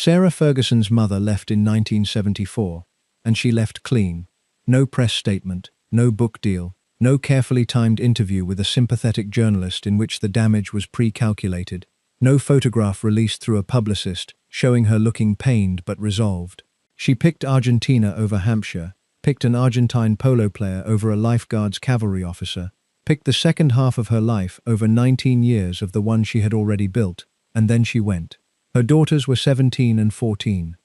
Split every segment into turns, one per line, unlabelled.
Sarah Ferguson's mother left in 1974, and she left clean. No press statement, no book deal, no carefully timed interview with a sympathetic journalist in which the damage was pre-calculated, no photograph released through a publicist showing her looking pained but resolved. She picked Argentina over Hampshire, picked an Argentine polo player over a lifeguards cavalry officer, picked the second half of her life over 19 years of the one she had already built, and then she went. Her daughters were 17 and 14.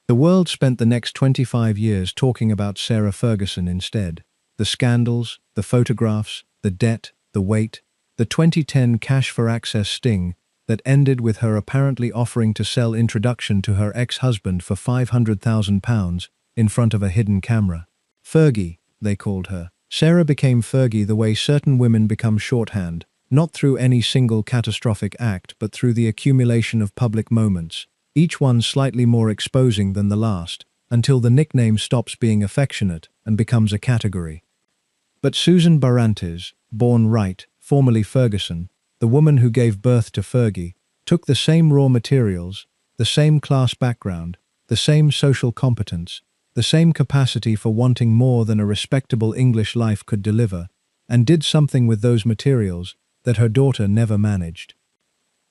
The world spent the next 25 years talking about Sarah Ferguson instead. The scandals, the photographs, the debt, the weight, the 2010 cash for access sting that ended with her apparently offering to sell introduction to her ex-husband for £500,000 in front of a hidden camera. Fergie, they called her. Sarah became Fergie the way certain women become shorthand, not through any single catastrophic act but through the accumulation of public moments, each one slightly more exposing than the last, until the nickname stops being affectionate and becomes a category. But Susan Barantes, born Wright, formerly Ferguson, the woman who gave birth to Fergie, took the same raw materials, the same class background, the same social competence, the same capacity for wanting more than a respectable English life could deliver, and did something with those materials that her daughter never managed.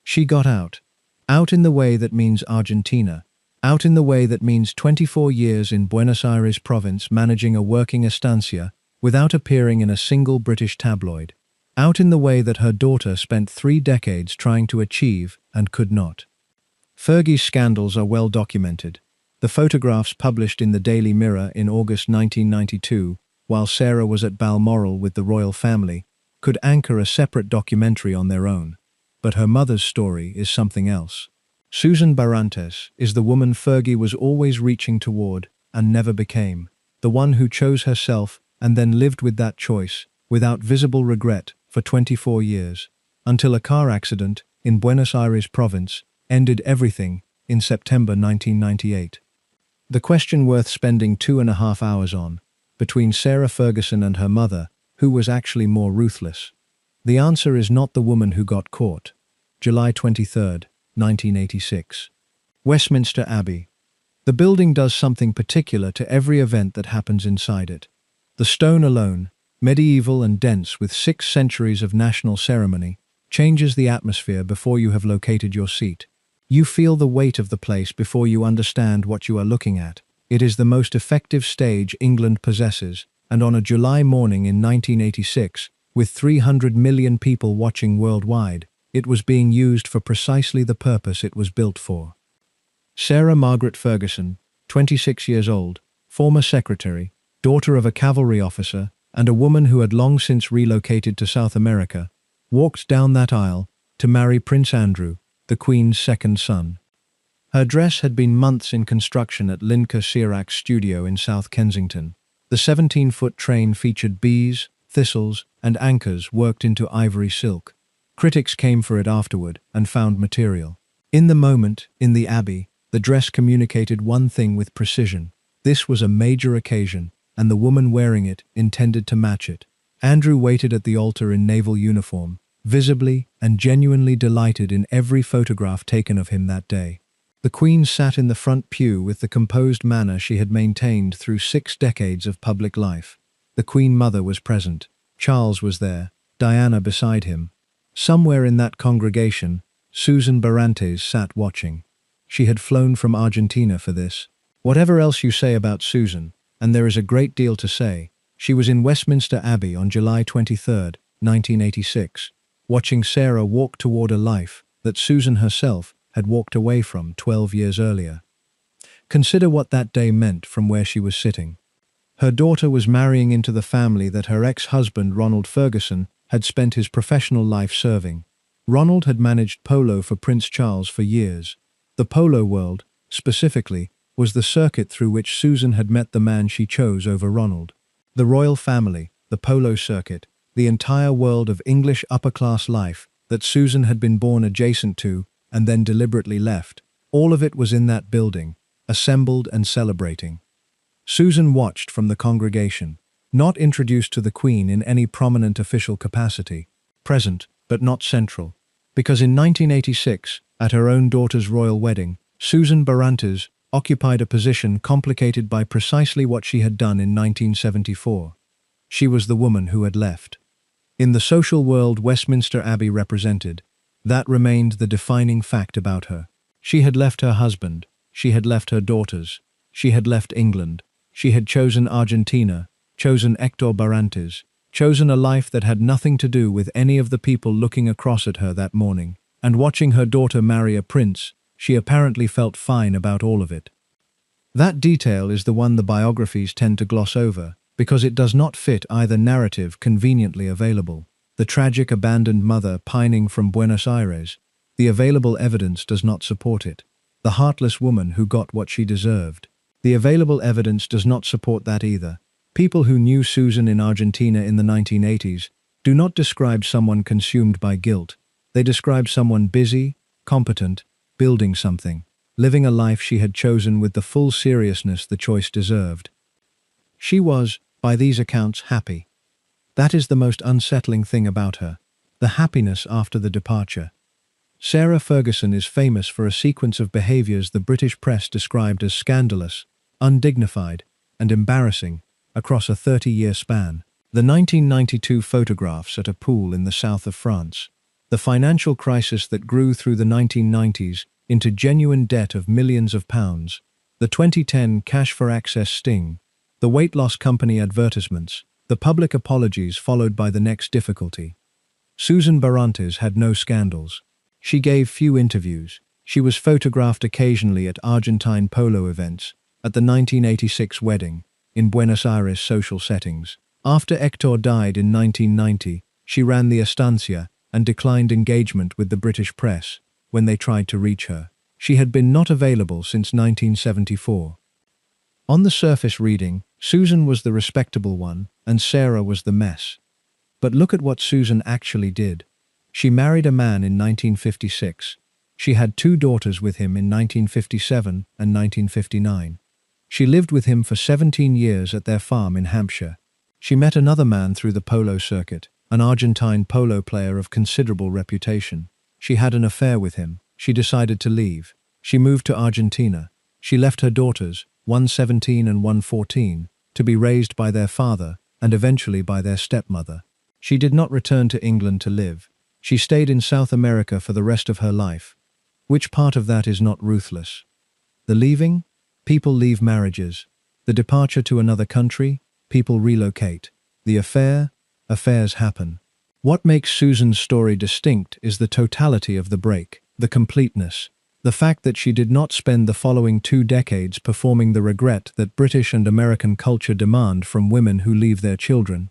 She got out. Out in the way that means Argentina. Out in the way that means 24 years in Buenos Aires province managing a working estancia without appearing in a single British tabloid. Out in the way that her daughter spent 3 decades trying to achieve and could not. Fergie's scandals are well documented. The photographs published in the Daily Mirror in August 1992, while Sarah was at Balmoral with the royal family, could anchor a separate documentary on their own. But her mother's story is something else. Susan Barantes is the woman Fergie was always reaching toward and never became, the one who chose herself and then lived with that choice, without visible regret, for 24 years, until a car accident in Buenos Aires province ended everything in September 1998. The question worth spending 2.5 hours on, between Sarah Ferguson and her mother, who was actually more ruthless? The answer is not the woman who got caught. July 23, 1986. Westminster Abbey. The building does something particular to every event that happens inside it. The stone alone, medieval and dense with 6 centuries of national ceremony, changes the atmosphere before you have located your seat. You feel the weight of the place before you understand what you are looking at. It is the most effective stage England possesses, and on a July morning in 1986, with 300 million people watching worldwide, it was being used for precisely the purpose it was built for. Sarah Margaret Ferguson, 26 years old, former secretary, daughter of a cavalry officer, and a woman who had long since relocated to South America, walked down that aisle to marry Prince Andrew, the Queen's second son. Her dress had been months in construction at Linka Sirac's studio in South Kensington. The 17-foot train featured bees, thistles, and anchors worked into ivory silk. Critics came for it afterward and found material. In the moment, in the Abbey, the dress communicated one thing with precision. This was a major occasion, and the woman wearing it intended to match it. Andrew waited at the altar in naval uniform, visibly and genuinely delighted in every photograph taken of him that day. The Queen sat in the front pew with the composed manner she had maintained through 6 decades of public life. The Queen Mother was present. Charles was there, Diana beside him. Somewhere in that congregation, Susan Barantes sat watching. She had flown from Argentina for this. Whatever else you say about Susan, and there is a great deal to say, she was in Westminster Abbey on July 23, 1986, watching Sarah walk toward a life that Susan herself had walked away from 12 years earlier. Consider what that day meant from where she was sitting. Her daughter was marrying into the family that her ex-husband Ronald Ferguson had spent his professional life serving. Ronald had managed polo for Prince Charles for years. The polo world, specifically, was the circuit through which Susan had met the man she chose over Ronald. The royal family, the polo circuit, the entire world of English upper-class life that Susan had been born adjacent to and then deliberately left, all of it was in that building, assembled and celebrating. Susan watched from the congregation, not introduced to the Queen in any prominent official capacity, present but not central, because in 1986, at her own daughter's royal wedding, Susan Barantes occupied a position complicated by precisely what she had done in 1974. She was the woman who had left. In the social world Westminster Abbey represented, that remained the defining fact about her. She had left her husband, she had left her daughters, she had left England, she had chosen Argentina, chosen Héctor Barantes, chosen a life that had nothing to do with any of the people looking across at her that morning, and watching her daughter marry a prince, she apparently felt fine about all of it. That detail is the one the biographies tend to gloss over, because it does not fit either narrative conveniently available. The tragic abandoned mother pining from Buenos Aires, the available evidence does not support it. The heartless woman who got what she deserved. The available evidence does not support that either. People who knew Susan in Argentina in the 1980s do not describe someone consumed by guilt. They describe someone busy, competent, building something, living a life she had chosen with the full seriousness the choice deserved. She was, by these accounts, happy. That is the most unsettling thing about her, the happiness after the departure. Sarah Ferguson is famous for a sequence of behaviors the British press described as scandalous, undignified, and embarrassing across a 30-year span. The 1992 photographs at a pool in the south of France, the financial crisis that grew through the 1990s into genuine debt of millions of pounds, the 2010 cash for access sting, the weight loss company advertisements, the public apologies followed by the next difficulty. Susan Barantes had no scandals. She gave few interviews. She was photographed occasionally at Argentine polo events, at the 1986 wedding, in Buenos Aires social settings. After Héctor died in 1990, she ran the estancia and declined engagement with the British press when they tried to reach her. She had been not available since 1974. On the surface reading, Susan was the respectable one, and Sarah was the mess. But look at what Susan actually did. She married a man in 1956. She had 2 daughters with him in 1957 and 1959. She lived with him for 17 years at their farm in Hampshire. She met another man through the polo circuit, an Argentine polo player of considerable reputation. She had an affair with him. She decided to leave. She moved to Argentina. She left her daughters, one 17 and one 14, to be raised by their father and eventually by their stepmother. She did not return to England to live. She stayed in South America for the rest of her life. Which part of that is not ruthless? The leaving? People leave marriages. The departure to another country? People relocate. The affair? Affairs happen. What makes Susan's story distinct is the totality of the break, the completeness. The fact that she did not spend the following 2 decades performing the regret that British and American culture demand from women who leave their children.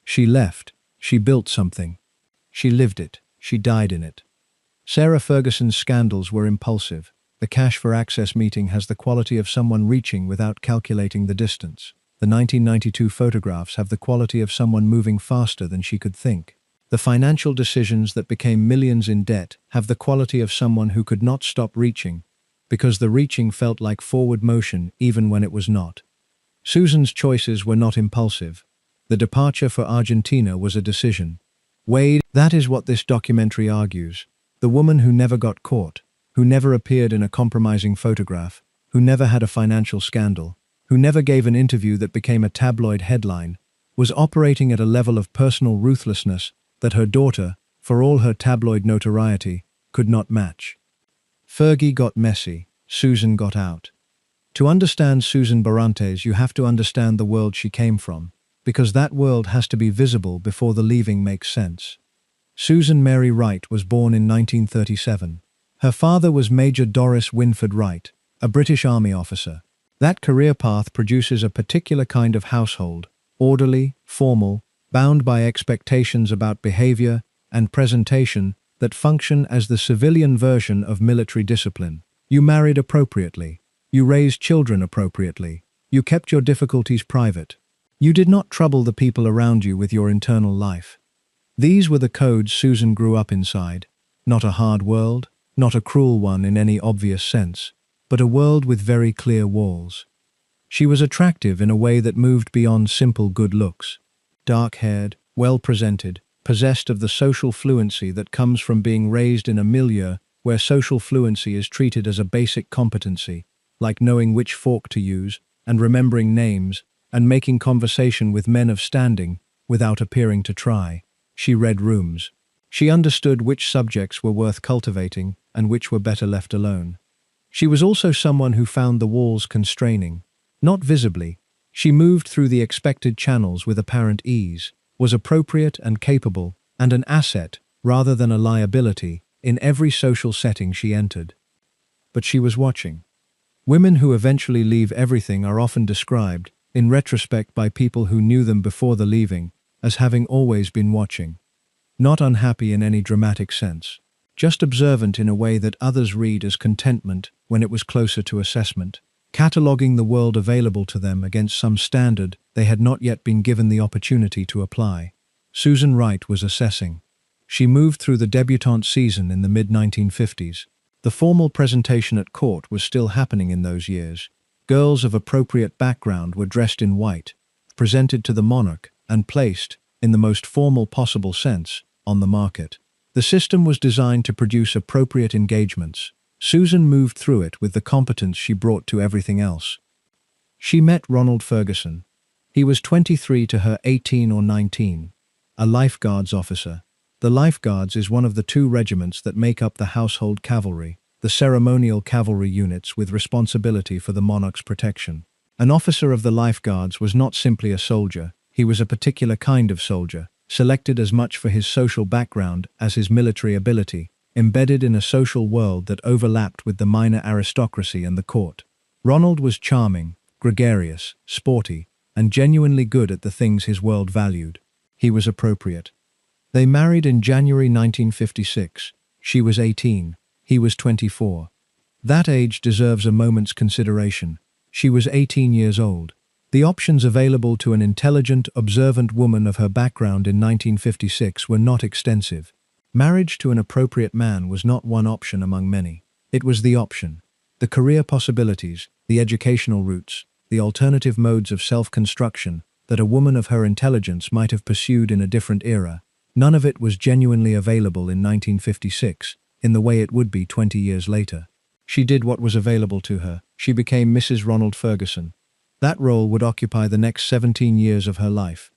She left. She built something. She lived it. She died in it. Sarah Ferguson's scandals were impulsive. The cash for access meeting has the quality of someone reaching without calculating the distance. The 1992 photographs have the quality of someone moving faster than she could think. The financial decisions that became millions in debt have the quality of someone who could not stop reaching, because the reaching felt like forward motion even when it was not. Susan's choices were not impulsive. The departure for Argentina was a decision. That is what this documentary argues. The woman who never got caught, who never appeared in a compromising photograph, who never had a financial scandal, who never gave an interview that became a tabloid headline, was operating at a level of personal ruthlessness that her daughter, for all her tabloid notoriety, could not match. Fergie got messy, Susan got out. To understand Susan Barantes, you have to understand the world she came from, because that world has to be visible before the leaving makes sense. Susan Mary Wright was born in 1937. Her father was Major Doris Winford Wright, a British Army officer. That career path produces a particular kind of household, orderly, formal, bound by expectations about behavior and presentation that function as the civilian version of military discipline. You married appropriately. You raised children appropriately. You kept your difficulties private. You did not trouble the people around you with your internal life. These were the codes Susan grew up inside. Not a hard world, not a cruel one in any obvious sense, but a world with very clear walls. She was attractive in a way that moved beyond simple good looks. Dark-haired, well-presented, possessed of the social fluency that comes from being raised in a milieu where social fluency is treated as a basic competency, like knowing which fork to use, and remembering names, and making conversation with men of standing, without appearing to try. She read rooms. She understood which subjects were worth cultivating and which were better left alone. She was also someone who found the walls constraining. Not visibly, she moved through the expected channels with apparent ease, was appropriate and capable, and an asset, rather than a liability, in every social setting she entered. But she was watching. Women who eventually leave everything are often described, in retrospect by people who knew them before the leaving, as having always been watching. Not unhappy in any dramatic sense, just observant in a way that others read as contentment when it was closer to assessment, cataloguing the world available to them against some standard they had not yet been given the opportunity to apply. Susan Wright was assessing. She moved through the debutante season in the mid-1950s. The formal presentation at court was still happening in those years. Girls of appropriate background were dressed in white, presented to the monarch, and placed, in the most formal possible sense, on the market. The system was designed to produce appropriate engagements. Susan moved through it with the competence she brought to everything else. She met Ronald Ferguson. He was 23 to her 18 or 19, a lifeguards officer. The Lifeguards is one of the two regiments that make up the household cavalry, the ceremonial cavalry units with responsibility for the monarch's protection. An officer of the Lifeguards was not simply a soldier, he was a particular kind of soldier, selected as much for his social background as his military ability, embedded in a social world that overlapped with the minor aristocracy and the court. Ronald was charming, gregarious, sporty, and genuinely good at the things his world valued. He was appropriate. They married in January 1956. She was 18, he was 24. That age deserves a moment's consideration. She was 18 years old. The options available to an intelligent, observant woman of her background in 1956 were not extensive. Marriage to an appropriate man was not one option among many. It was the option. The career possibilities, the educational routes, the alternative modes of self-construction that a woman of her intelligence might have pursued in a different era. None of it was genuinely available in 1956, in the way it would be 20 years later. She did what was available to her. She became Mrs. Ronald Ferguson. That role would occupy the next 17 years of her life.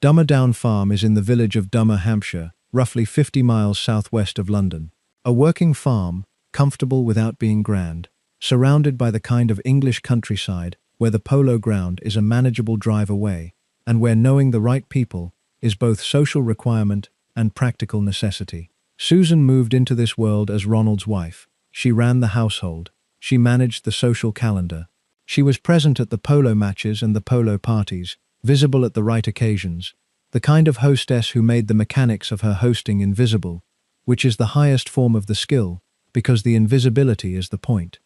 Dartmouth Farm is in the village of Dartmouth, Hampshire, roughly 50 miles southwest of London. A working farm, comfortable without being grand, surrounded by the kind of English countryside where the polo ground is a manageable drive away, and where knowing the right people is both social requirement and practical necessity. Susan moved into this world as Ronald's wife. She ran the household. She managed the social calendar. She was present at the polo matches and the polo parties, visible at the right occasions, the kind of hostess who made the mechanics of her hosting invisible, which is the highest form of the skill, because the invisibility is the point.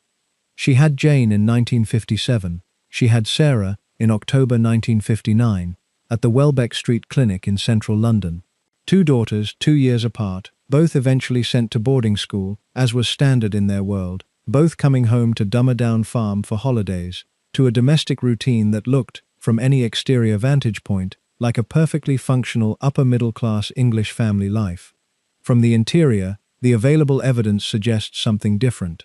She had Jane in 1957. She had Sarah in October 1959, at the Welbeck Street Clinic in central London. 2 daughters, 2 years apart, both eventually sent to boarding school, as was standard in their world, both coming home to Dartmouth Farm for holidays, to a domestic routine that looked, from any exterior vantage point, like a perfectly functional upper-middle-class English family life. From the interior, the available evidence suggests something different.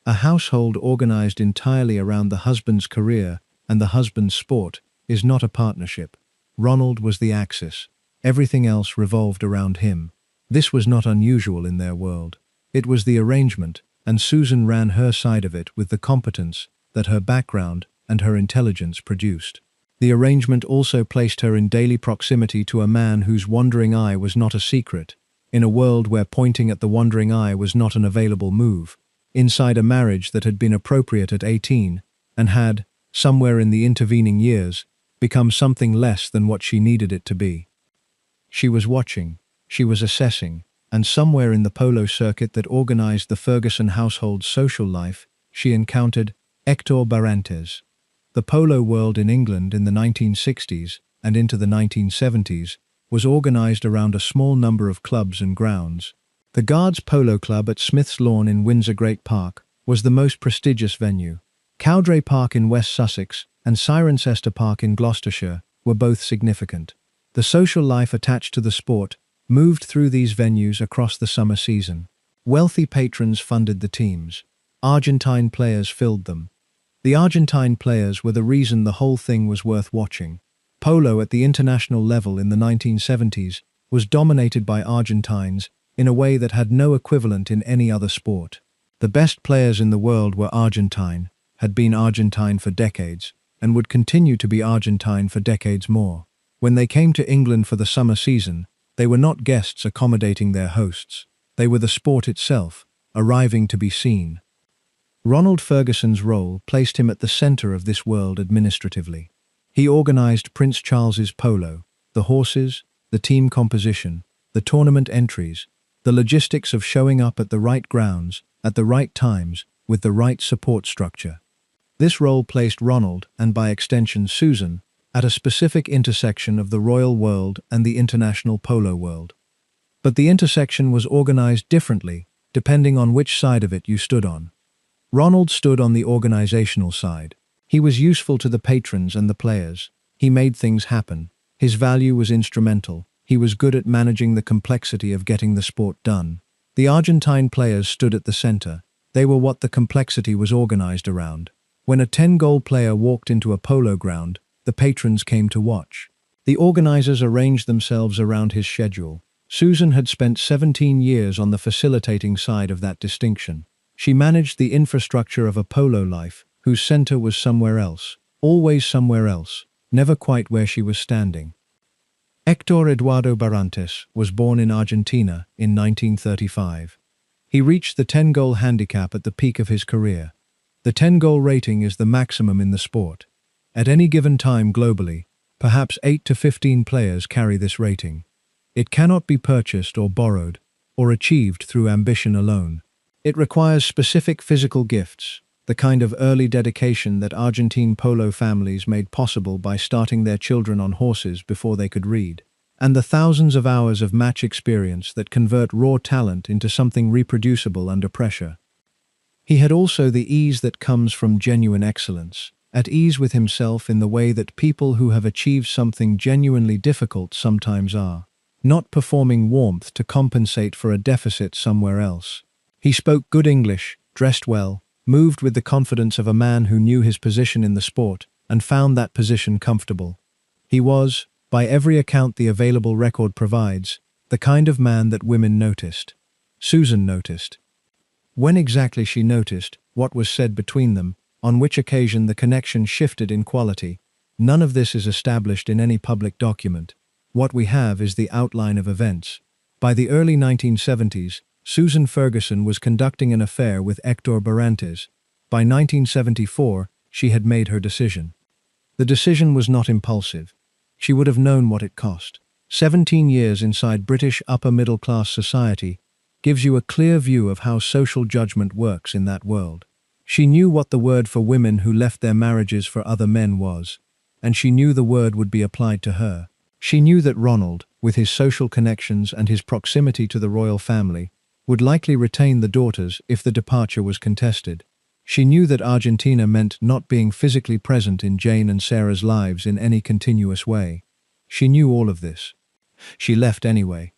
A household organized entirely around the husband's career and the husband's sport is not a partnership. Ronald was the axis. Everything else revolved around him. This was not unusual in their world. It was the arrangement, and Susan ran her side of it with the competence that her background and her intelligence produced. The arrangement also placed her in daily proximity to a man whose wandering eye was not a secret, in a world where pointing at the wandering eye was not an available move, inside a marriage that had been appropriate at 18, and had, somewhere in the intervening years, become something less than what she needed it to be. She was watching, she was assessing, and somewhere in the polo circuit that organized the Ferguson household's social life, she encountered Hector Barrantes. The polo world in England in the 1960s and into the 1970s was organized around a small number of clubs and grounds. The Guards Polo Club at Smith's Lawn in Windsor Great Park was the most prestigious venue. Cowdray Park in West Sussex and Cirencester Park in Gloucestershire were both significant. The social life attached to the sport moved through these venues across the summer season. Wealthy patrons funded the teams. Argentine players filled them. The Argentine players were the reason the whole thing was worth watching. Polo at the international level in the 1970s was dominated by Argentines in a way that had no equivalent in any other sport. The best players in the world were Argentine, had been Argentine for decades, and would continue to be Argentine for decades more. When they came to England for the summer season, they were not guests accommodating their hosts. They were the sport itself, arriving to be seen. Ronald Ferguson's role placed him at the center of this world administratively. He organized Prince Charles's polo, the horses, the team composition, the tournament entries, the logistics of showing up at the right grounds, at the right times, with the right support structure. This role placed Ronald, and by extension Susan, at a specific intersection of the royal world and the international polo world. But the intersection was organized differently, depending on which side of it you stood on. Ronald stood on the organizational side. He was useful to the patrons and the players. He made things happen. His value was instrumental. He was good at managing the complexity of getting the sport done. The Argentine players stood at the center. They were what the complexity was organized around. When a 10-goal player walked into a polo ground, the patrons came to watch. The organizers arranged themselves around his schedule. Susan had spent 17 years on the facilitating side of that distinction. She managed the infrastructure of a polo life, whose center was somewhere else, always somewhere else, never quite where she was standing. Héctor Eduardo Barrantes was born in Argentina in 1935. He reached the 10-goal handicap at the peak of his career. The 10-goal rating is the maximum in the sport. At any given time globally, perhaps 8 to 15 players carry this rating. It cannot be purchased or borrowed, or achieved through ambition alone. It requires specific physical gifts, the kind of early dedication that Argentine polo families made possible by starting their children on horses before they could read, and the thousands of hours of match experience that convert raw talent into something reproducible under pressure. He had also the ease that comes from genuine excellence, at ease with himself in the way that people who have achieved something genuinely difficult sometimes are, not performing warmth to compensate for a deficit somewhere else. He spoke good English, dressed well, moved with the confidence of a man who knew his position in the sport and found that position comfortable. He was, by every account the available record provides, the kind of man that women noticed. Susan noticed. When exactly she noticed, what was said between them, on which occasion the connection shifted in quality, none of this is established in any public document. What we have is the outline of events. By the early 1970s, Susan Ferguson was conducting an affair with Héctor Barrantes. By 1974, she had made her decision. The decision was not impulsive. She would have known what it cost. 17 years inside British upper-middle-class society gives you a clear view of how social judgment works in that world. She knew what the word for women who left their marriages for other men was, and she knew the word would be applied to her. She knew that Ronald, with his social connections and his proximity to the royal family, would likely retain the daughters if the departure was contested. She knew that Argentina meant not being physically present in Jane and Sarah's lives in any continuous way. She knew all of this. She left anyway.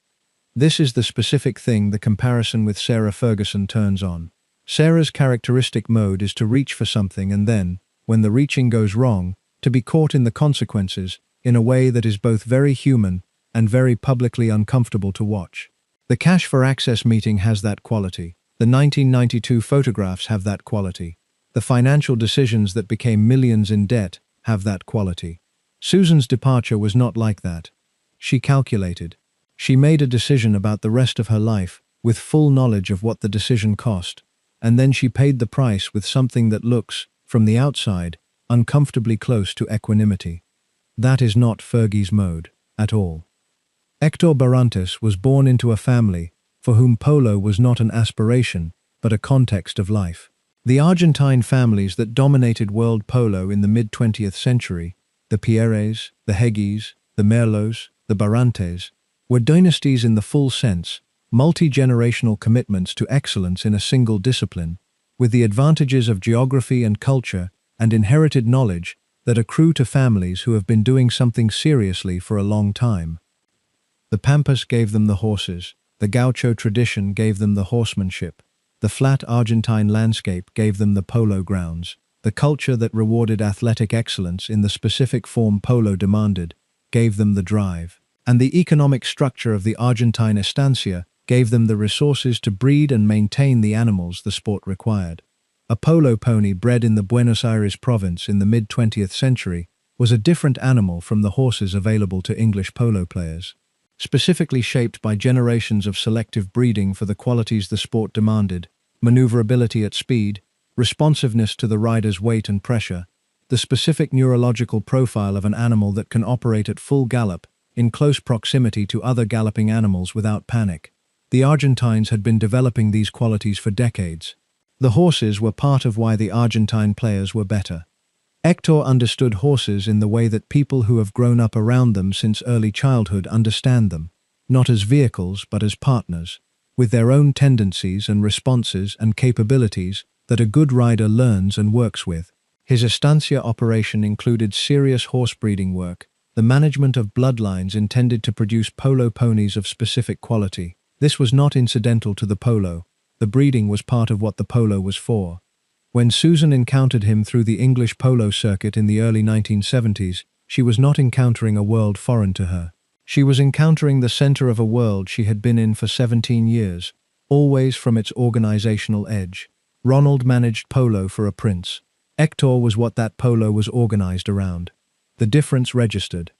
This is the specific thing the comparison with Sarah Ferguson turns on. Sarah's characteristic mode is to reach for something and then, when the reaching goes wrong, to be caught in the consequences in a way that is both very human and very publicly uncomfortable to watch. The Cash for Access meeting has that quality. The 1992 photographs have that quality. The financial decisions that became millions in debt have that quality. Susan's departure was not like that. She calculated. She made a decision about the rest of her life with full knowledge of what the decision cost, and then she paid the price with something that looks, from the outside, uncomfortably close to equanimity. That is not Fergie's mode, at all. Héctor Barrantes was born into a family for whom polo was not an aspiration, but a context of life. The Argentine families that dominated world polo in the mid-20th century, the Pierres, the Hegies, the Merlots, the Barrantes, were dynasties in the full sense, multi-generational commitments to excellence in a single discipline, with the advantages of geography and culture and inherited knowledge that accrue to families who have been doing something seriously for a long time. The Pampas gave them the horses, The gaucho tradition gave them the horsemanship. The flat Argentine landscape gave them the polo grounds. The culture that rewarded athletic excellence in the specific form polo demanded gave them the drive. And the economic structure of the Argentine estancia gave them the resources to breed and maintain the animals the sport required. A polo pony bred in the Buenos Aires province in the mid-20th century was a different animal from the horses available to English polo players. Specifically shaped by generations of selective breeding for the qualities the sport demanded: maneuverability at speed, responsiveness to the rider's weight and pressure, the specific neurological profile of an animal that can operate at full gallop, in close proximity to other galloping animals without panic. The Argentines had been developing these qualities for decades. The horses were part of why the Argentine players were better. Hector understood horses in the way that people who have grown up around them since early childhood understand them, not as vehicles but as partners, with their own tendencies and responses and capabilities that a good rider learns and works with. His estancia operation included serious horse breeding work, the management of bloodlines intended to produce polo ponies of specific quality. This was not incidental to the polo. The breeding was part of what the polo was for. When Susan encountered him through the English polo circuit in the early 1970s, she was not encountering a world foreign to her. She was encountering the center of a world she had been in for 17 years, always from its organizational edge. Ronald managed polo for a prince. Hector was what that polo was organized around. The difference registered.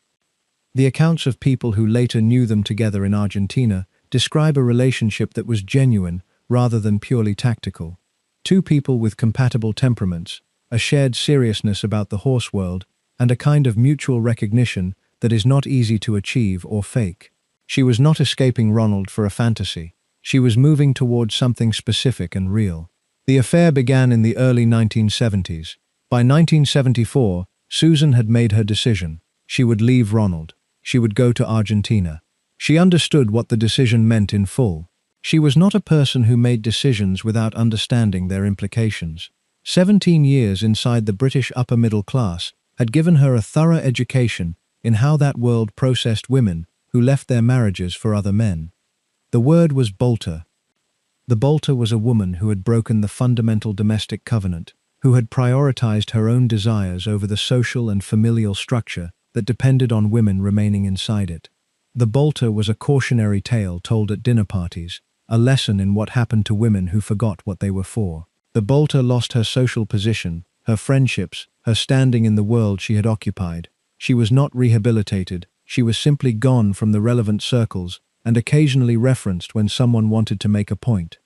The accounts of people who later knew them together in Argentina describe a relationship that was genuine rather than purely tactical. Two people with compatible temperaments, a shared seriousness about the horse world, and a kind of mutual recognition that is not easy to achieve or fake. She was not escaping Ronald for a fantasy. She was moving towards something specific and real. The affair began in the early 1970s. By 1974, Susan had made her decision. She would leave Ronald. She would go to Argentina. She understood what the decision meant in full. She was not a person who made decisions without understanding their implications. 17 years inside the British upper middle class had given her a thorough education in how that world processed women who left their marriages for other men. The word was bolter. The bolter was a woman who had broken the fundamental domestic covenant, who had prioritized her own desires over the social and familial structure that depended on women remaining inside it. The bolter was a cautionary tale told at dinner parties, a lesson in what happened to women who forgot what they were for. The bolter lost her social position, her friendships, her standing in the world she had occupied. She was not rehabilitated, she was simply gone from the relevant circles and occasionally referenced when someone wanted to make a point.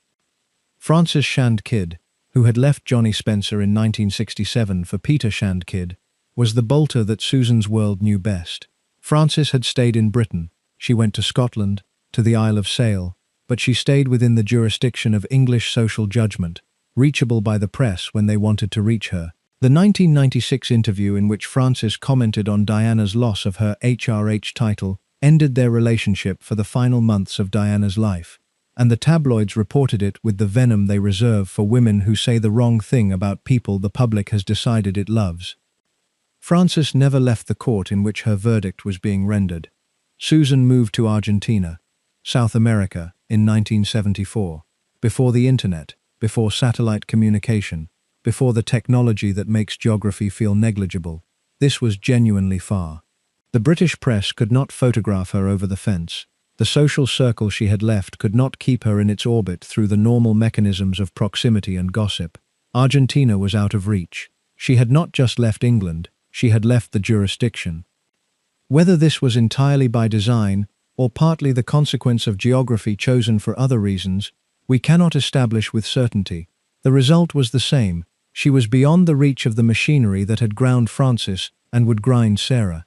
Francis Shand Kidd, who had left Johnny Spencer in 1967 for Peter Shand Kidd, was the bolter that Susan's world knew best. Frances had stayed in Britain. She went to Scotland, to the Isle of Sail, but she stayed within the jurisdiction of English social judgment, reachable by the press when they wanted to reach her. The 1996 interview in which Frances commented on Diana's loss of her HRH title ended their relationship for the final months of Diana's life, and the tabloids reported it with the venom they reserve for women who say the wrong thing about people the public has decided it loves. Frances never left the court in which her verdict was being rendered. Susan moved to Argentina, South America, in 1974, before the internet, before satellite communication, before the technology that makes geography feel negligible. This was genuinely far. The British press could not photograph her over the fence. The social circle she had left could not keep her in its orbit through the normal mechanisms of proximity and gossip. Argentina was out of reach. She had not just left England, she had left the jurisdiction. Whether this was entirely by design, or partly the consequence of geography chosen for other reasons, we cannot establish with certainty. The result was the same. She was beyond the reach of the machinery that had ground Frances and would grind Sarah.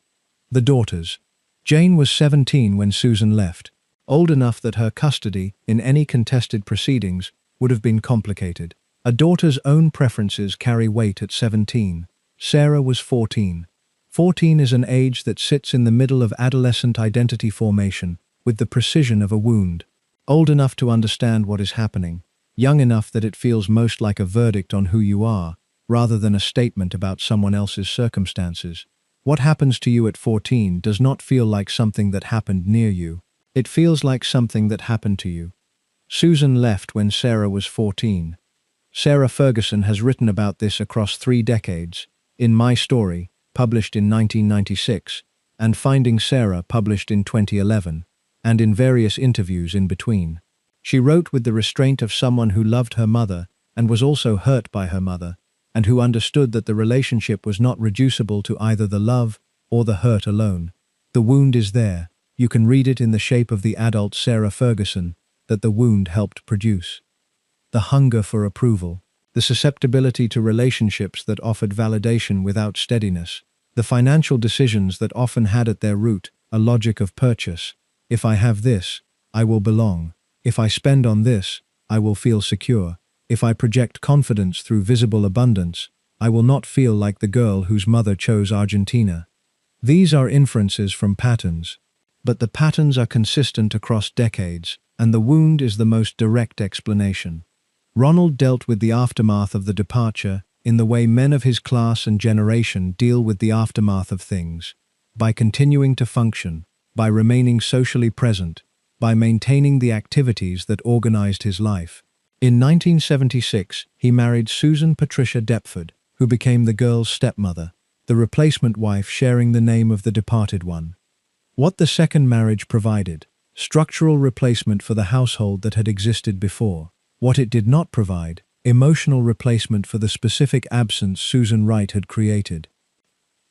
The daughters. Jane was 17 when Susan left, old enough that her custody, in any contested proceedings, would have been complicated. A daughter's own preferences carry weight at 17. Sarah was 14. 14 is an age that sits in the middle of adolescent identity formation, with the precision of a wound. Old enough to understand what is happening, young enough that it feels most like a verdict on who you are, rather than a statement about someone else's circumstances. What happens to you at 14 does not feel like something that happened near you. It feels like something that happened to you. Susan left when Sarah was 14. Sarah Ferguson has written about this across 3 decades, in My Story, published in 1996, and Finding Sarah, published in 2011, and in various interviews in between. She wrote with the restraint of someone who loved her mother and was also hurt by her mother, and who understood that the relationship was not reducible to either the love or the hurt alone. The wound is there. You can read it in the shape of the adult Sarah Ferguson that the wound helped produce. The hunger for approval, the susceptibility to relationships that offered validation without steadiness, the financial decisions that often had at their root a logic of purchase. If I have this, I will belong. If I spend on this, I will feel secure. If I project confidence through visible abundance, I will not feel like the girl whose mother chose Argentina. These are inferences from patterns, but the patterns are consistent across decades, and the wound is the most direct explanation. Ronald dealt with the aftermath of the departure in the way men of his class and generation deal with the aftermath of things, by continuing to function, by remaining socially present, by maintaining the activities that organized his life. In 1976, he married Susan Patricia Deptford, who became the girl's stepmother, the replacement wife sharing the name of the departed one. What the second marriage provided: structural replacement for the household that had existed before. What it did not provide: emotional replacement for the specific absence Susan Wright had created.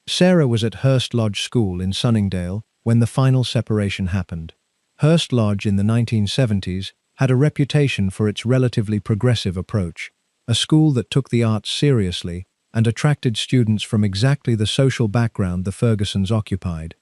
Sarah was at Hurst Lodge School in Sunningdale when the final separation happened. Hurst Lodge in the 1970s had a reputation for its relatively progressive approach, a school that took the arts seriously and attracted students from exactly the social background the Fergusons occupied.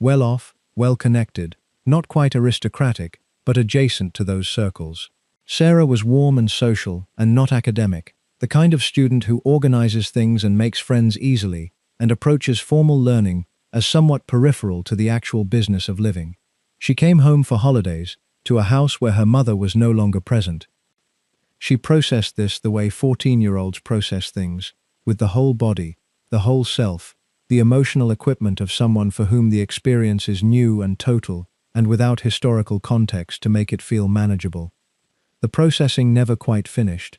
Well-off, well-connected, not quite aristocratic, but adjacent to those circles. Sarah was warm and social and not academic, the kind of student who organizes things and makes friends easily and approaches formal learning as somewhat peripheral to the actual business of living. She came home for holidays to a house where her mother was no longer present. She processed this the way 14-year-olds process things, with the whole body, the whole self, the emotional equipment of someone for whom the experience is new and total, and without historical context to make it feel manageable. The processing never quite finished.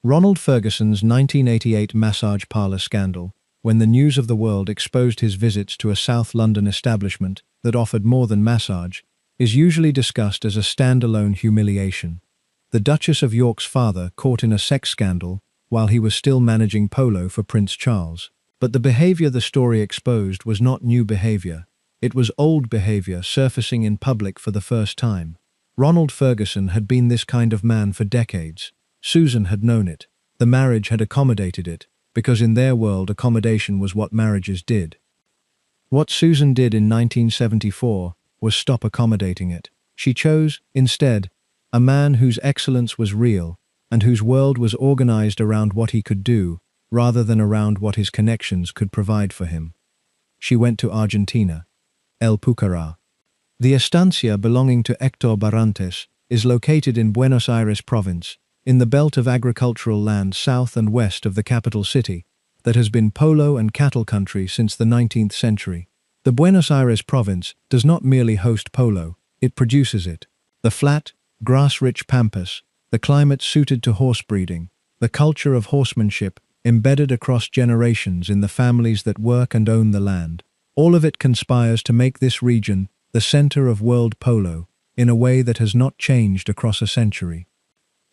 Ronald Ferguson's 1988 massage parlour scandal, when the news of the world exposed his visits to a South London establishment that offered more than massage, is usually discussed as a standalone humiliation. The Duchess of York's father caught in a sex scandal while he was still managing polo for Prince Charles. But the behavior the story exposed was not new behavior. It was old behavior surfacing in public for the first time. Ronald Ferguson had been this kind of man for decades. Susan had known it. The marriage had accommodated it, because in their world accommodation was what marriages did. What Susan did in 1974 was stop accommodating it. She chose, instead, a man whose excellence was real and whose world was organized around what he could do, rather than around what his connections could provide for him. She went to Argentina, El Pucará. The estancia belonging to Héctor Barrantes is located in Buenos Aires province, in the belt of agricultural land south and west of the capital city, that has been polo and cattle country since the 19th century. The Buenos Aires province does not merely host polo, it produces it. The flat, grass-rich pampas, the climate suited to horse breeding, the culture of horsemanship embedded across generations in the families that work and own the land. All of it conspires to make this region the center of world polo in a way that has not changed across a century.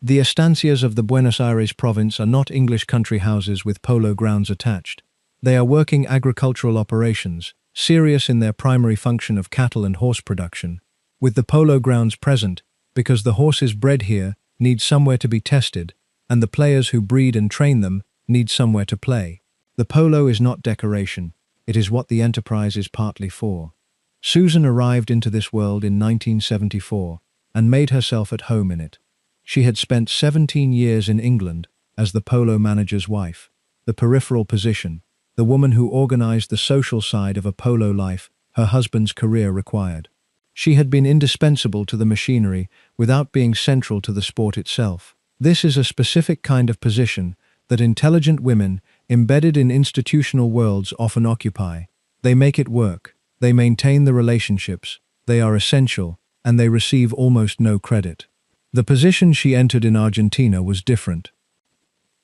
The estancias of the Buenos Aires province are not English country houses with polo grounds attached. They are working agricultural operations, serious in their primary function of cattle and horse production, with the polo grounds present because the horses bred here need somewhere to be tested, and the players who breed and train them need somewhere to play. The polo is not decoration, it is what the enterprise is partly for. Susan arrived into this world in 1974 and made herself at home in it. She had spent 17 years in England as the polo manager's wife, the peripheral position, the woman who organized the social side of a polo life her husband's career required. She had been indispensable to the machinery without being central to the sport itself. This is a specific kind of position that intelligent women embedded in institutional worlds often occupy. They make it work. They maintain the relationships. They are essential. and they receive almost no credit. The position she entered in Argentina was different.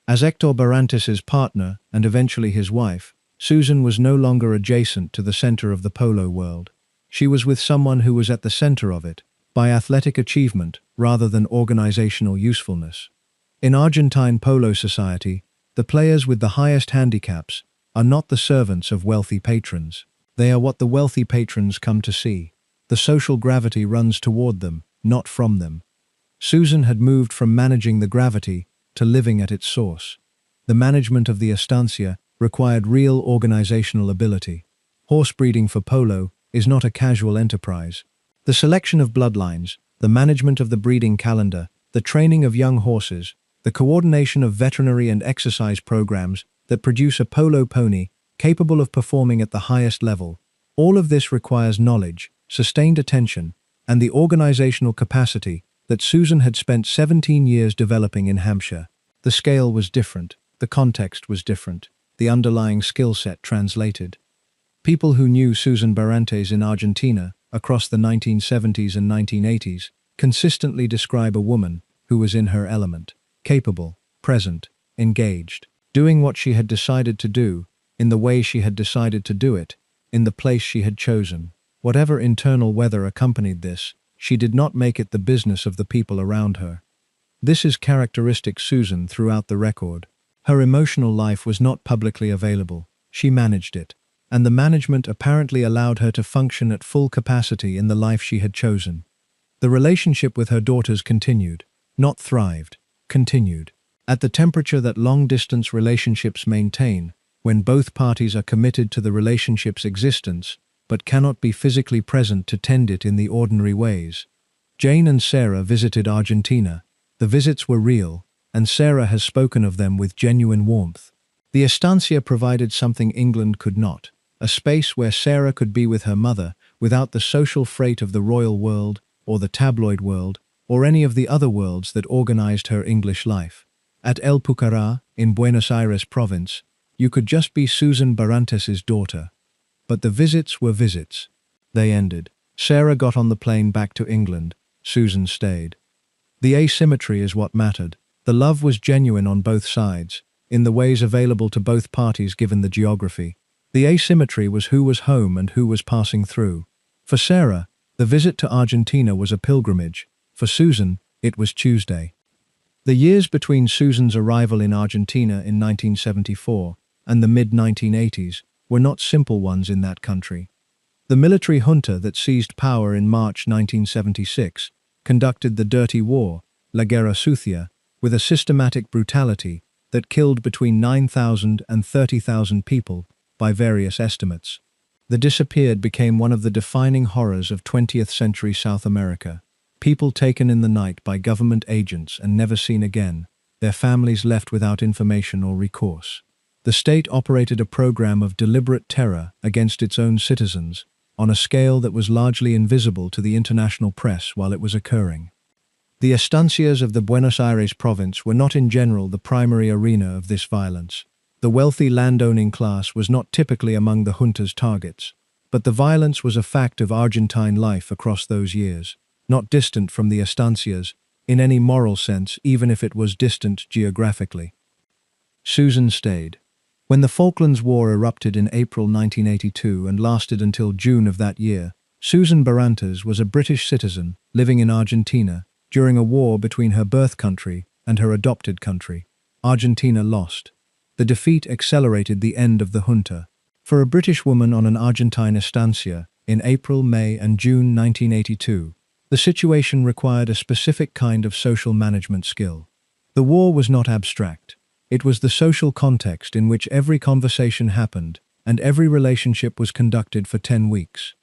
As Hector Barrantes' partner, and eventually his wife, Susan was no longer adjacent to the center of the polo world. She was with someone who was at the center of it, by athletic achievement rather than organizational usefulness. In Argentine polo society, the players with the highest handicaps are not the servants of wealthy patrons. They are what the wealthy patrons come to see. The social gravity runs toward them, not from them. Susan had moved from managing the gravity to living at its source. The management of the estancia required real organizational ability. Horse breeding for polo is not a casual enterprise. The selection of bloodlines, the management of the breeding calendar, the training of young horses, the coordination of veterinary and exercise programs that produce a polo pony capable of performing at the highest level, all of this requires knowledge, sustained attention, and the organizational capacity that Susan had spent 17 years developing in Hampshire. The scale was different, the context was different, the underlying skill set translated. People who knew Susan Barrantes in Argentina across the 1970s and 1980s consistently describe a woman who was in her element, capable, present, engaged, doing what she had decided to do, in the way she had decided to do it, in the place she had chosen. Whatever internal weather accompanied this, she did not make it the business of the people around her. This is characteristic Susan throughout the record. Her emotional life was not publicly available. She managed it, and the management apparently allowed her to function at full capacity in the life she had chosen. The relationship with her daughters continued, not thrived, continued, at the temperature that long-distance relationships maintain when both parties are committed to the relationship's existence but cannot be physically present to tend it in the ordinary ways. Jane and Sarah visited Argentina. The visits were real, and Sarah has spoken of them with genuine warmth. The estancia provided something England could not, a space where Sarah could be with her mother without the social freight of the royal world or the tabloid world or any of the other worlds that organized her English life. At El Pucará, in Buenos Aires province, you could just be Susan Barrantes' daughter. But the visits were visits. They ended. Sarah got on the plane back to England. Susan stayed. The asymmetry is what mattered. The love was genuine on both sides, in the ways available to both parties given the geography. The asymmetry was who was home and who was passing through. For Sarah, the visit to Argentina was a pilgrimage. For Susan, it was Tuesday. The years between Susan's arrival in Argentina in 1974 and the mid-1980s were not simple ones in that country. The military junta that seized power in March 1976 conducted the dirty war, La Guerra Sucia, with a systematic brutality that killed between 9,000 and 30,000 people by various estimates. The disappeared became one of the defining horrors of 20th century South America. People taken in the night by government agents and never seen again, their families left without information or recourse. The state operated a program of deliberate terror against its own citizens on a scale that was largely invisible to the international press while it was occurring. The estancias of the Buenos Aires province were not in general the primary arena of this violence. The wealthy landowning class was not typically among the junta's targets, but the violence was a fact of Argentine life across those years, not distant from the estancias in any moral sense, even if it was distant geographically. Susan stayed. When the Falklands War erupted in April 1982 and lasted until June of that year, Susan Barrantes was a British citizen living in Argentina during a war between her birth country and her adopted country. Argentina lost. The defeat accelerated the end of the junta. For a British woman on an Argentine estancia in April, May, and June 1982, the situation required a specific kind of social management skill. The war was not abstract. It was the social context in which every conversation happened and every relationship was conducted for 10 weeks.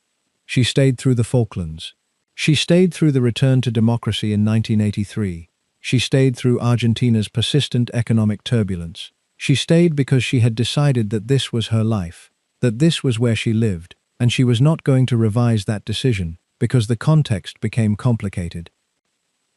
She stayed through the Falklands. She stayed through the return to democracy in 1983. She stayed through Argentina's persistent economic turbulence. She stayed because she had decided that this was her life, that this was where she lived, and she was not going to revise that decision because the context became complicated.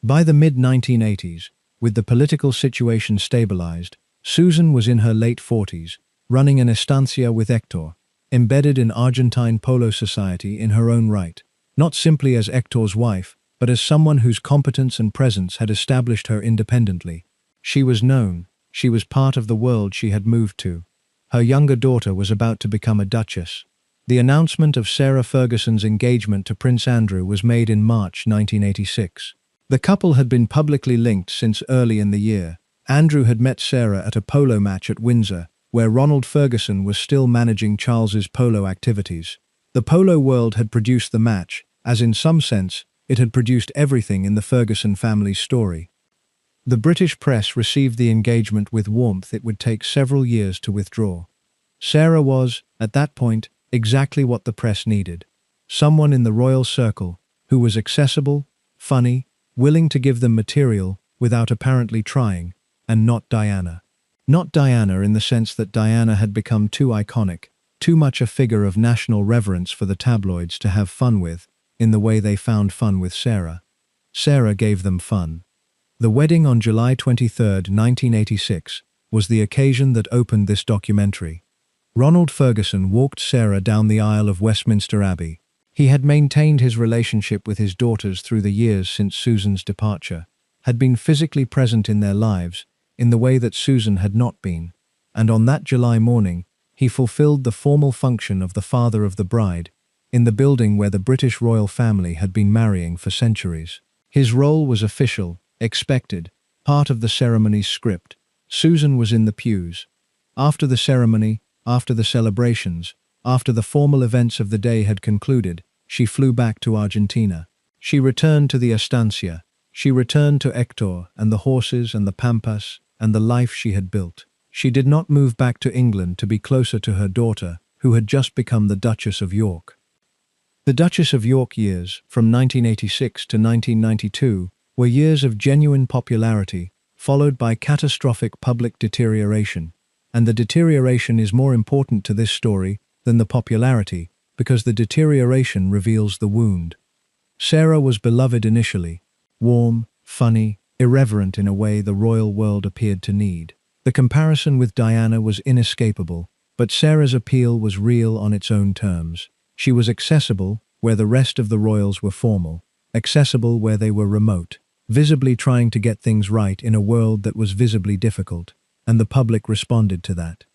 By the mid-1980s, with the political situation stabilized, Susan was in her late 40s, running an estancia with Hector, embedded in Argentine polo society in her own right. not simply as Hector's wife, but as someone whose competence and presence had established her independently. She was known, she was part of the world she had moved to. Her younger daughter was about to become a duchess. The announcement of Sarah Ferguson's engagement to Prince Andrew was made in March 1986. The couple had been publicly linked since early in the year. Andrew had met Sarah at a polo match at Windsor, where Ronald Ferguson was still managing Charles's polo activities. The polo world had produced the match, as in some sense, it had produced everything in the Ferguson family's story. The British press received the engagement with warmth it would take several years to withdraw. Sarah was, at that point, exactly what the press needed. Someone in the royal circle, who was accessible, funny, willing to give them material without apparently trying, and not Diana. Not Diana in the sense that Diana had become too iconic, too much a figure of national reverence for the tabloids to have fun with, in the way they found fun with Sarah. Sarah gave them fun. The wedding on July 23, 1986, was the occasion that opened this documentary. Ronald Ferguson walked Sarah down the aisle of Westminster Abbey. He had maintained his relationship with his daughters through the years since Susan's departure, had been physically present in their lives, in the way that Susan had not been, and on that July morning, he fulfilled the formal function of the father of the bride, in the building where the British royal family had been marrying for centuries. His role was official, expected, part of the ceremony's script. Susan was in the pews. After the ceremony, after the celebrations, after the formal events of the day had concluded, she flew back to Argentina. She returned to the estancia. She returned to Hector and the horses and the pampas and the life she had built. She did not move back to England to be closer to her daughter, who had just become the Duchess of York. The Duchess of York years, from 1986 to 1992, were years of genuine popularity, followed by catastrophic public deterioration. And the deterioration is more important to this story than the popularity, because the deterioration reveals the wound. Sarah was beloved initially, warm, funny, irreverent in a way the royal world appeared to need. The comparison with Diana was inescapable, but Sarah's appeal was real on its own terms. She was accessible where the rest of the royals were formal, accessible where they were remote, visibly trying to get things right in a world that was visibly difficult, and the public responded to that.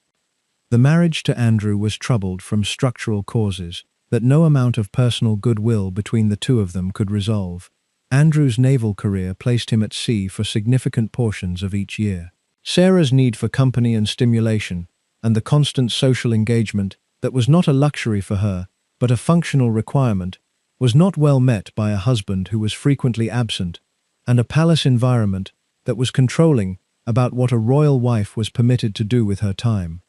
The marriage to Andrew was troubled from structural causes that no amount of personal goodwill between the two of them could resolve. Andrew's naval career placed him at sea for significant portions of each year. Sarah's need for company and stimulation, and the constant social engagement that was not a luxury for her, but a functional requirement, was not well met by a husband who was frequently absent, and a palace environment that was controlling about what a royal wife was permitted to do with her time.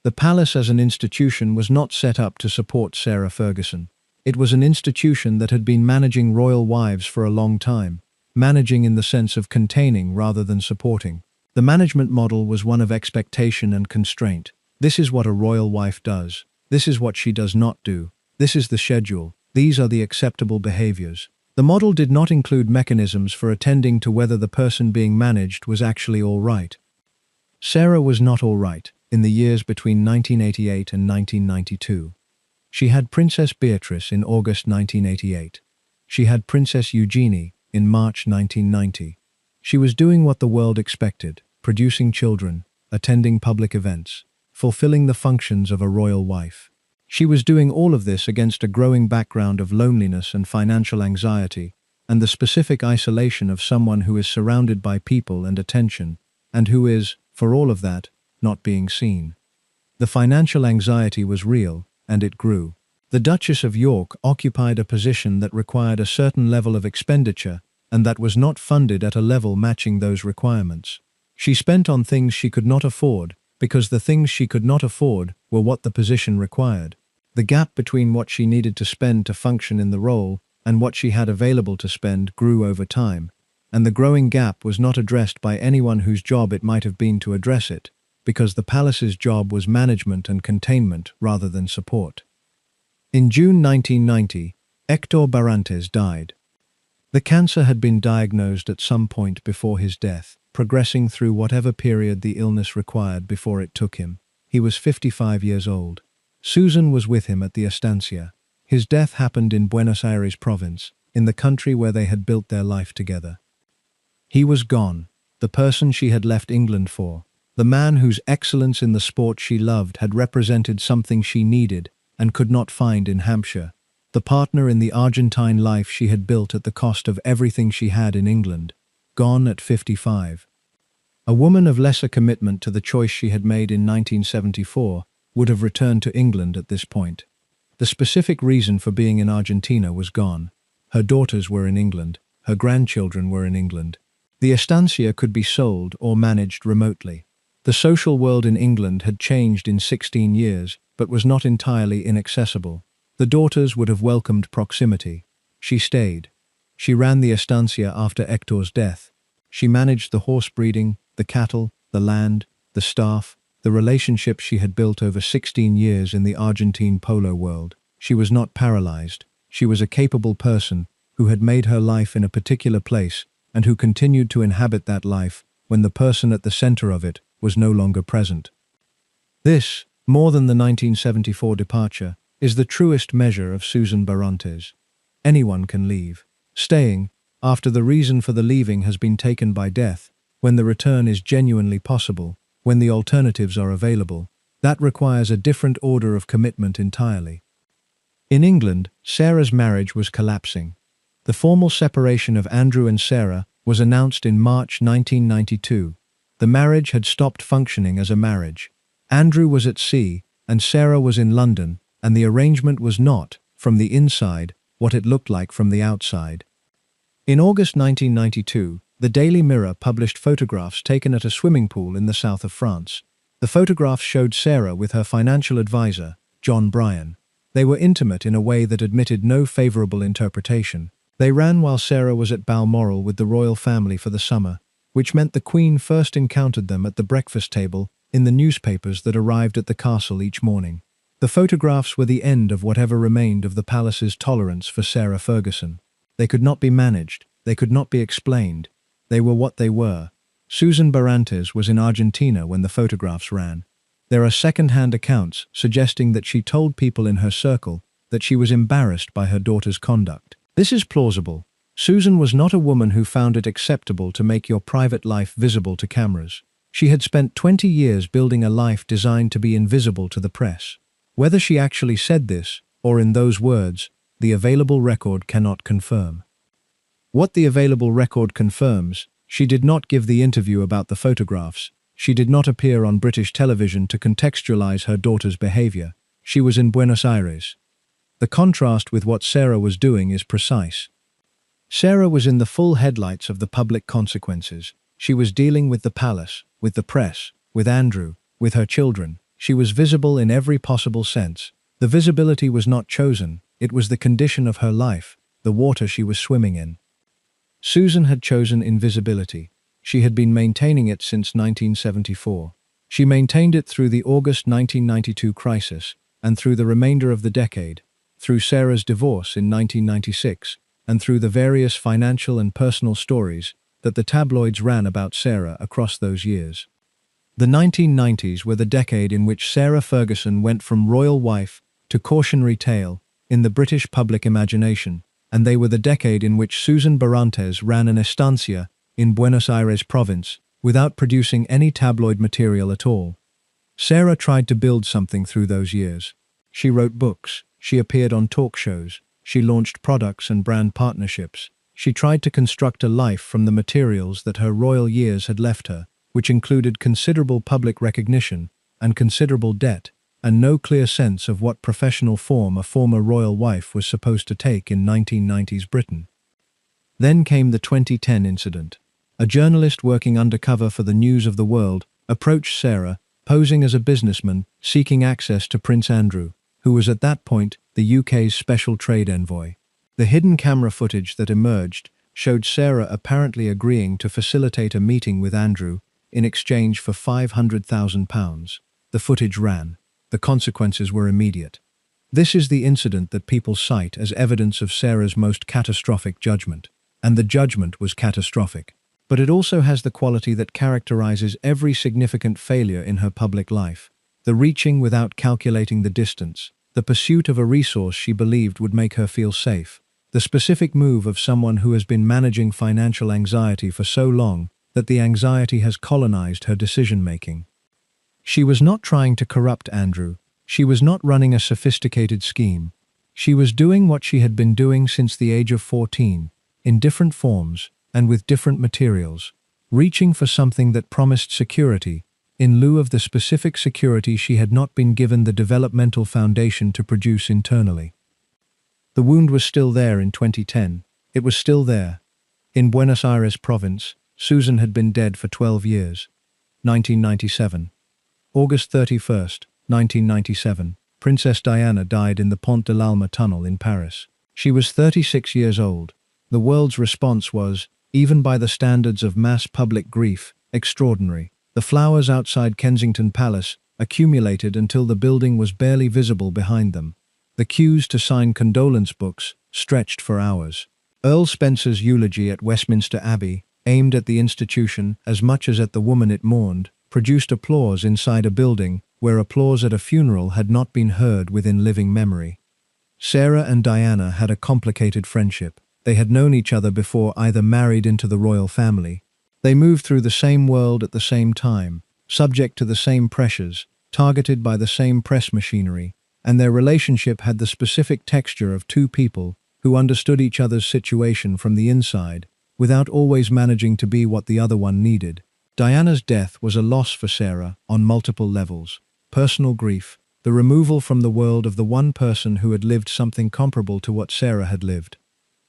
The palace as an institution was not set up to support Sarah Ferguson. It was an institution that had been managing royal wives for a long time, managing in the sense of containing rather than supporting. The management model was one of expectation and constraint. This is what a royal wife does. This is what she does not do. This is the schedule. These are the acceptable behaviors. The model did not include mechanisms for attending to whether the person being managed was actually all right. Sarah was not all right in the years between 1988 and 1992. She had Princess Beatrice in August 1988. She had Princess Eugenie in March 1990. She was doing what the world expected, producing children, attending public events, fulfilling the functions of a royal wife. She was doing all of this against a growing background of loneliness and financial anxiety, and the specific isolation of someone who is surrounded by people and attention, and who is, for all of that, not being seen. The financial anxiety was real, and it grew. The Duchess of York occupied a position that required a certain level of expenditure, and that was not funded at a level matching those requirements. She spent on things she could not afford, because the things she could not afford were what the position required. The gap between what she needed to spend to function in the role and what she had available to spend grew over time, and the growing gap was not addressed by anyone whose job it might have been to address it, because the palace's job was management and containment rather than support. In June 1990, Hector Barrantes died. The cancer had been diagnosed at some point before his death, progressing through whatever period the illness required before it took him. He was 55 years old. Susan was with him at the estancia. His death happened in Buenos Aires province, in the country where they had built their life together. He was gone, the person she had left England for, the man whose excellence in the sport she loved had represented something she needed and could not find in Hampshire, the partner in the Argentine life she had built at the cost of everything she had in England, gone at 55. A woman of lesser commitment to the choice she had made in 1974 would have returned to England at this point. The specific reason for being in Argentina was gone. Her daughters were in England, her grandchildren were in England. The estancia could be sold or managed remotely. The social world in England had changed in 16 years, but was not entirely inaccessible. The daughters would have welcomed proximity. She stayed. She ran the estancia after Hector's death. She managed the horse breeding, the cattle, the land, the staff, the relationships she had built over 16 years in the Argentine polo world. She was not paralyzed. She was a capable person who had made her life in a particular place and who continued to inhabit that life when the person at the center of it was no longer present. This, more than the 1974 departure, is the truest measure of Susan Barrantes. Anyone can leave. Staying, after the reason for the leaving has been taken by death, when the return is genuinely possible, when the alternatives are available, that requires a different order of commitment entirely. In England, Sarah's marriage was collapsing. The formal separation of Andrew and Sarah was announced in March 1992. The marriage had stopped functioning as a marriage. Andrew was at sea, and Sarah was in London, and the arrangement was not, from the inside, what it looked like from the outside. In August 1992, the Daily Mirror published photographs taken at a swimming pool in the south of France. The photographs showed Sarah with her financial advisor, John Bryan. They were intimate in a way that admitted no favorable interpretation. They ran while Sarah was at Balmoral with the royal family for the summer, which meant the Queen first encountered them at the breakfast table in the newspapers that arrived at the castle each morning. The photographs were the end of whatever remained of the palace's tolerance for Sarah Ferguson. They could not be managed, they could not be explained. They were what they were. Susan Barrantes was in Argentina when the photographs ran. There are second-hand accounts suggesting that she told people in her circle that she was embarrassed by her daughter's conduct. This is plausible. Susan was not a woman who found it acceptable to make your private life visible to cameras. She had spent 20 years building a life designed to be invisible to the press. Whether she actually said this, or in those words, the available record cannot confirm. What the available record confirms, she did not give the interview about the photographs. She did not appear on British television to contextualize her daughter's behavior. She was in Buenos Aires. The contrast with what Sarah was doing is precise. Sarah was in the full headlights of the public consequences. She was dealing with the palace, with the press, with Andrew, with her children. She was visible in every possible sense. The visibility was not chosen, it was the condition of her life, the water she was swimming in. Susan had chosen invisibility. She had been maintaining it since 1974. She maintained it through the August 1992 crisis, and through the remainder of the decade, through Sarah's divorce in 1996, and through the various financial and personal stories that the tabloids ran about Sarah across those years. The 1990s were the decade in which Sarah Ferguson went from royal wife to cautionary tale in the British public imagination, and they were the decade in which Susan Barrantes ran an estancia in Buenos Aires province without producing any tabloid material at all. Sarah tried to build something through those years. She wrote books, she appeared on talk shows, she launched products and brand partnerships. She tried to construct a life from the materials that her royal years had left her, which included considerable public recognition and considerable debt, and no clear sense of what professional form a former royal wife was supposed to take in 1990s Britain. Then came the 2010 incident. A journalist working undercover for the News of the World approached Sarah, posing as a businessman seeking access to Prince Andrew, who was at that point the UK's special trade envoy. The hidden camera footage that emerged showed Sarah apparently agreeing to facilitate a meeting with Andrew in exchange for £500,000. The footage ran. The consequences were immediate. This is the incident that people cite as evidence of Sarah's most catastrophic judgment. And the judgment was catastrophic. But it also has the quality that characterizes every significant failure in her public life. The reaching without calculating the distance, the pursuit of a resource she believed would make her feel safe, the specific move of someone who has been managing financial anxiety for so long that the anxiety has colonized her decision-making. She was not trying to corrupt Andrew. She was not running a sophisticated scheme. She was doing what she had been doing since the age of 14, in different forms and with different materials, reaching for something that promised security, in lieu of the specific security she had not been given the developmental foundation to produce internally. The wound was still there in 2010. It was still there. In Buenos Aires province, Susan had been dead for 12 years. 1997. August 31st, 1997. Princess Diana died in the Pont de l'Alma tunnel in Paris. She was 36 years old. The world's response was, even by the standards of mass public grief, extraordinary. The flowers outside Kensington Palace accumulated until the building was barely visible behind them. The queues to sign condolence books stretched for hours. Earl Spencer's eulogy at Westminster Abbey, aimed at the institution as much as at the woman it mourned, produced applause inside a building where applause at a funeral had not been heard within living memory. Sarah and Diana had a complicated friendship. They had known each other before either married into the royal family. They moved through the same world at the same time, subject to the same pressures, targeted by the same press machinery, and their relationship had the specific texture of two people who understood each other's situation from the inside, without always managing to be what the other one needed. Diana's death was a loss for Sarah on multiple levels. Personal grief, the removal from the world of the one person who had lived something comparable to what Sarah had lived.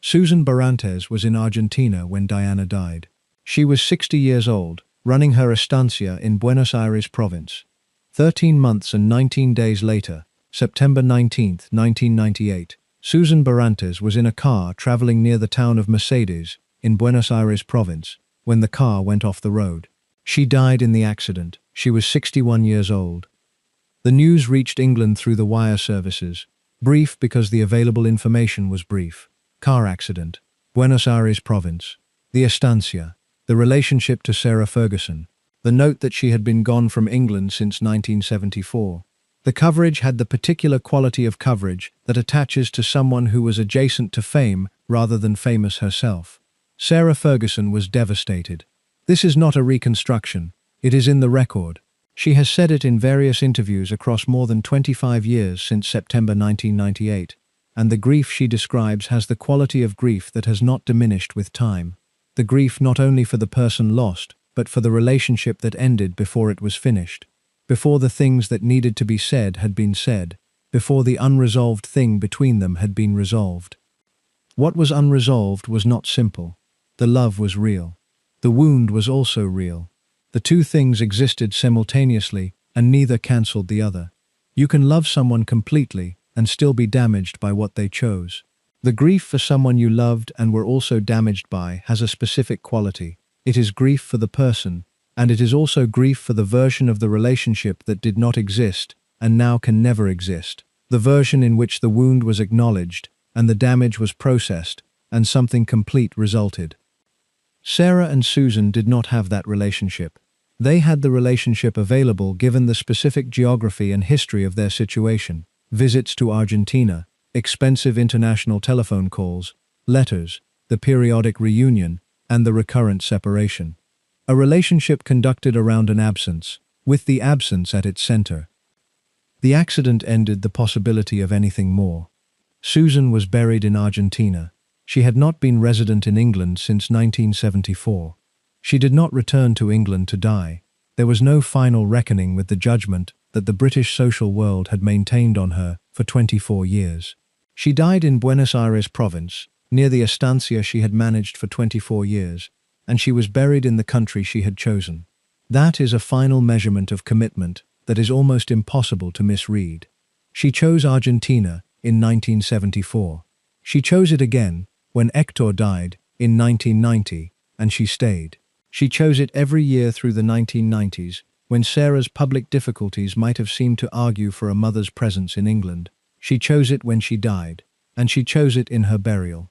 Susan Barrantes was in Argentina when Diana died. She was 60 years old, running her estancia in Buenos Aires province. 13 months and 19 days later, September 19, 1998, Susan Barrantes was in a car traveling near the town of Mercedes in Buenos Aires province when the car went off the road. She died in the accident. She was 61 years old. The news reached England through the wire services. Brief because the available information was brief. Car accident. Buenos Aires province. The estancia. The relationship to Sarah Ferguson. The note that she had been gone from England since 1974. The coverage had the particular quality of coverage that attaches to someone who was adjacent to fame rather than famous herself. Sarah Ferguson was devastated. This is not a reconstruction. It is in the record. She has said it in various interviews across more than 25 years since September 1998, and the grief she describes has the quality of grief that has not diminished with time. The grief not only for the person lost, but for the relationship that ended before it was finished, before the things that needed to be said had been said, before the unresolved thing between them had been resolved. What was unresolved was not simple. The love was real. The wound was also real. The two things existed simultaneously, and neither cancelled the other. You can love someone completely and still be damaged by what they chose. The grief for someone you loved and were also damaged by has a specific quality. It is grief for the person, and it is also grief for the version of the relationship that did not exist and now can never exist. The version in which the wound was acknowledged and the damage was processed and something complete resulted. Sarah and Susan did not have that relationship. They had the relationship available given the specific geography and history of their situation. Visits to Argentina, expensive international telephone calls, letters, the periodic reunion, and the recurrent separation. A relationship conducted around an absence, with the absence at its center. The accident ended the possibility of anything more. Susan was buried in Argentina. She had not been resident in England since 1974. She did not return to England to die. There was no final reckoning with the judgment that the British social world had maintained on her for 24 years. She died in Buenos Aires province, near the estancia she had managed for 24 years, and she was buried in the country she had chosen. That is a final measurement of commitment that is almost impossible to misread. She chose Argentina in 1974. She chose it again when Hector died in 1990, and she stayed. She chose it every year through the 1990s, when Sarah's public difficulties might have seemed to argue for a mother's presence in England. She chose it when she died, and she chose it in her burial.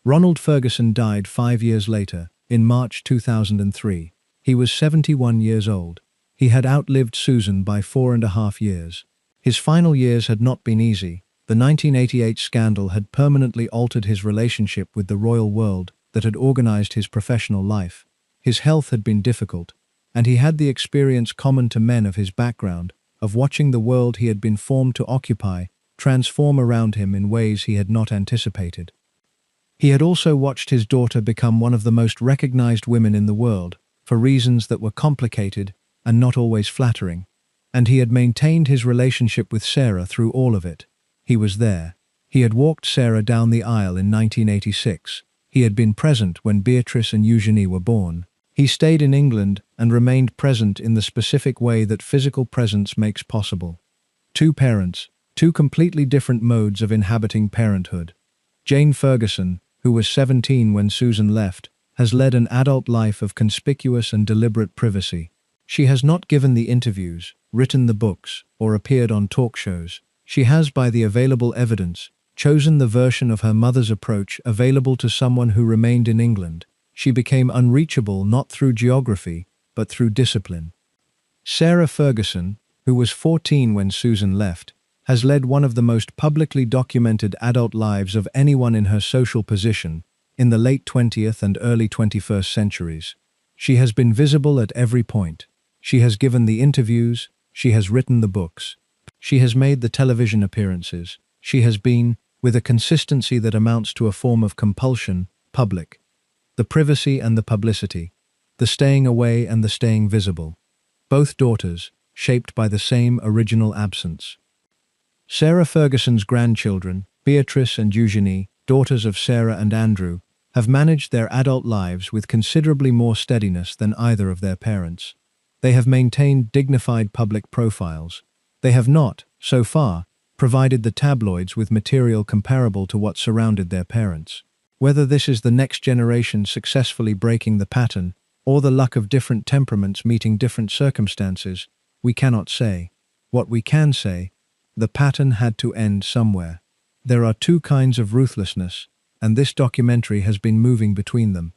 Ronald Ferguson died 5 years later, in March 2003. He was 71 years old. He had outlived Susan by 4.5 years. His final years had not been easy. The 1988 scandal had permanently altered his relationship with the royal world that had organized his professional life. His health had been difficult, and he had the experience common to men of his background, of watching the world he had been formed to occupy transform around him in ways he had not anticipated. He had also watched his daughter become one of the most recognized women in the world, for reasons that were complicated and not always flattering, and he had maintained his relationship with Sarah through all of it. He was there. He had walked Sarah down the aisle in 1986. He had been present when Beatrice and Eugenie were born. He stayed in England and remained present in the specific way that physical presence makes possible. Two parents, two completely different modes of inhabiting parenthood. Jane Ferguson, who was 17 when Susan left, has led an adult life of conspicuous and deliberate privacy. She has not given the interviews, written the books, or appeared on talk shows. She has, by the available evidence, chosen the version of her mother's approach available to someone who remained in England. She became unreachable not through geography, but through discipline. Sarah Ferguson, who was 14 when Susan left, has led one of the most publicly documented adult lives of anyone in her social position in the late 20th and early 21st centuries. She has been visible at every point. She has given the interviews, she has written the books, she has made the television appearances, she has been, with a consistency that amounts to a form of compulsion, public. The privacy and the publicity, the staying away and the staying visible. Both daughters, shaped by the same original absence. Sarah Ferguson's grandchildren, Beatrice and Eugenie, daughters of Sarah and Andrew, have managed their adult lives with considerably more steadiness than either of their parents. They have maintained dignified public profiles. They have not, so far, provided the tabloids with material comparable to what surrounded their parents. Whether this is the next generation successfully breaking the pattern, or the luck of different temperaments meeting different circumstances, we cannot say. What we can say, the pattern had to end somewhere. There are two kinds of ruthlessness, and this documentary has been moving between them.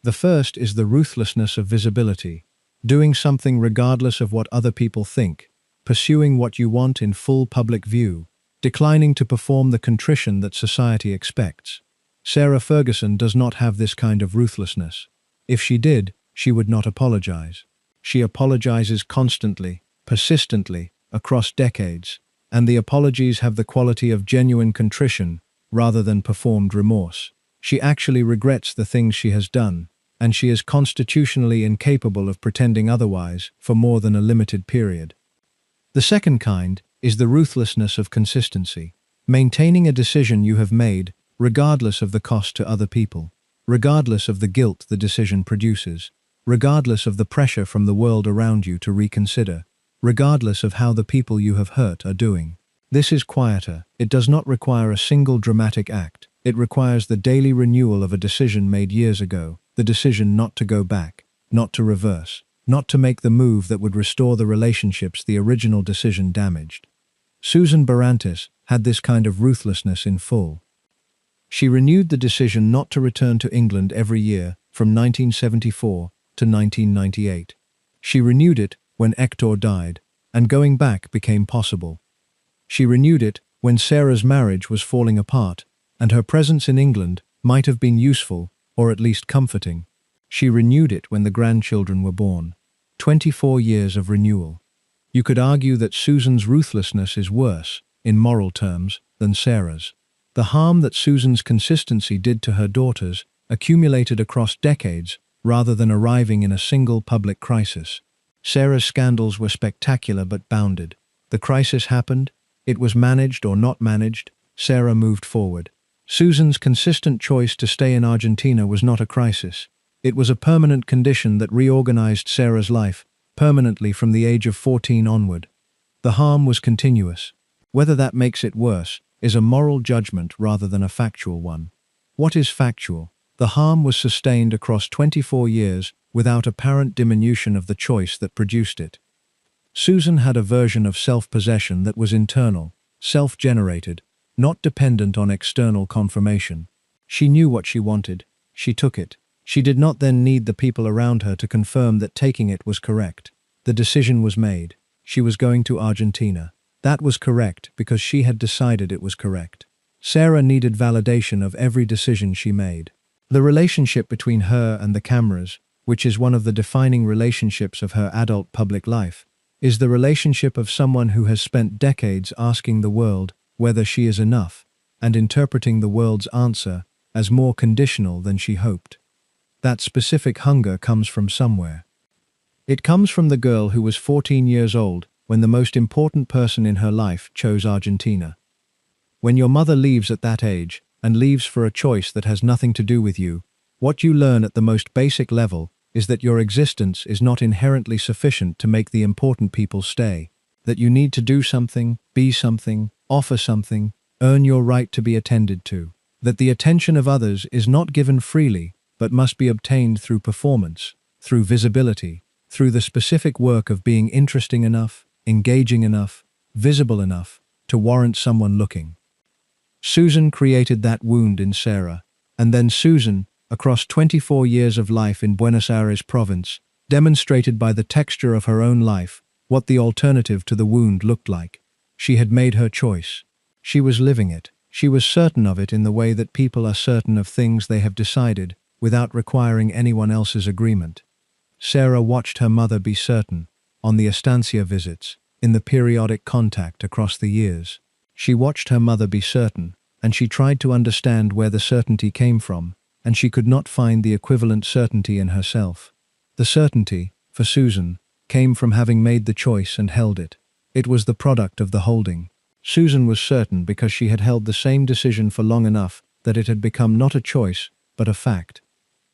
The first is the ruthlessness of visibility, doing something regardless of what other people think, pursuing what you want in full public view, declining to perform the contrition that society expects. Sarah Ferguson does not have this kind of ruthlessness. If she did, she would not apologize. She apologizes constantly, persistently, across decades, and the apologies have the quality of genuine contrition rather than performed remorse. She actually regrets the things she has done, and she is constitutionally incapable of pretending otherwise for more than a limited period. The second kind is the ruthlessness of consistency, maintaining a decision you have made regardless of the cost to other people, regardless of the guilt the decision produces, regardless of the pressure from the world around you to reconsider, regardless of how the people you have hurt are doing. This is quieter. It does not require a single dramatic act. It requires the daily renewal of a decision made years ago, the decision not to go back, not to reverse, not to make the move that would restore the relationships the original decision damaged. Susan Barantis had this kind of ruthlessness in full. She renewed the decision not to return to England every year from 1974 to 1998. She renewed it when Hector died, and going back became possible. She renewed it when Sarah's marriage was falling apart, and her presence in England might have been useful, or at least comforting. She renewed it when the grandchildren were born. 24 years of renewal. You could argue that Susan's ruthlessness is worse, in moral terms, than Sarah's. The harm that Susan's consistency did to her daughters accumulated across decades rather than arriving in a single public crisis. Sarah's scandals were spectacular but bounded. The crisis happened, it was managed or not managed, Sarah moved forward. Susan's consistent choice to stay in Argentina was not a crisis. It was a permanent condition that reorganized Sarah's life, permanently from the age of 14 onward. The harm was continuous. Whether that makes it worse is a moral judgment rather than a factual one. What is factual? The harm was sustained across 24 years without apparent diminution of the choice that produced it. Susan had a version of self-possession that was internal, self-generated, not dependent on external confirmation. She knew what she wanted. She took it. She did not then need the people around her to confirm that taking it was correct. The decision was made. She was going to Argentina. That was correct because she had decided it was correct. Sarah needed validation of every decision she made. The relationship between her and the cameras, which is one of the defining relationships of her adult public life, is the relationship of someone who has spent decades asking the world whether she is enough and interpreting the world's answer as more conditional than she hoped. That specific hunger comes from somewhere. It comes from the girl who was 14 years old when the most important person in her life chose Argentina. When your mother leaves at that age, and leaves for a choice that has nothing to do with you, what you learn at the most basic level is that your existence is not inherently sufficient to make the important people stay, that you need to do something, be something, offer something, earn your right to be attended to, that the attention of others is not given freely, but must be obtained through performance, through visibility, through the specific work of being interesting enough, engaging enough, visible enough, to warrant someone looking. Susan created that wound in Sarah, and then Susan, across 24 years of life in Buenos Aires province, demonstrated by the texture of her own life what the alternative to the wound looked like. She had made her choice. She was living it. She was certain of it in the way that people are certain of things they have decided without requiring anyone else's agreement. Sarah watched her mother be certain, on the estancia visits, in the periodic contact across the years. She watched her mother be certain, and she tried to understand where the certainty came from, and she could not find the equivalent certainty in herself. The certainty, for Susan, came from having made the choice and held it. It was the product of the holding. Susan was certain because she had held the same decision for long enough that it had become not a choice, but a fact.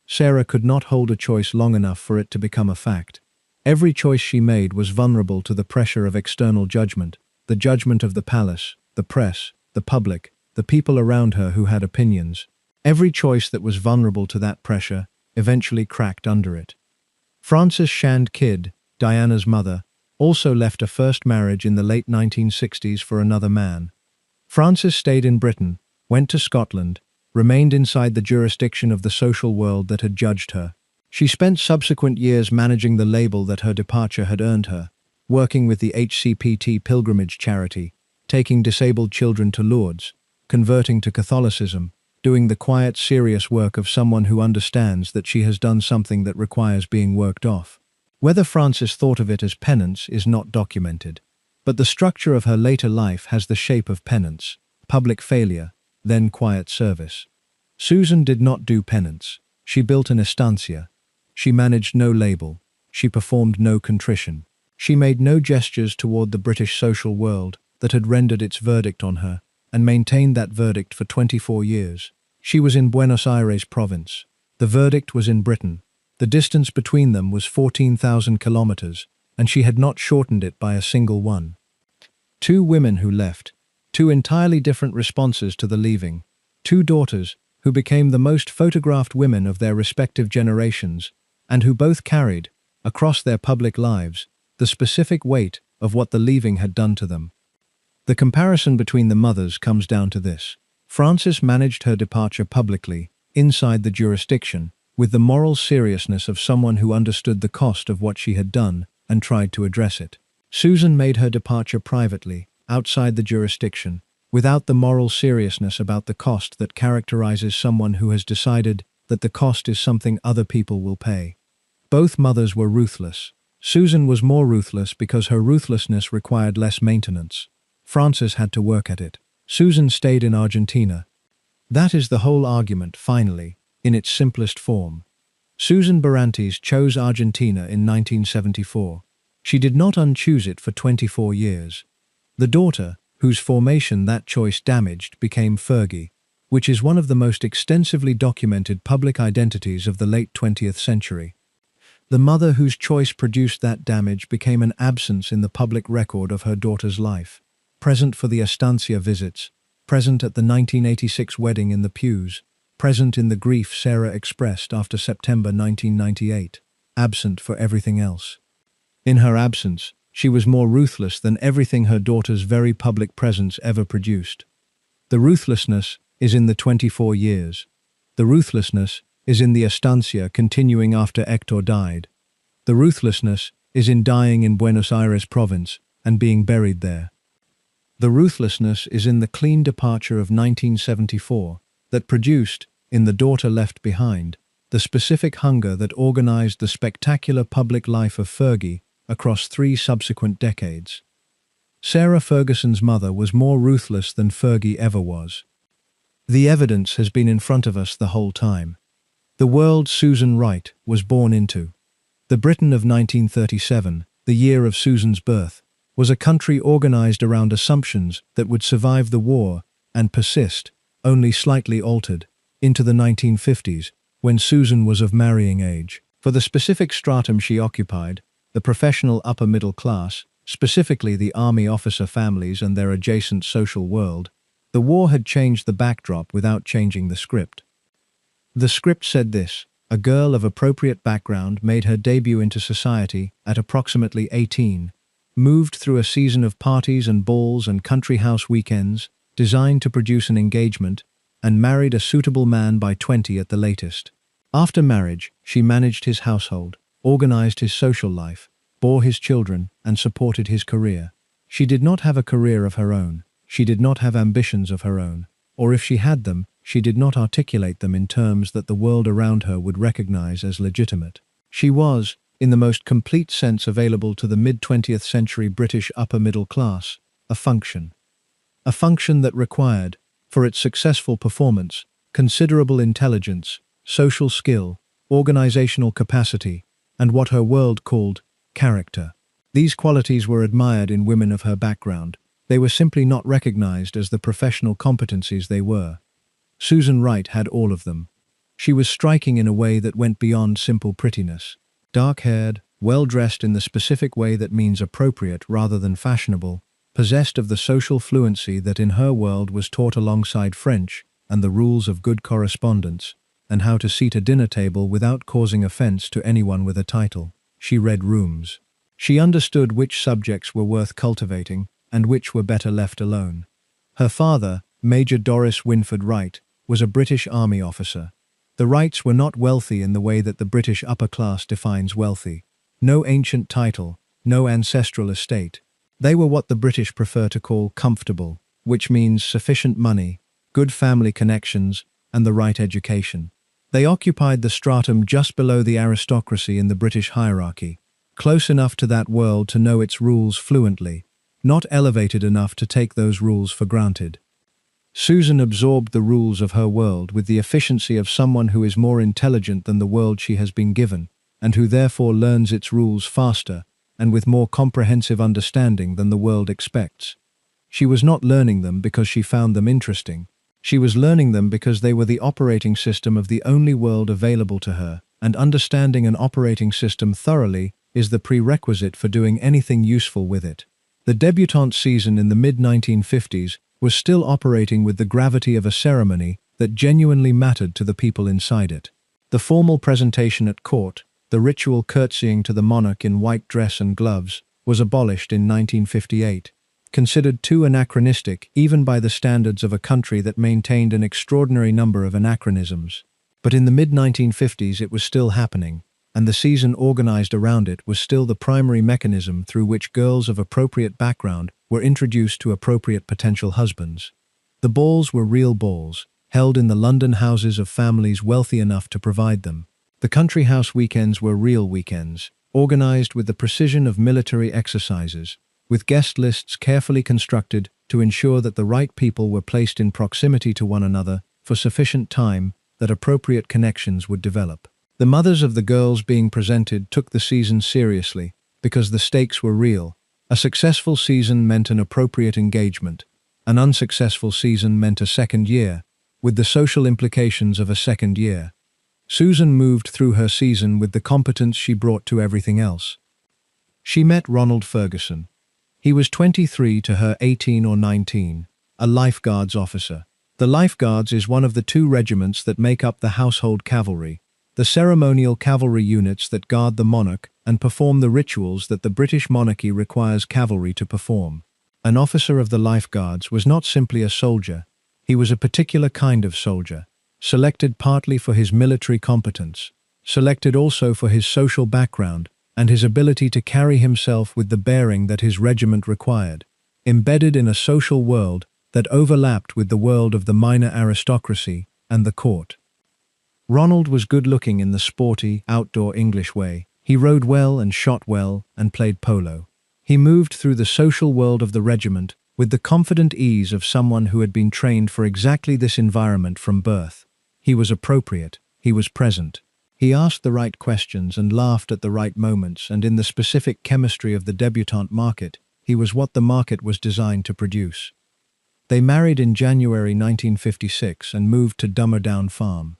Sarah could not hold a choice long enough for it to become a fact. Every choice she made was vulnerable to the pressure of external judgment, the judgment of the palace, the press, the public, the people around her who had opinions. Every choice that was vulnerable to that pressure eventually cracked under it. Frances Shand Kidd, Diana's mother, also left a first marriage in the late 1960s for another man. Frances stayed in Britain, went to Scotland, remained inside the jurisdiction of the social world that had judged her. She spent subsequent years managing the label that her departure had earned her, working with the HCPT pilgrimage charity, taking disabled children to Lourdes, converting to Catholicism, doing the quiet, serious work of someone who understands that she has done something that requires being worked off. Whether Frances thought of it as penance is not documented, but the structure of her later life has the shape of penance, public failure, then quiet service. Susan did not do penance. She built an estancia. She managed no label. She performed no contrition. She made no gestures toward the British social world that had rendered its verdict on her, and maintained that verdict for 24 years. She was in Buenos Aires province. The verdict was in Britain. The distance between them was 14,000 kilometers, and she had not shortened it by a single one. Two women who left, two entirely different responses to the leaving, two daughters who became the most photographed women of their respective generations, and who both carried, across their public lives, the specific weight of what the leaving had done to them. The comparison between the mothers comes down to this. Frances managed her departure publicly, inside the jurisdiction, with the moral seriousness of someone who understood the cost of what she had done and tried to address it. Susan made her departure privately, outside the jurisdiction, without the moral seriousness about the cost that characterizes someone who has decided that the cost is something other people will pay. Both mothers were ruthless. Susan was more ruthless because her ruthlessness required less maintenance. Frances had to work at it. Susan stayed in Argentina. That is the whole argument, finally, in its simplest form. Susan Barrantes chose Argentina in 1974. She did not unchoose it for 24 years. The daughter, whose formation that choice damaged, became Fergie, which is one of the most extensively documented public identities of the late 20th century. The mother whose choice produced that damage became an absence in the public record of her daughter's life, present for the estancia visits, present at the 1986 wedding in the pews, present in the grief Sarah expressed after September 1998, absent for everything else. In her absence, she was more ruthless than everything her daughter's very public presence ever produced. The ruthlessness is in the 24 years. The ruthlessness is in the estancia continuing after Hector died. The ruthlessness is in dying in Buenos Aires province and being buried there. The ruthlessness is in the clean departure of 1974 that produced, in The Daughter Left Behind, the specific hunger that organized the spectacular public life of Fergie across 3 subsequent decades. Sarah Ferguson's mother was more ruthless than Fergie ever was. The evidence has been in front of us the whole time. The world Susan Wright was born into. The Britain of 1937, the year of Susan's birth, was a country organized around assumptions that would survive the war and persist, only slightly altered, into the 1950s, when Susan was of marrying age. For the specific stratum she occupied, the professional upper middle class, specifically the army officer families and their adjacent social world, the war had changed the backdrop without changing the script. The script said this: a girl of appropriate background made her debut into society at approximately 18, moved through a season of parties and balls and country house weekends, designed to produce an engagement, and married a suitable man by 20 at the latest. After marriage, she managed his household, organized his social life, bore his children, and supported his career. She did not have a career of her own. She did not have ambitions of her own. Or if she had them, she did not articulate them in terms that the world around her would recognize as legitimate. She was, in the most complete sense available to the mid-20th century British upper middle class, a function. A function that required, for its successful performance, considerable intelligence, social skill, organizational capacity, and what her world called character. These qualities were admired in women of her background. They were simply not recognized as the professional competencies they were. Susan Wright had all of them. She was striking in a way that went beyond simple prettiness. Dark-haired, well-dressed in the specific way that means appropriate rather than fashionable, possessed of the social fluency that in her world was taught alongside French and the rules of good correspondence, and how to seat a dinner table without causing offense to anyone with a title. She read rooms. She understood which subjects were worth cultivating and which were better left alone. Her father, Major Doris Winford Wright, was a British Army officer. The Wrights were not wealthy in the way that the British upper class defines wealthy. No ancient title, no ancestral estate. They were what the British prefer to call comfortable, which means sufficient money, good family connections, and the right education. They occupied the stratum just below the aristocracy in the British hierarchy, close enough to that world to know its rules fluently, not elevated enough to take those rules for granted. Susan absorbed the rules of her world with the efficiency of someone who is more intelligent than the world she has been given, and who therefore learns its rules faster and with more comprehensive understanding than the world expects. She was not learning them because she found them interesting. She was learning them because they were the operating system of the only world available to her, and understanding an operating system thoroughly is the prerequisite for doing anything useful with it. The debutante season in the mid-1950s was still operating with the gravity of a ceremony that genuinely mattered to the people inside it. The formal presentation at court, the ritual curtsying to the monarch in white dress and gloves, was abolished in 1958. Considered too anachronistic even by the standards of a country that maintained an extraordinary number of anachronisms. But in the mid-1950s it was still happening, and the season organized around it was still the primary mechanism through which girls of appropriate background were introduced to appropriate potential husbands. The balls were real balls, held in the London houses of families wealthy enough to provide them. The country house weekends were real weekends, organized with the precision of military exercises, with guest lists carefully constructed to ensure that the right people were placed in proximity to one another for sufficient time that appropriate connections would develop. The mothers of the girls being presented took the season seriously because the stakes were real. A successful season meant an appropriate engagement. An unsuccessful season meant a second year, with the social implications of a second year. Susan moved through her season with the competence she brought to everything else. She met Ronald Ferguson. He was 23 to her 18 or 19, a lifeguards officer. The lifeguards is one of the 2 regiments that make up the household cavalry, the ceremonial cavalry units that guard the monarch and perform the rituals that the British monarchy requires cavalry to perform. An officer of the lifeguards was not simply a soldier, he was a particular kind of soldier, selected partly for his military competence, selected also for his social background, and his ability to carry himself with the bearing that his regiment required. embedded in a social world that overlapped with the world of the minor aristocracy and the court. Ronald was good-looking in the sporty, outdoor English way. He rode well and shot well and played polo. He moved through the social world of the regiment with the confident ease of someone who had been trained for exactly this environment from birth. He was appropriate. He was present. He asked the right questions and laughed at the right moments, and in the specific chemistry of the debutante market, he was what the market was designed to produce. They married in January 1956 and moved to Gordonstoun Farm.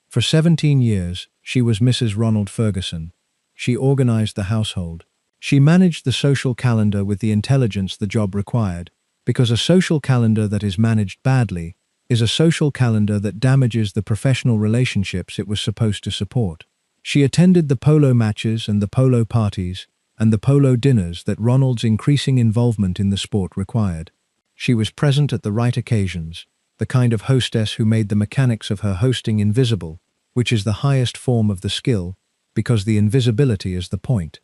For 17 years, she was Mrs. Ronald Ferguson. She organized the household. She managed the social calendar with the intelligence the job required, because a social calendar that is managed badly is a social calendar that damages the professional relationships it was supposed to support. She attended the polo matches and the polo parties and the polo dinners that Ronald's increasing involvement in the sport required. She was present at the right occasions, the kind of hostess who made the mechanics of her hosting invisible, which is the highest form of the skill, because the invisibility is the point.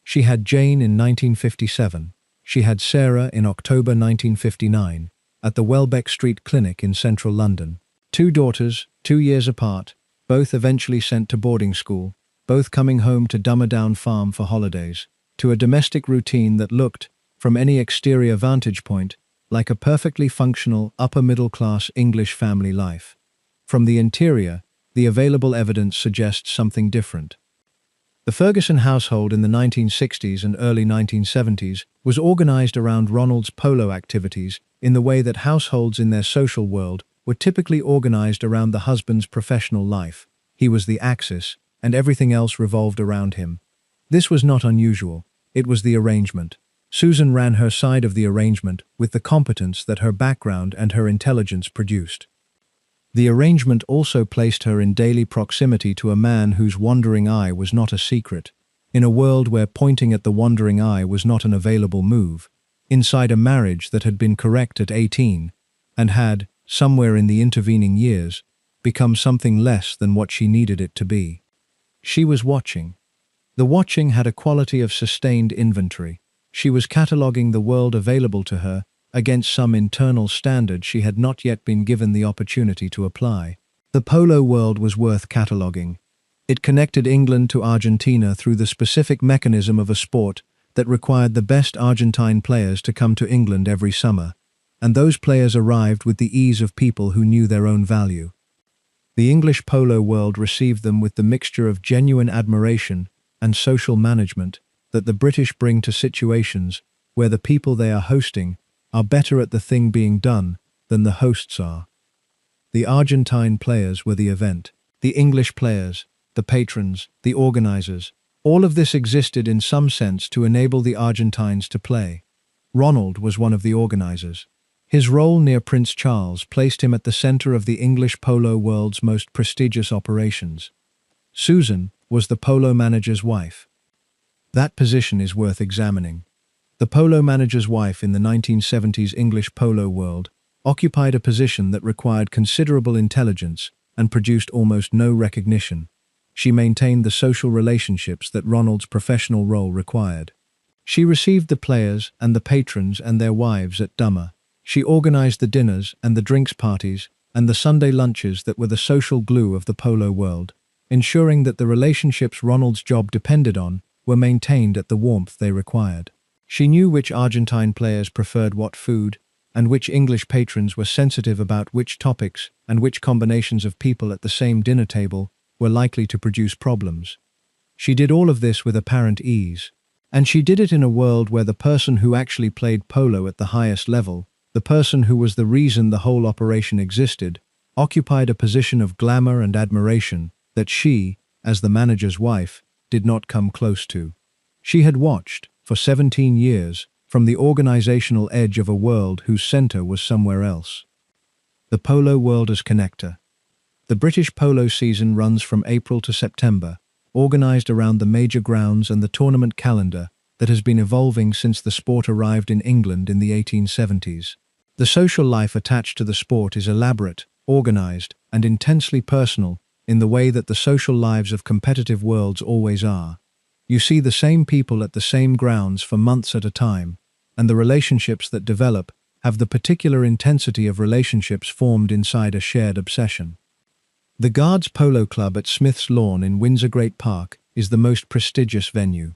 She had Jane in 1957. She had Sarah in October 1959, at the Welbeck Street Clinic in central London. 2 daughters, 2 years apart, both eventually sent to boarding school, both coming home to Gordonstoun Farm for holidays, to a domestic routine that looked, from any exterior vantage point, like a perfectly functional, upper-middle-class English family life. From the interior, the available evidence suggests something different. The Ferguson household in the 1960s and early 1970s was organized around Ronald's polo activities in the way that households in their social world were typically organized around the husband's professional life. He was the axis, and everything else revolved around him. This was not unusual. It was the arrangement. Susan ran her side of the arrangement with the competence that her background and her intelligence produced. The arrangement also placed her in daily proximity to a man whose wandering eye was not a secret, in a world where pointing at the wandering eye was not an available move, inside a marriage that had been correct at 18, and had, somewhere in the intervening years, become something less than what she needed it to be. She was watching. The watching had a quality of sustained inventory. She was cataloguing the world available to her against some internal standard she had not yet been given the opportunity to apply. The polo world was worth cataloguing. It connected England to Argentina through the specific mechanism of a sport that required the best Argentine players to come to England every summer, and those players arrived with the ease of people who knew their own value. The English polo world received them with the mixture of genuine admiration and social management that the British bring to situations where the people they are hosting are better at the thing being done than the hosts are. The Argentine players were the event. The English players, the patrons, the organizers, all of this existed in some sense to enable the Argentines to play. Ronald was one of the organizers. His role near Prince Charles placed him at the center of the English polo world's most prestigious operations. Susan was the polo manager's wife. That position is worth examining. The polo manager's wife in the 1970s English polo world occupied a position that required considerable intelligence and produced almost no recognition. She maintained the social relationships that Ronald's professional role required. She received the players and the patrons and their wives at Dummer. She organized the dinners and the drinks parties and the Sunday lunches that were the social glue of the polo world, ensuring that the relationships Ronald's job depended on were maintained at the warmth they required. She knew which Argentine players preferred what food, and which English patrons were sensitive about which topics and which combinations of people at the same dinner table were likely to produce problems. She did all of this with apparent ease, and she did it in a world where the person who actually played polo at the highest level, the person who was the reason the whole operation existed, occupied a position of glamour and admiration that she, as the manager's wife, did not come close to. She had watched, for 17 years, from the organizational edge of a world whose center was somewhere else. The polo world as connector. The British polo season runs from April to September, organized around the major grounds and the tournament calendar that has been evolving since the sport arrived in England in the 1870s. The social life attached to the sport is elaborate, organized, and intensely personal in the way that the social lives of competitive worlds always are. You see the same people at the same grounds for months at a time, and the relationships that develop have the particular intensity of relationships formed inside a shared obsession. The Guards Polo Club at Smith's Lawn in Windsor Great Park is the most prestigious venue.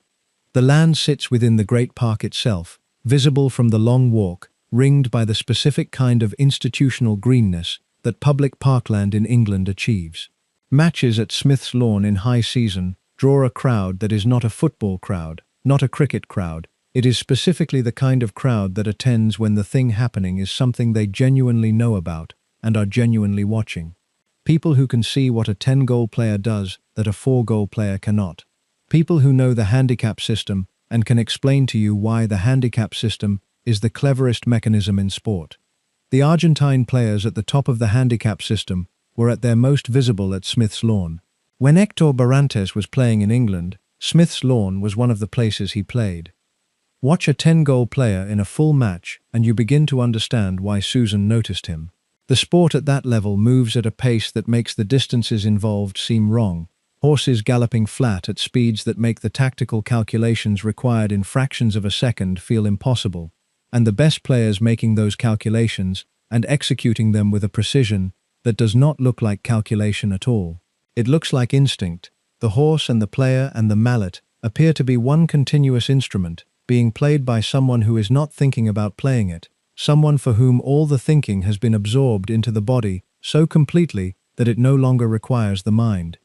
The land sits within the Great Park itself, visible from the Long Walk, ringed by the specific kind of institutional greenness that public parkland in England achieves. Matches at Smith's Lawn in high season draw a crowd that is not a football crowd, not a cricket crowd. It is specifically the kind of crowd that attends when the thing happening is something they genuinely know about and are genuinely watching. People who can see what a 10-goal player does that a 4-goal player cannot. People who know the handicap system and can explain to you why the handicap system is the cleverest mechanism in sport. The Argentine players at the top of the handicap system were at their most visible at Smith's Lawn. When Hector Barrantes was playing in England, Smith's Lawn was one of the places he played. Watch a 10-goal player in a full match and you begin to understand why Susan noticed him. The sport at that level moves at a pace that makes the distances involved seem wrong, horses galloping flat at speeds that make the tactical calculations required in fractions of a second feel impossible, and the best players making those calculations and executing them with a precision that does not look like calculation at all. It looks like instinct. The horse and the player and the mallet appear to be one continuous instrument, being played by someone who is not thinking about playing it, someone for whom all the thinking has been absorbed into the body so completely that it no longer requires the mind.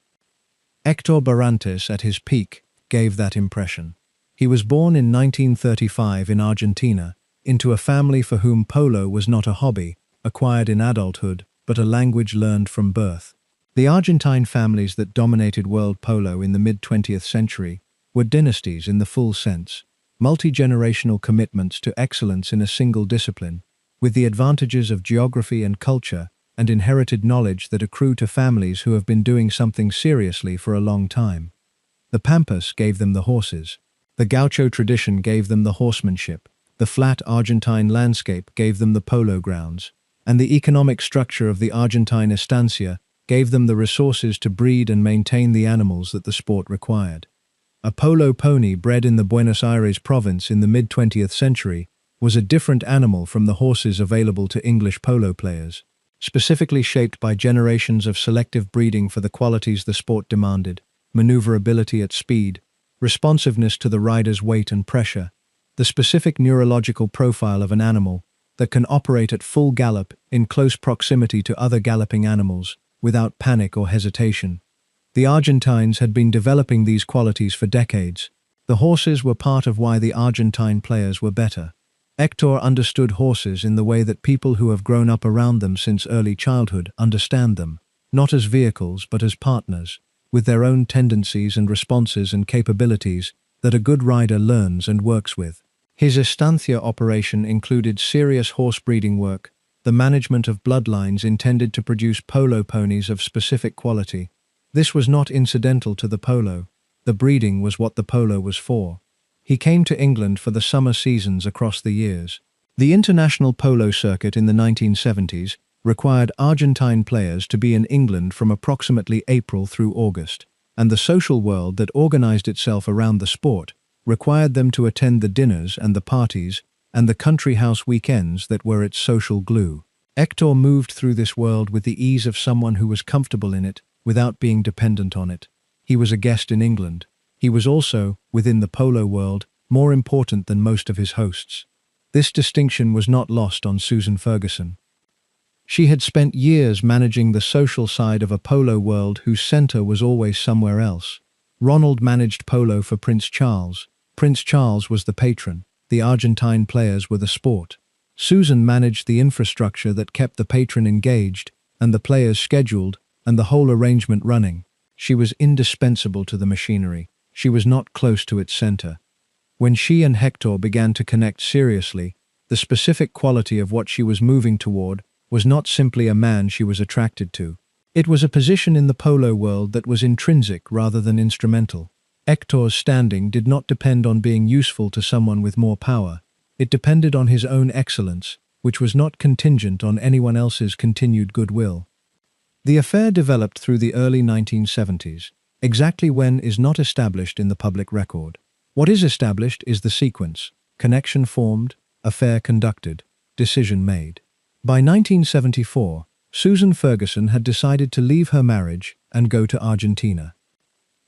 Hector Barrantes at his peak gave that impression. He was born in 1935 in Argentina, into a family for whom polo was not a hobby, acquired in adulthood, but a language learned from birth. The Argentine families that dominated world polo in the mid-20th century were dynasties in the full sense, multi-generational commitments to excellence in a single discipline, with the advantages of geography and culture and inherited knowledge that accrue to families who have been doing something seriously for a long time. The Pampas gave them the horses. The gaucho tradition gave them the horsemanship. The flat Argentine landscape gave them the polo grounds. And the economic structure of the Argentine estancia gave them the resources to breed and maintain the animals that the sport required. A polo pony bred in the Buenos Aires province in the mid-20th century was a different animal from the horses available to English polo players, specifically shaped by generations of selective breeding for the qualities the sport demanded: maneuverability at speed, responsiveness to the rider's weight and pressure, the specific neurological profile of an animal that can operate at full gallop in close proximity to other galloping animals without panic or hesitation. The Argentines had been developing these qualities for decades. The horses were part of why the Argentine players were better. Hector understood horses in the way that people who have grown up around them since early childhood understand them, not as vehicles but as partners, with their own tendencies and responses and capabilities that a good rider learns and works with. His estancia operation included serious horse breeding work, the management of bloodlines intended to produce polo ponies of specific quality. This was not incidental to the polo. The breeding was what the polo was for. He came to England for the summer seasons across the years. The international polo circuit in the 1970s required Argentine players to be in England from approximately April through August, and the social world that organized itself around the sport required them to attend the dinners and the parties and the country house weekends that were its social glue. Hector moved through this world with the ease of someone who was comfortable in it without being dependent on it. He was a guest in England. He was also, within the polo world, more important than most of his hosts. This distinction was not lost on Susan Ferguson. She had spent years managing the social side of a polo world whose center was always somewhere else. Ronald managed polo for Prince Charles. Prince Charles was the patron. The Argentine players were the sport. Susan managed the infrastructure that kept the patron engaged and the players scheduled and the whole arrangement running. She was indispensable to the machinery. She was not close to its center. When she and Hector began to connect seriously, the specific quality of what she was moving toward was not simply a man she was attracted to. It was a position in the polo world that was intrinsic rather than instrumental. Hector's standing did not depend on being useful to someone with more power. It depended on his own excellence, which was not contingent on anyone else's continued goodwill. The affair developed through the early 1970s. Exactly when is not established in the public record. What is established is the sequence: connection formed, Affair conducted. Decision made. By 1974, Susan Ferguson had decided to leave her marriage and go to Argentina.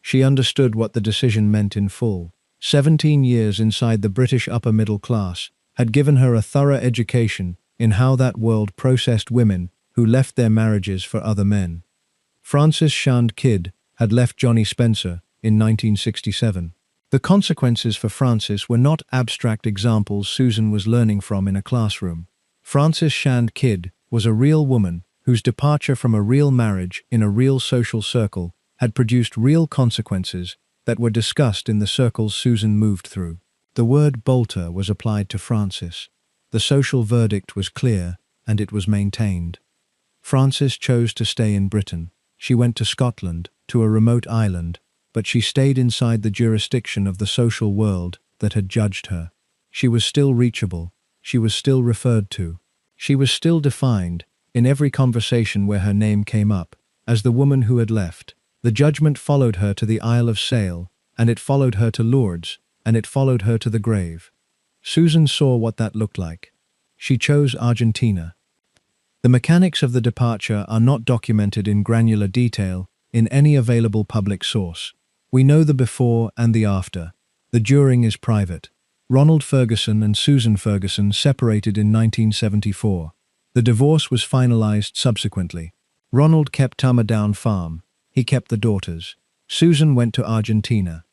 She understood what the decision meant in full. 17 years inside the British upper middle class had given her a thorough education in how that world processed women who left their marriages for other men. Frances Shand Kidd had left Johnny Spencer in 1967. The consequences for Frances were not abstract examples Susan was learning from in a classroom. Frances Shand Kidd was a real woman whose departure from a real marriage in a real social circle had produced real consequences that were discussed in the circles Susan moved through. The word bolter was applied to Frances. The social verdict was clear, and it was maintained. Frances chose to stay in Britain. She went to Scotland, to a remote island, but she stayed inside the jurisdiction of the social world that had judged her. She was still reachable. She was still referred to. She was still defined, in every conversation where her name came up, as the woman who had left. The judgment followed her to the Isle of Sail, and it followed her to Lourdes, and it followed her to the grave. Susan saw what that looked like. She chose Argentina. The mechanics of the departure are not documented in granular detail in any available public source. We know the before and the after. The during is private. Ronald Ferguson and Susan Ferguson separated in 1974. The divorce was finalized subsequently. Ronald kept Dartmouth Farm. He kept the daughters. Susan went to Argentina.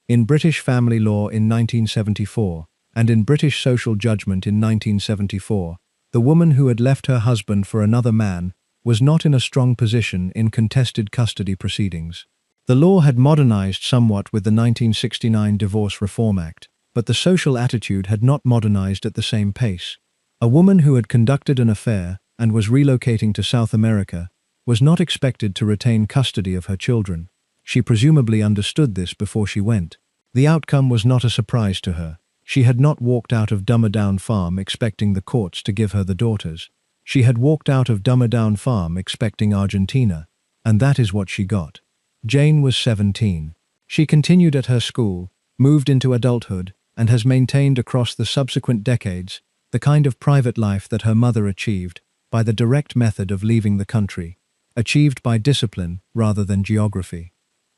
In British family law in 1974, and in British social judgment in 1974, the woman who had left her husband for another man was not in a strong position in contested custody proceedings. The law had modernized somewhat with the 1969 Divorce Reform Act, but the social attitude had not modernized at the same pace. A woman who had conducted an affair and was relocating to South America was not expected to retain custody of her children. She presumably understood this before she went. The outcome was not a surprise to her. She had not walked out of Dartmouth Farm expecting the courts to give her the daughters. She had walked out of Dartmouth Farm expecting Argentina, and that is what she got. Jane was 17. She continued at her school, moved into adulthood, and has maintained across the subsequent decades the kind of private life that her mother achieved by the direct method of leaving the country, achieved by discipline rather than geography.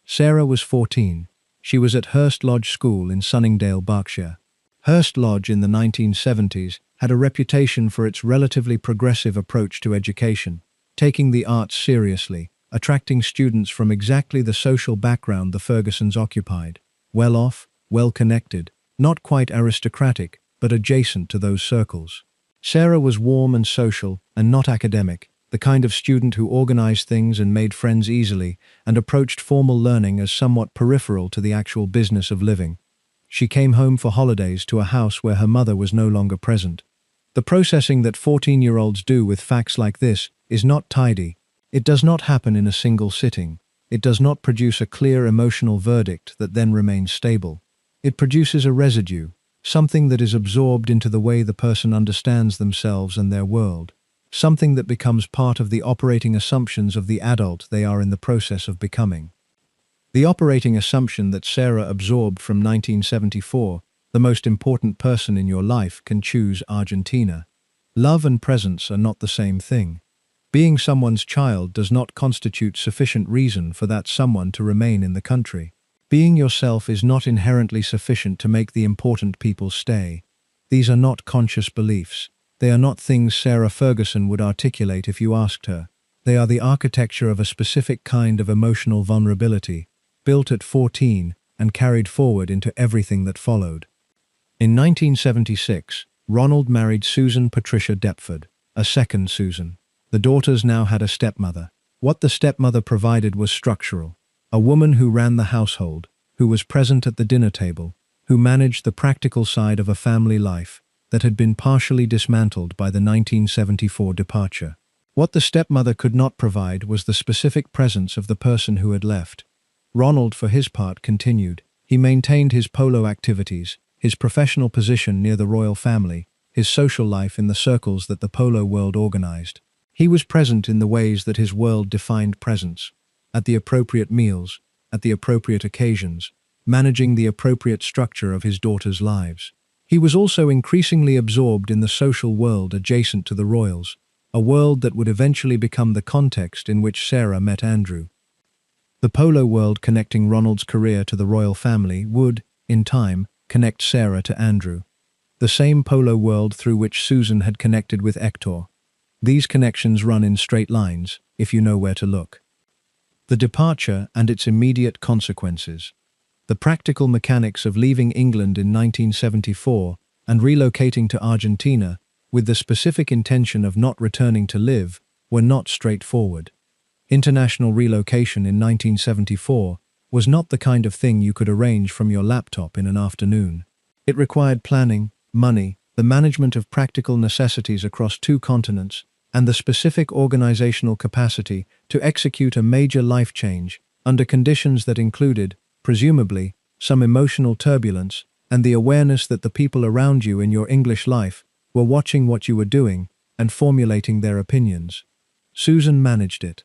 Sarah was 14. She was at Hurst Lodge School in Sunningdale, Berkshire. Hurst Lodge in the 1970s had a reputation for its relatively progressive approach to education, taking the arts seriously, attracting students from exactly the social background the Fergusons occupied. Well-off, well-connected, not quite aristocratic, but adjacent to those circles. Sarah was warm and social, and not academic, the kind of student who organized things and made friends easily, and approached formal learning as somewhat peripheral to the actual business of living. She came home for holidays to a house where her mother was no longer present. The processing that 14-year-olds do with facts like this is not tidy. It does not happen in a single sitting. It does not produce a clear emotional verdict that then remains stable. It produces a residue, something that is absorbed into the way the person understands themselves and their world, something that becomes part of the operating assumptions of the adult they are in the process of becoming. The operating assumption that Sarah absorbed from 1974, the most important person in your life can choose Argentina. Love and presence are not the same thing. Being someone's child does not constitute sufficient reason for that someone to remain in the country. Being yourself is not inherently sufficient to make the important people stay. These are not conscious beliefs. They are not things Sarah Ferguson would articulate if you asked her. They are the architecture of a specific kind of emotional vulnerability, built at 14 and carried forward into everything that followed. In 1976, Ronald married Susan Patricia Deptford, a second Susan. The daughters now had a stepmother. What the stepmother provided was structural. A woman who ran the household, who was present at the dinner table, who managed the practical side of a family life that had been partially dismantled by the 1974 departure. What the stepmother could not provide was the specific presence of the person who had left. Ronald, for his part, continued. He maintained his polo activities, his professional position near the royal family, his social life in the circles that the polo world organized. He was present in the ways that his world defined presence, at the appropriate meals, at the appropriate occasions, managing the appropriate structure of his daughters' lives. He was also increasingly absorbed in the social world adjacent to the royals, a world that would eventually become the context in which Sarah met Andrew. The polo world connecting Ronald's career to the royal family would, in time, connect Sarah to Andrew. The same polo world through which Susan had connected with Hector. These connections run in straight lines, if you know where to look. The departure and its immediate consequences. The practical mechanics of leaving England in 1974 and relocating to Argentina with the specific intention of not returning to live were not straightforward. International relocation in 1974 was not the kind of thing you could arrange from your laptop in an afternoon. It required planning, money, the management of practical necessities across 2 continents, and the specific organizational capacity to execute a major life change under conditions that included, presumably, some emotional turbulence and the awareness that the people around you in your English life were watching what you were doing and formulating their opinions. Susan managed it.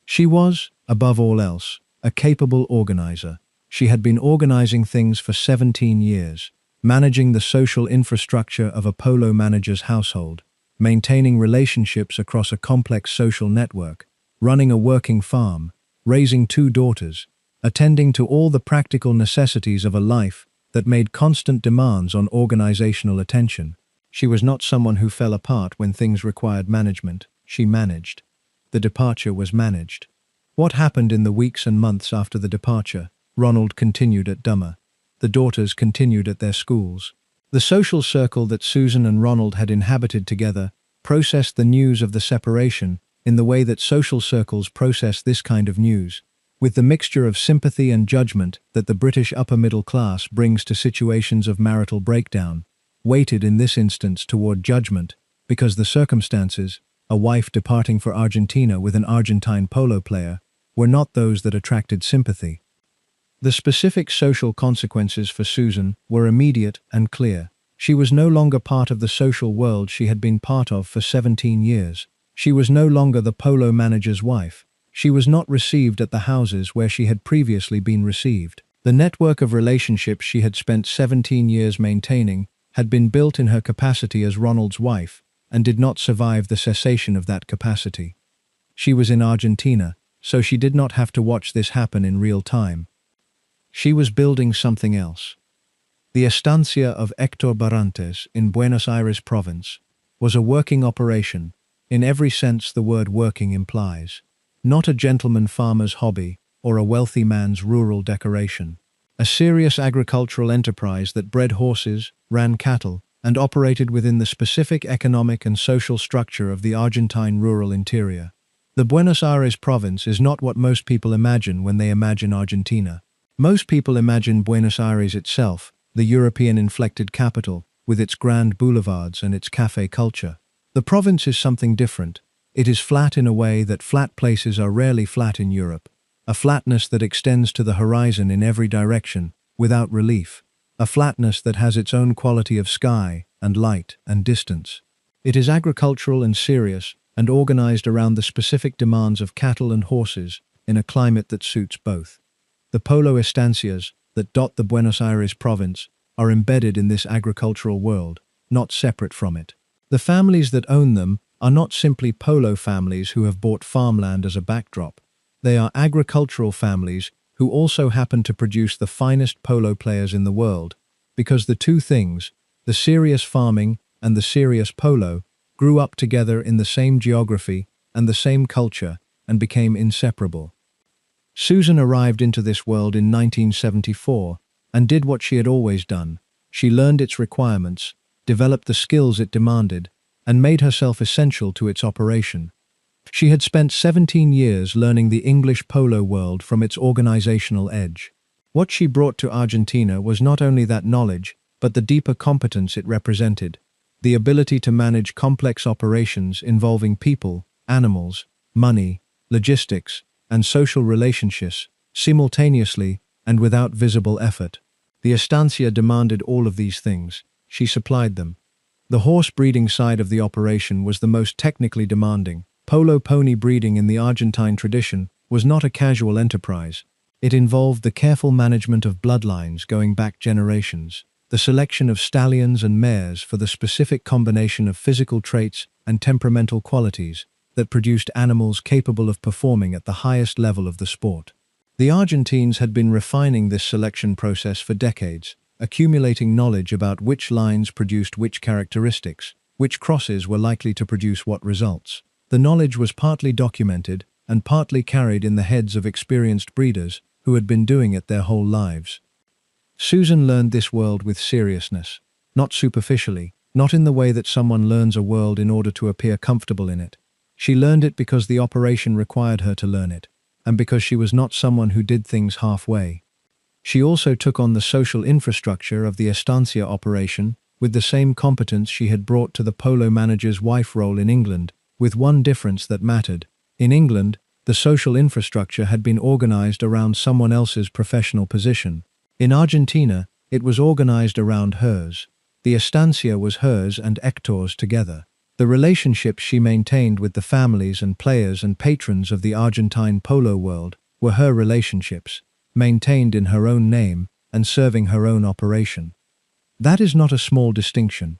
She was, above all else, a capable organizer. She had been organizing things for 17 years, managing the social infrastructure of a polo manager's household, maintaining relationships across a complex social network, running a working farm, raising 2 daughters, attending to all the practical necessities of a life that made constant demands on organizational attention. She was not someone who fell apart when things required management. She managed. The departure was managed. What happened in the weeks and months after the departure? Ronald continued at Dummer. The daughters continued at their schools. The social circle that Susan and Ronald had inhabited together processed the news of the separation in the way that social circles process this kind of news, with the mixture of sympathy and judgment that the British upper middle class brings to situations of marital breakdown, weighted in this instance toward judgment, because the circumstances, a wife departing for Argentina with an Argentine polo player, were not those that attracted sympathy. The specific social consequences for Susan were immediate and clear. She was no longer part of the social world she had been part of for 17 years. She was no longer the polo manager's wife. She was not received at the houses where she had previously been received. The network of relationships she had spent 17 years maintaining had been built in her capacity as Ronald's wife and did not survive the cessation of that capacity. She was in Argentina, so she did not have to watch this happen in real time. She was building something else. The estancia of Héctor Barrantes in Buenos Aires province was a working operation, in every sense the word working implies. Not a gentleman farmer's hobby or a wealthy man's rural decoration. A serious agricultural enterprise that bred horses, ran cattle, and operated within the specific economic and social structure of the Argentine rural interior. The Buenos Aires province is not what most people imagine when they imagine Argentina. Most people imagine Buenos Aires itself, the European-inflected capital, with its grand boulevards and its café culture. The province is something different. It is flat in a way that flat places are rarely flat in Europe. A flatness that extends to the horizon in every direction, without relief. A flatness that has its own quality of sky and light and distance. It is agricultural and serious, and organized around the specific demands of cattle and horses in a climate that suits both. The polo estancias that dot the Buenos Aires province are embedded in this agricultural world, not separate from it. The families that own them are not simply polo families who have bought farmland as a backdrop. They are agricultural families who also happen to produce the finest polo players in the world, because the 2 things, the serious farming and the serious polo, grew up together in the same geography and the same culture and became inseparable. Susan arrived into this world in 1974 and did what she had always done. She learned its requirements, developed the skills it demanded, and made herself essential to its operation. She had spent 17 years learning the English polo world from its organizational edge. What she brought to Argentina was not only that knowledge, but the deeper competence it represented, the ability to manage complex operations involving people, animals, money, logistics, and social relationships, simultaneously and without visible effort. The estancia demanded all of these things. She supplied them. The horse breeding side of the operation was the most technically demanding. Polo pony breeding in the Argentine tradition was not a casual enterprise. It involved the careful management of bloodlines going back generations. the selection of stallions and mares for the specific combination of physical traits and temperamental qualities that produced animals capable of performing at the highest level of the sport. The Argentines had been refining this selection process for decades, accumulating knowledge about which lines produced which characteristics, which crosses were likely to produce what results. The knowledge was partly documented and partly carried in the heads of experienced breeders who had been doing it their whole lives. Susan learned this world with seriousness, not superficially, not in the way that someone learns a world in order to appear comfortable in it. She learned it because the operation required her to learn it, and because she was not someone who did things halfway. She also took on the social infrastructure of the estancia operation with the same competence she had brought to the polo manager's wife role in England, with one difference that mattered. In England, the social infrastructure had been organized around someone else's professional position. In Argentina, it was organized around hers. The estancia was hers and Hector's together. The relationships she maintained with the families and players and patrons of the Argentine polo world were her relationships, maintained in her own name and serving her own operation. That is not a small distinction.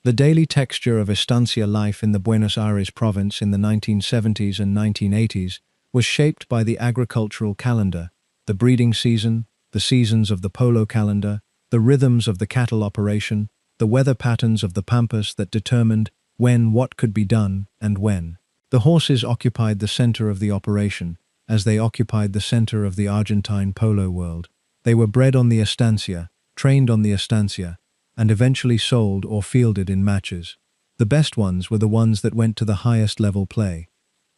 The daily texture of estancia life in the Buenos Aires province in the 1970s and 1980s was shaped by the agricultural calendar, the breeding season, the seasons of the polo calendar, the rhythms of the cattle operation, the weather patterns of the pampas that determined when what could be done and when. The horses occupied the center of the operation, as they occupied the center of the Argentine polo world. They were bred on the estancia, trained on the estancia, and eventually sold or fielded in matches. The best ones were the ones that went to the highest level play.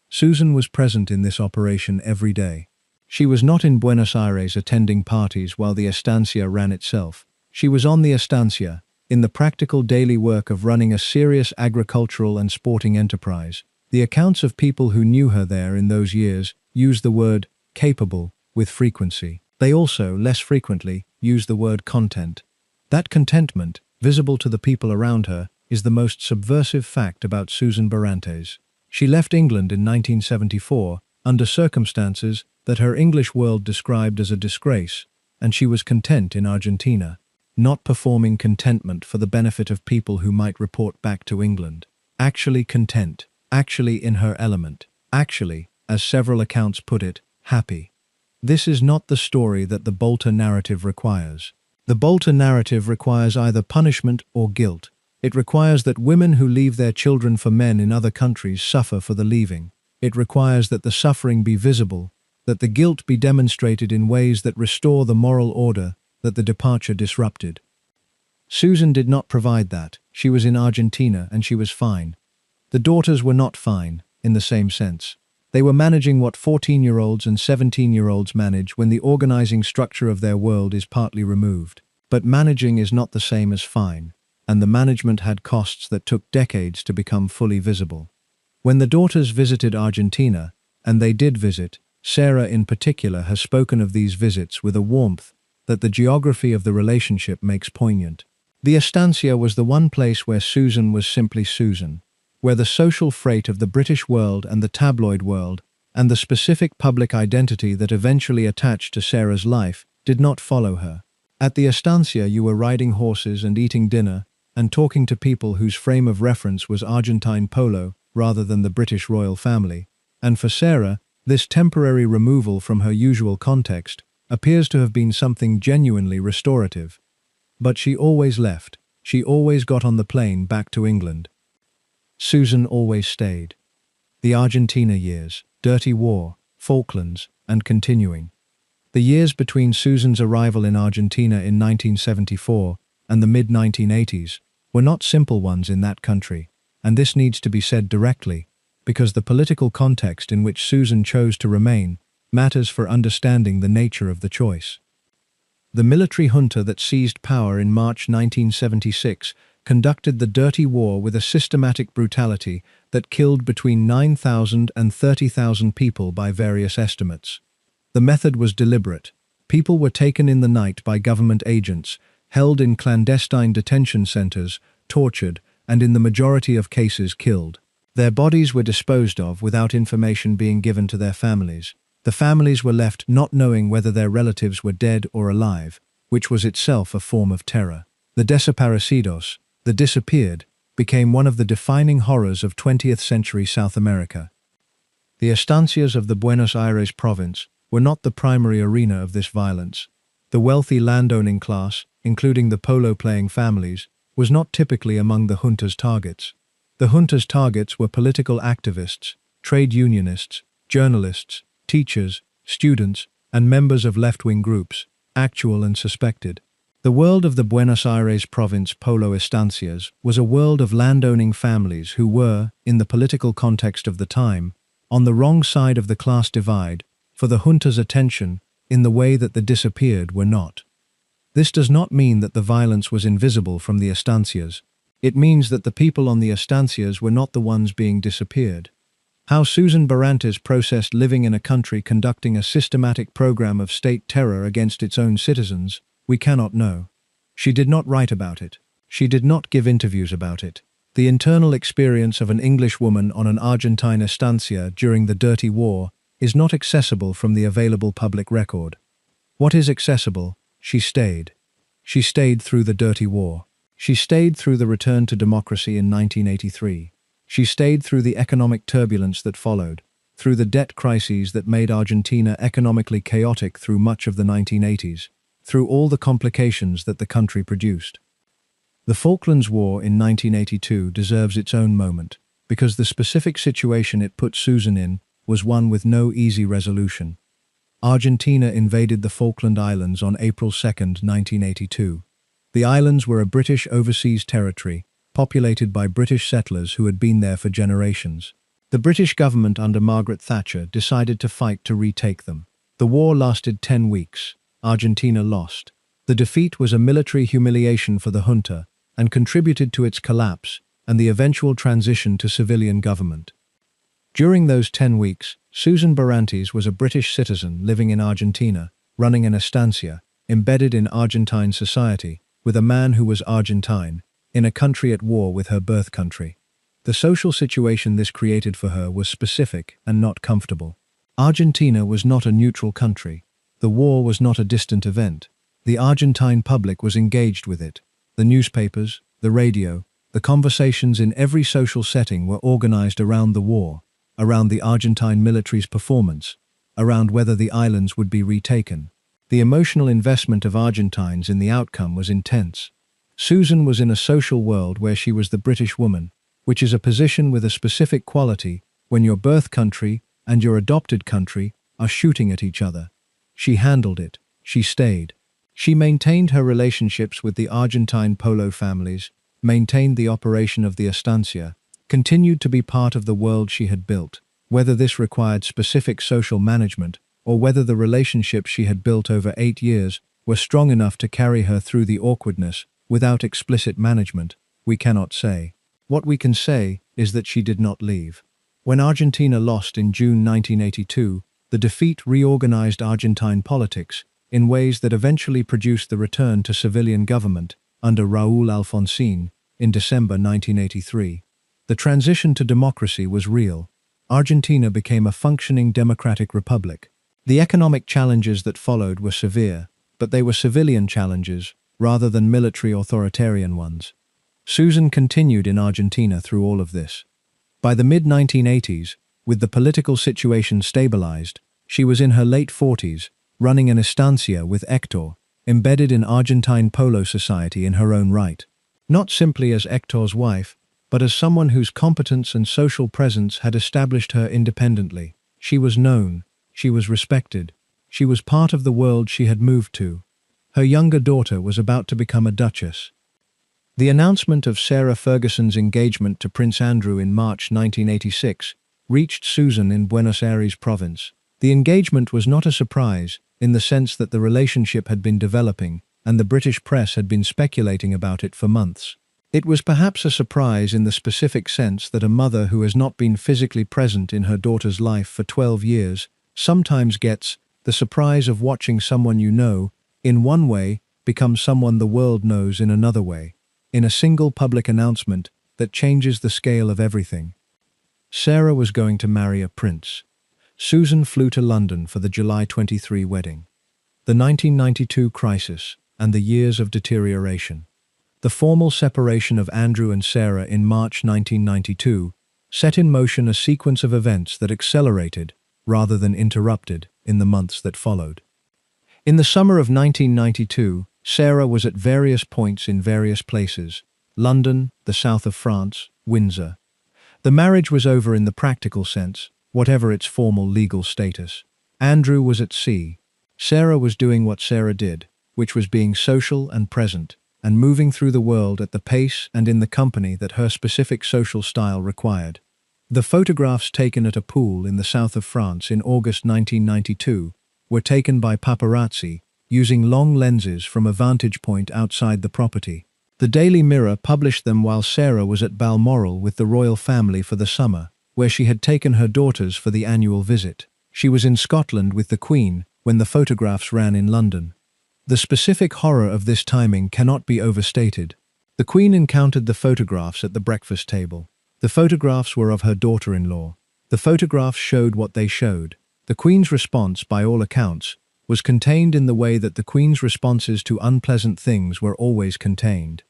Susan was present in this operation every day. She was not in Buenos Aires attending parties while the estancia ran itself. She was on the estancia, in the practical daily work of running a serious agricultural and sporting enterprise. The accounts of people who knew her there in those years used the word capable with frequency. They also, less frequently, used the word content. That contentment, visible to the people around her, is the most subversive fact about Susan Barrantes. She left England in 1974 under circumstances that her English world described as a disgrace, and she was content in Argentina, not performing contentment for the benefit of people who might report back to England. Actually content, actually in her element, actually, as several accounts put it, happy. This is not the story that the Bolter narrative requires. The Bolter narrative requires either punishment or guilt. It requires that women who leave their children for men in other countries suffer for the leaving. It requires that the suffering be visible, that the guilt be demonstrated in ways that restore the moral order that the departure disrupted. Susan did not provide that. She was in Argentina and she was fine. The daughters were not fine, in the same sense. They were managing what 14-year-olds and 17-year-olds manage when the organizing structure of their world is partly removed. But managing is not the same as fine, and the management had costs that took decades to become fully visible. When the daughters visited Argentina, and they did visit, Sarah in particular has spoken of these visits with a warmth that the geography of the relationship makes poignant. The estancia was the one place where Susan was simply Susan, where the social freight of the British world and the tabloid world, and the specific public identity that eventually attached to Sarah's life, did not follow her. At the estancia you were riding horses and eating dinner, and talking to people whose frame of reference was Argentine polo rather than the British royal family, and for Sarah, this temporary removal from her usual context appears to have been something genuinely restorative. But she always left. She always got on the plane back to England. Susan always stayed. The Argentina years, dirty war, Falklands, and continuing. The years between Susan's arrival in Argentina in 1974 and the mid-1980s were not simple ones in that country, and this needs to be said directly, because the political context in which Susan chose to remain matters for understanding the nature of the choice. The military junta that seized power in March 1976 conducted the dirty war with a systematic brutality that killed between 9,000 and 30,000 people by various estimates. The method was deliberate. People were taken in the night by government agents, held in clandestine detention centers, tortured, and in the majority of cases killed. Their bodies were disposed of without information being given to their families. The families were left not knowing whether their relatives were dead or alive, which was itself a form of terror. The desaparecidos, the disappeared, became one of the defining horrors of 20th century South America. The estancias of the Buenos Aires province were not the primary arena of this violence. The wealthy landowning class, including the polo-playing families, was not typically among the junta's targets. The junta's targets were political activists, trade unionists, journalists, teachers, students, and members of left-wing groups, actual and suspected. The world of the Buenos Aires province polo estancias was a world of landowning families who were, in the political context of the time, on the wrong side of the class divide for the junta's attention in the way that the disappeared were not. This does not mean that the violence was invisible from the estancias. It means that the people on the estancias were not the ones being disappeared. How Susan Barrantes processed living in a country conducting a systematic program of state terror against its own citizens, we cannot know. She did not write about it. She did not give interviews about it. The internal experience of an English woman on an Argentine estancia during the Dirty War is not accessible from the available public record. What is accessible? She stayed. She stayed through the Dirty War. She stayed through the return to democracy in 1983. She stayed through the economic turbulence that followed, through the debt crises that made Argentina economically chaotic through much of the 1980s, through all the complications that the country produced. The Falklands War in 1982 deserves its own moment, because the specific situation it put Susan in was one with no easy resolution. Argentina invaded the Falkland Islands on April 2, 1982. The islands were a British overseas territory, populated by British settlers who had been there for generations. The British government under Margaret Thatcher decided to fight to retake them. The war lasted 10 weeks. Argentina lost. The defeat was a military humiliation for the junta and contributed to its collapse and the eventual transition to civilian government. During those 10 weeks, Susan Barrantes was a British citizen living in Argentina, running an estancia, embedded in Argentine society, with a man who was Argentine, in a country at war with her birth country. The social situation this created for her was specific and not comfortable. Argentina was not a neutral country. The war was not a distant event. The Argentine public was engaged with it. The newspapers, the radio, the conversations in every social setting were organized around the war, around the Argentine military's performance, around whether the islands would be retaken. The emotional investment of Argentines in the outcome was intense. Susan was in a social world where she was the British woman, which is a position with a specific quality when your birth country and your adopted country are shooting at each other. She handled it. She stayed. She maintained her relationships with the Argentine polo families, maintained the operation of the estancia, continued to be part of the world she had built, whether this required specific social management or whether the relationships she had built over 8 years were strong enough to carry her through the awkwardness without explicit management, we cannot say. What we can say is that she did not leave. When Argentina lost in June 1982, the defeat reorganized Argentine politics in ways that eventually produced the return to civilian government under Raúl Alfonsín in December 1983. The transition to democracy was real. Argentina became a functioning democratic republic. The economic challenges that followed were severe, but they were civilian challenges rather than military authoritarian ones. Susan continued in Argentina through all of this. By the mid-1980s, with the political situation stabilized, she was in her late 40s, running an estancia with Héctor, embedded in Argentine polo society in her own right. Not simply as Héctor's wife, but as someone whose competence and social presence had established her independently. She was known. She was respected. She was part of the world she had moved to. Her younger daughter was about to become a duchess. The announcement of Sarah Ferguson's engagement to Prince Andrew in March 1986 reached Susan in Buenos Aires province. The engagement was not a surprise, in the sense that the relationship had been developing, and the British press had been speculating about it for months. It was perhaps a surprise in the specific sense that a mother who has not been physically present in her daughter's life for 12 years sometimes gets the surprise of watching someone you know, in one way, become someone the world knows in another way, in a single public announcement that changes the scale of everything. Sarah was going to marry a prince. Susan flew to London for the July 23 wedding. The 1992 crisis, and the years of deterioration. The formal separation of Andrew and Sarah in March 1992 set in motion a sequence of events that accelerated, rather than interrupted, in the months that followed. In the summer of 1992, Sarah was at various points in various places: London, the south of France, Windsor. The marriage was over in the practical sense, whatever its formal legal status. Andrew was at sea. Sarah was doing what Sarah did, which was being social and present, and moving through the world at the pace and in the company that her specific social style required. The photographs taken at a pool in the south of France in August 1992 were taken by paparazzi, using long lenses from a vantage point outside the property. The Daily Mirror published them while Sarah was at Balmoral with the royal family for the summer, where she had taken her daughters for the annual visit. She was in Scotland with the Queen when the photographs ran in London. The specific horror of this timing cannot be overstated. The Queen encountered the photographs at the breakfast table. The photographs were of her daughter-in-law. The photographs showed what they showed. The Queen's response, by all accounts, was contained in the way that the Queen's responses to unpleasant things were always contained.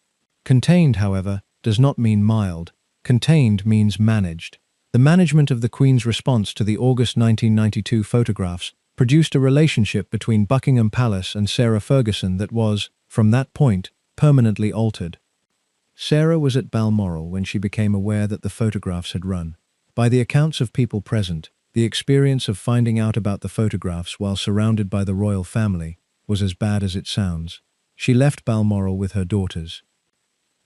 Contained, however, does not mean mild. Contained means managed. The management of the Queen's response to the August 1992 photographs produced a relationship between Buckingham Palace and Sarah Ferguson that was, from that point, permanently altered. Sarah was at Balmoral when she became aware that the photographs had run. By the accounts of people present, the experience of finding out about the photographs while surrounded by the royal family was as bad as it sounds. She left Balmoral with her daughters.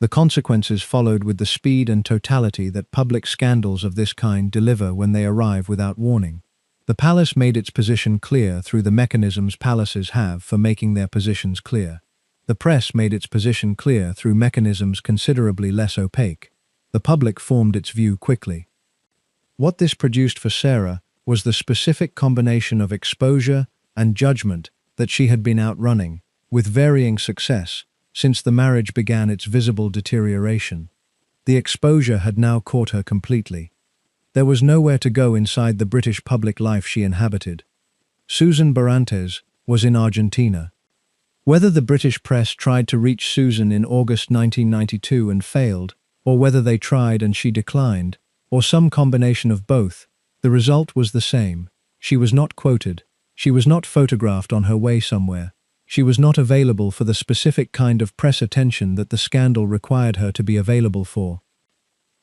The consequences followed with the speed and totality that public scandals of this kind deliver when they arrive without warning. The palace made its position clear through the mechanisms palaces have for making their positions clear. The press made its position clear through mechanisms considerably less opaque. The public formed its view quickly. What this produced for Sarah was the specific combination of exposure and judgment that she had been outrunning, with varying success, since the marriage began its visible deterioration. The exposure had now caught her completely. There was nowhere to go inside the British public life she inhabited. Susan Barantes was in Argentina. Whether the British press tried to reach Susan in August 1992 and failed, or whether they tried and she declined, or some combination of both, the result was the same. She was not quoted. She was not photographed on her way somewhere. She was not available for the specific kind of press attention that the scandal required her to be available for.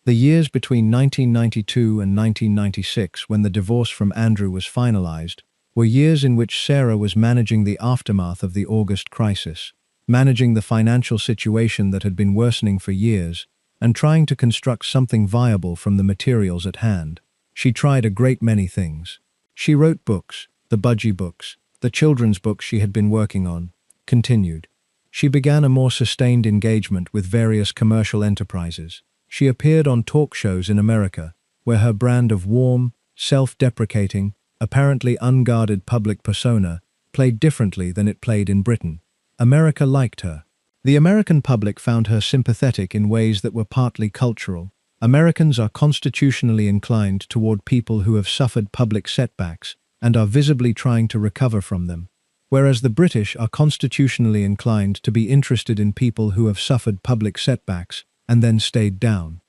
The years between 1992 and 1996, when the divorce from Andrew was finalized, were years in which Sarah was managing the aftermath of the August crisis, managing the financial situation that had been worsening for years, and trying to construct something viable from the materials at hand. She tried a great many things. She wrote books, the budgie books, the children's books she had been working on, continued. She began a more sustained engagement with various commercial enterprises. She appeared on talk shows in America, where her brand of warm, self-deprecating, apparently unguarded public persona played differently than it played in Britain. America liked her. The American public found her sympathetic in ways that were partly cultural. Americans are constitutionally inclined toward people who have suffered public setbacks and are visibly trying to recover from them, whereas the British are constitutionally inclined to be interested in people who have suffered public setbacks and then stayed down.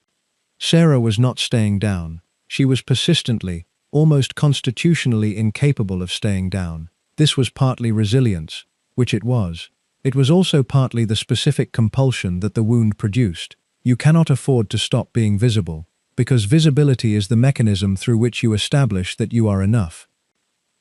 Sarah was not staying down. She was persistently, almost constitutionally incapable of staying down. This was partly resilience, which it was. It was also partly the specific compulsion that the wound produced. You cannot afford to stop being visible, because visibility is the mechanism through which you establish that you are enough.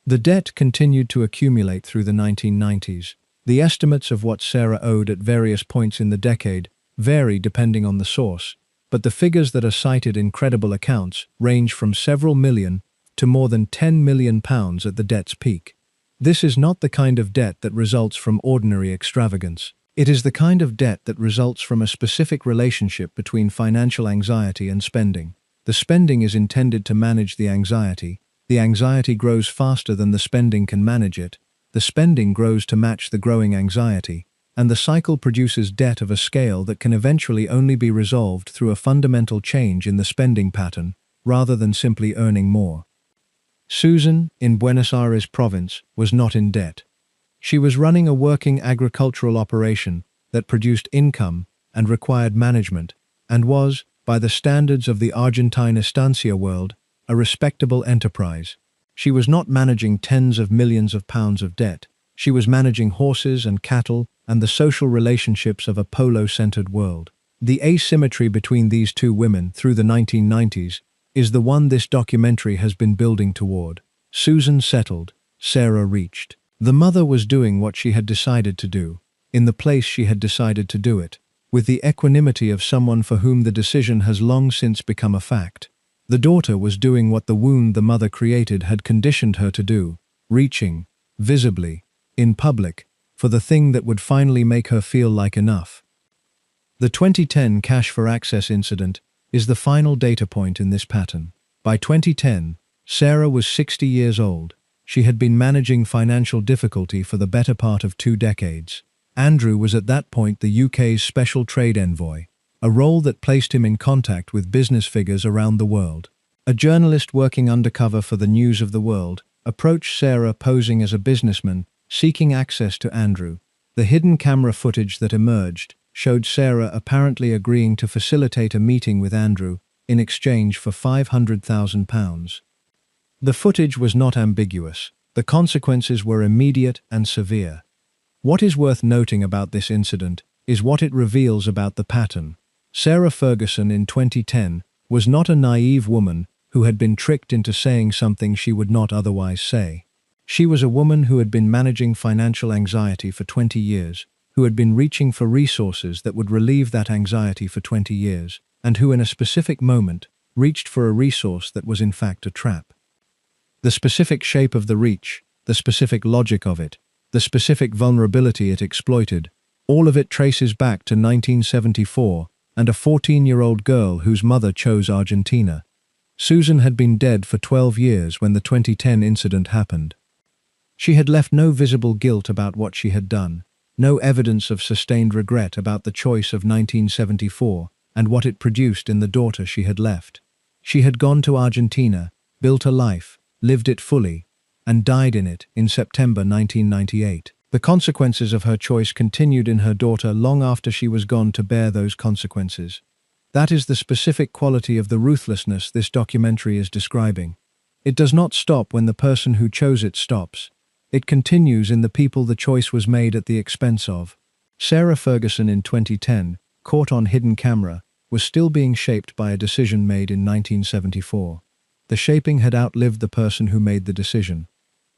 The debt continued to accumulate through the 1990s. The estimates of what Sarah owed at various points in the decade vary depending on the source, but the figures that are cited in credible accounts range from several million to more than £10 million at the debt's peak. This is not the kind of debt that results from ordinary extravagance. It is the kind of debt that results from a specific relationship between financial anxiety and spending. The spending is intended to manage the anxiety. The anxiety grows faster than the spending can manage it. The spending grows to match the growing anxiety, and the cycle produces debt of a scale that can eventually only be resolved through a fundamental change in the spending pattern, rather than simply earning more. Susan, in Buenos Aires province, was not in debt. She was running a working agricultural operation that produced income and required management, and was, by the standards of the Argentine estancia world, a respectable enterprise. She was not managing tens of millions of pounds of debt. She was managing horses and cattle and the social relationships of a polo-centered world. The asymmetry between these two women through the 1990s is the one this documentary has been building toward. Susan settled, Sarah reached. The mother was doing what she had decided to do, in the place she had decided to do it, with the equanimity of someone for whom the decision has long since become a fact. The daughter was doing what the wound the mother created had conditioned her to do, reaching, visibly, in public, for the thing that would finally make her feel like enough. The 2010 Cash for Access incident is the final data point in this pattern. By 2010, Sarah was 60 years old. She had been managing financial difficulty for the better part of 2 decades. Andrew was at that point the UK's special trade envoy, a role that placed him in contact with business figures around the world. A journalist working undercover for the News of the World approached Sarah posing as a businessman, seeking access to Andrew. The hidden camera footage that emerged showed Sarah apparently agreeing to facilitate a meeting with Andrew in exchange for £500,000. The footage was not ambiguous. The consequences were immediate and severe. What is worth noting about this incident is what it reveals about the pattern. Sarah Ferguson in 2010 was not a naive woman who had been tricked into saying something she would not otherwise say. She was a woman who had been managing financial anxiety for 20 years, who had been reaching for resources that would relieve that anxiety for 20 years, and who in a specific moment reached for a resource that was in fact a trap. The specific shape of the reach, the specific logic of it, the specific vulnerability it exploited, all of it traces back to 1974 and a 14-year-old girl whose mother chose Argentina. Susan had been dead for 12 years when the 2010 incident happened. She had left no visible guilt about what she had done, no evidence of sustained regret about the choice of 1974 and what it produced in the daughter she had left. She had gone to Argentina, built a life, lived it fully, and died in it in September 1998. The consequences of her choice continued in her daughter long after she was gone to bear those consequences. That is the specific quality of the ruthlessness this documentary is describing. It does not stop when the person who chose it stops. It continues in the people the choice was made at the expense of. Sarah Ferguson in 2010, caught on hidden camera, was still being shaped by a decision made in 1974. The shaping had outlived the person who made the decision.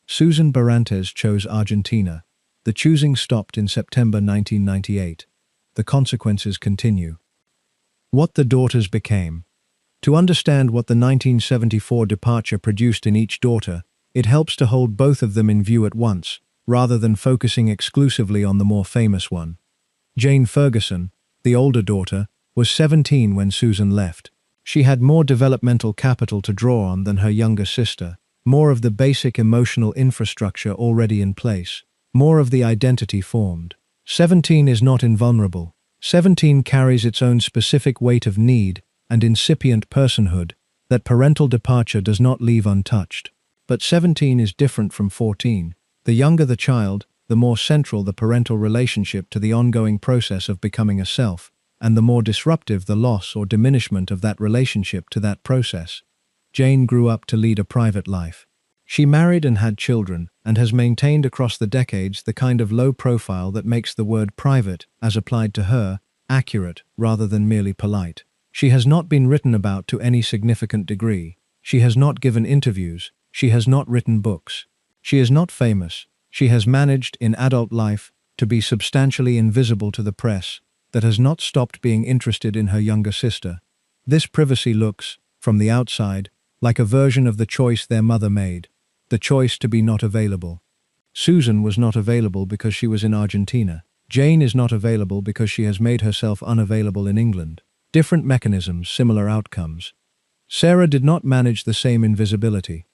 Susan Barrantes chose Argentina. The choosing stopped in September 1998. The consequences continue. What the daughters became. To understand what the 1974 departure produced in each daughter, it helps to hold both of them in view at once, rather than focusing exclusively on the more famous one. Jane Ferguson, the older daughter, was 17 when Susan left. She had more developmental capital to draw on than her younger sister, more of the basic emotional infrastructure already in place, more of the identity formed. 17 is not invulnerable. 17 carries its own specific weight of need and incipient personhood that parental departure does not leave untouched. But 17 is different from 14. The younger the child, the more central the parental relationship to the ongoing process of becoming a self, and the more disruptive the loss or diminishment of that relationship to that process. Jane grew up to lead a private life. She married and had children, and has maintained across the decades the kind of low profile that makes the word private, as applied to her, accurate rather than merely polite. She has not been written about to any significant degree. She has not given interviews. She has not written books. She is not famous. She has managed, in adult life, to be substantially invisible to the press, that has not stopped being interested in her younger sister. This privacy looks, from the outside, like a version of the choice their mother made, the choice to be not available. Susan was not available because she was in Argentina. Jane is not available because she has made herself unavailable in England. Different mechanisms, similar outcomes. Sarah did not manage the same invisibility.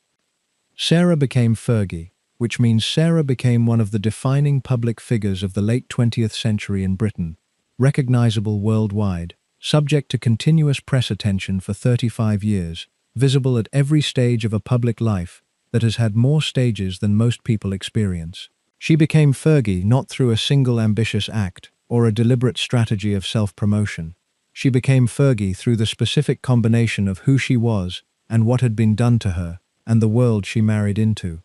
Sarah became Fergie, which means Sarah became one of the defining public figures of the late 20th century in Britain, recognizable worldwide, subject to continuous press attention for 35 years, visible at every stage of a public life that has had more stages than most people experience. She became Fergie not through a single ambitious act or a deliberate strategy of self-promotion. She became Fergie through the specific combination of who she was and what had been done to her and the world she married into.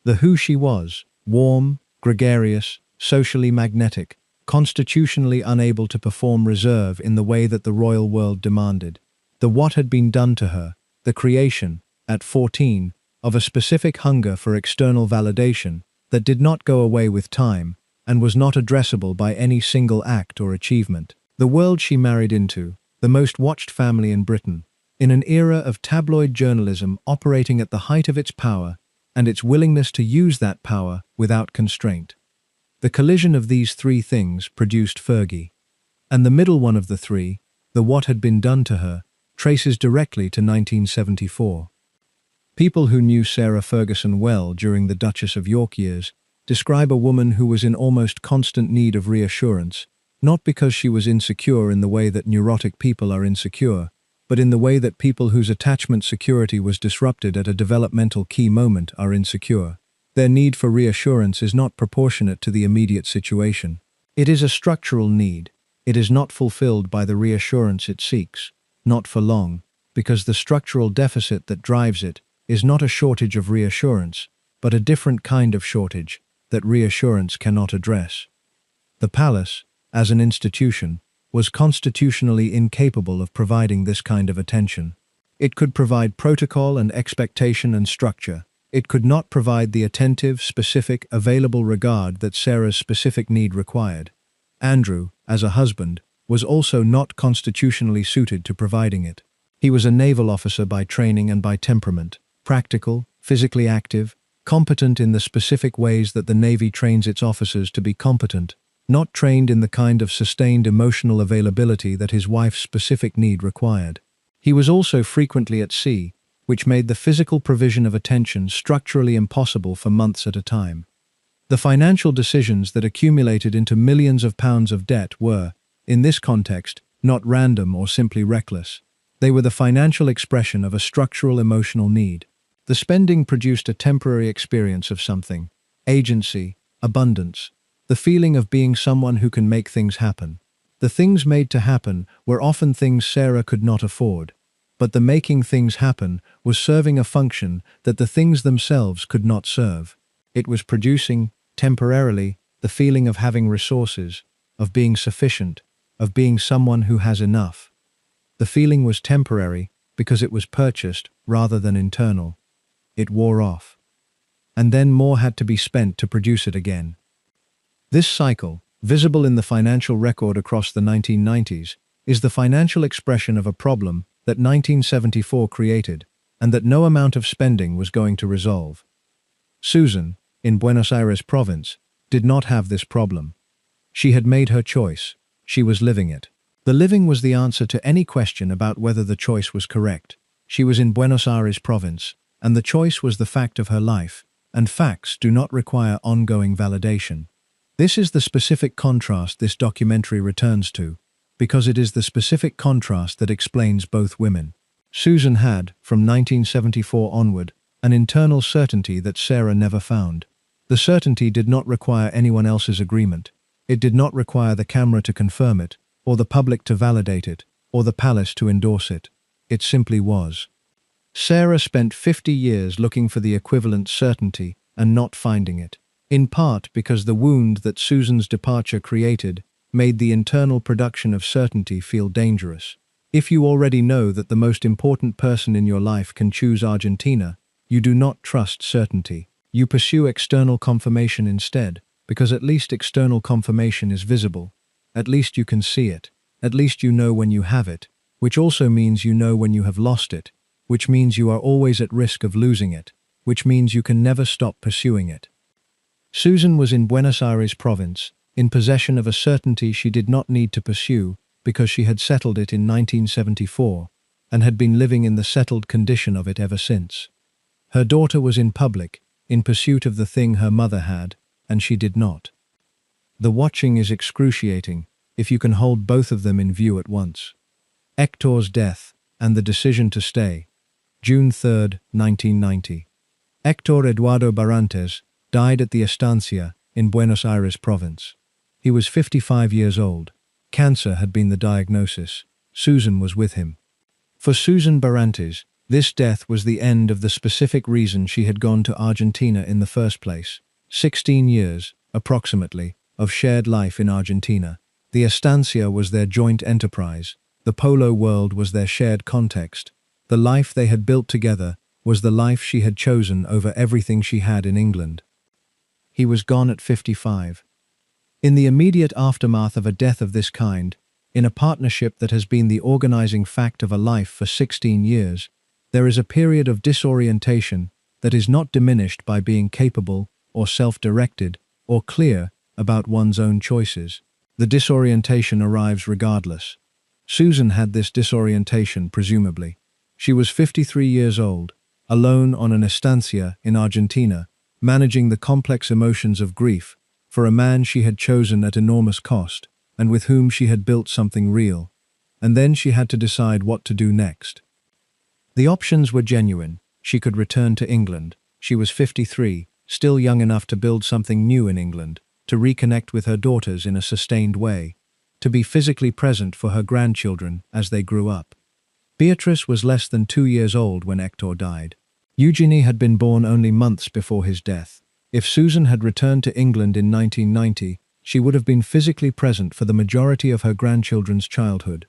The who she was, warm, gregarious, socially magnetic, constitutionally unable to perform reserve in the way that the royal world demanded. The what had been done to her, the creation, at 14, of a specific hunger for external validation that did not go away with time and was not addressable by any single act or achievement. The world she married into, the most watched family in Britain, in an era of tabloid journalism operating at the height of its power and its willingness to use that power without constraint. The collision of these three things produced Fergie. And the middle one of the three, the what had been done to her, traces directly to 1974. People who knew Sarah Ferguson well during the Duchess of York years describe a woman who was in almost constant need of reassurance, not because she was insecure in the way that neurotic people are insecure, but in the way that people whose attachment security was disrupted at a developmental key moment are insecure. Their need for reassurance is not proportionate to the immediate situation. It is a structural need. It is not fulfilled by the reassurance it seeks, not for long, because the structural deficit that drives it is not a shortage of reassurance, but a different kind of shortage that reassurance cannot address. The palace, as an institution, was constitutionally incapable of providing this kind of attention. It could provide protocol and expectation and structure. It could not provide the attentive, specific, available regard that Sarah's specific need required. Andrew, as a husband, was also not constitutionally suited to providing it. He was a naval officer by training and by temperament, practical, physically active, competent in the specific ways that the Navy trains its officers to be competent, not trained in the kind of sustained emotional availability that his wife's specific need required. He was also frequently at sea, which made the physical provision of attention structurally impossible for months at a time. The financial decisions that accumulated into millions of pounds of debt were, in this context, not random or simply reckless. They were the financial expression of a structural emotional need. The spending produced a temporary experience of something, agency, abundance, the feeling of being someone who can make things happen. The things made to happen were often things Sarah could not afford, but the making things happen was serving a function that the things themselves could not serve. It was producing, temporarily, the feeling of having resources, of being sufficient, of being someone who has enough. The feeling was temporary because it was purchased rather than internal. It wore off. And then more had to be spent to produce it again. This cycle, visible in the financial record across the 1990s, is the financial expression of a problem that 1974 created and that no amount of spending was going to resolve. Susan, in Buenos Aires province, did not have this problem. She had made her choice. She was living it. The living was the answer to any question about whether the choice was correct. She was in Buenos Aires province, and the choice was the fact of her life, and facts do not require ongoing validation. This is the specific contrast this documentary returns to, because it is the specific contrast that explains both women. Susan had, from 1974 onward, an internal certainty that Sarah never found. The certainty did not require anyone else's agreement. It did not require the camera to confirm it, or the public to validate it, or the palace to endorse it. It simply was. Sarah spent 50 years looking for the equivalent certainty and not finding it, in part because the wound that Susan's departure created made the internal production of certainty feel dangerous. If you already know that the most important person in your life can choose Argentina, you do not trust certainty. You pursue external confirmation instead, because at least external confirmation is visible. At least you can see it. At least you know when you have it, which also means you know when you have lost it, which means you are always at risk of losing it, which means you can never stop pursuing it. Susan was in Buenos Aires province, in possession of a certainty she did not need to pursue because she had settled it in 1974 and had been living in the settled condition of it ever since. Her daughter was in public, in pursuit of the thing her mother had, and she did not. The watching is excruciating if you can hold both of them in view at once. Hector's death and the decision to stay. June 3, 1990. Hector Eduardo Barrantes, died at the estancia in Buenos Aires province. He was 55 years old. Cancer had been the diagnosis. Susan was with him. For Susan Barrantes, this death was the end of the specific reason she had gone to Argentina in the first place. 16 years, approximately, of shared life in Argentina. The estancia was their joint enterprise. The polo world was their shared context. The life they had built together was the life she had chosen over everything she had in England. He was gone at 55. In the immediate aftermath of a death of this kind, in a partnership that has been the organizing fact of a life for 16 years, there is a period of disorientation that is not diminished by being capable or self-directed or clear about one's own choices. The disorientation arrives regardless. Susan had this disorientation, presumably. She was 53 years old, alone on an estancia in Argentina, managing the complex emotions of grief for a man she had chosen at enormous cost and with whom she had built something real. And then she had to decide what to do next. The options were genuine. She could return to England. She was 53, still young enough to build something new in England, to reconnect with her daughters in a sustained way, to be physically present for her grandchildren as they grew up. Beatrice was less than 2 years old when Hector died. Eugenie had been born only months before his death. If Susan had returned to England in 1990, she would have been physically present for the majority of her grandchildren's childhood.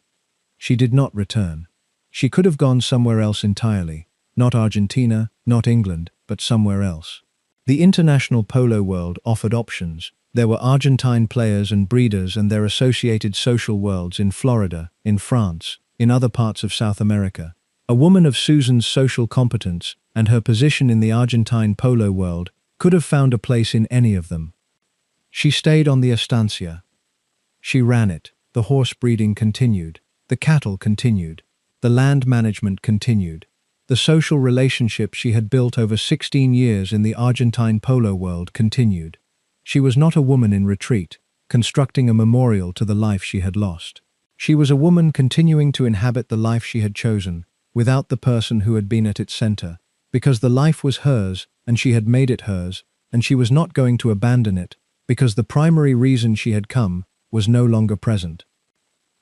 She did not return. She could have gone somewhere else entirely. Not Argentina, not England, but somewhere else. The international polo world offered options. There were Argentine players and breeders and their associated social worlds in Florida, in France, in other parts of South America. A woman of Susan's social competence and her position in the Argentine polo world could have found a place in any of them. She stayed on the estancia. She ran it. The horse breeding continued. The cattle continued. The land management continued. The social relationship she had built over 16 years in the Argentine polo world continued. She was not a woman in retreat, constructing a memorial to the life she had lost. She was a woman continuing to inhabit the life she had chosen, without the person who had been at its center, because the life was hers and she had made it hers, and she was not going to abandon it, because the primary reason she had come was no longer present.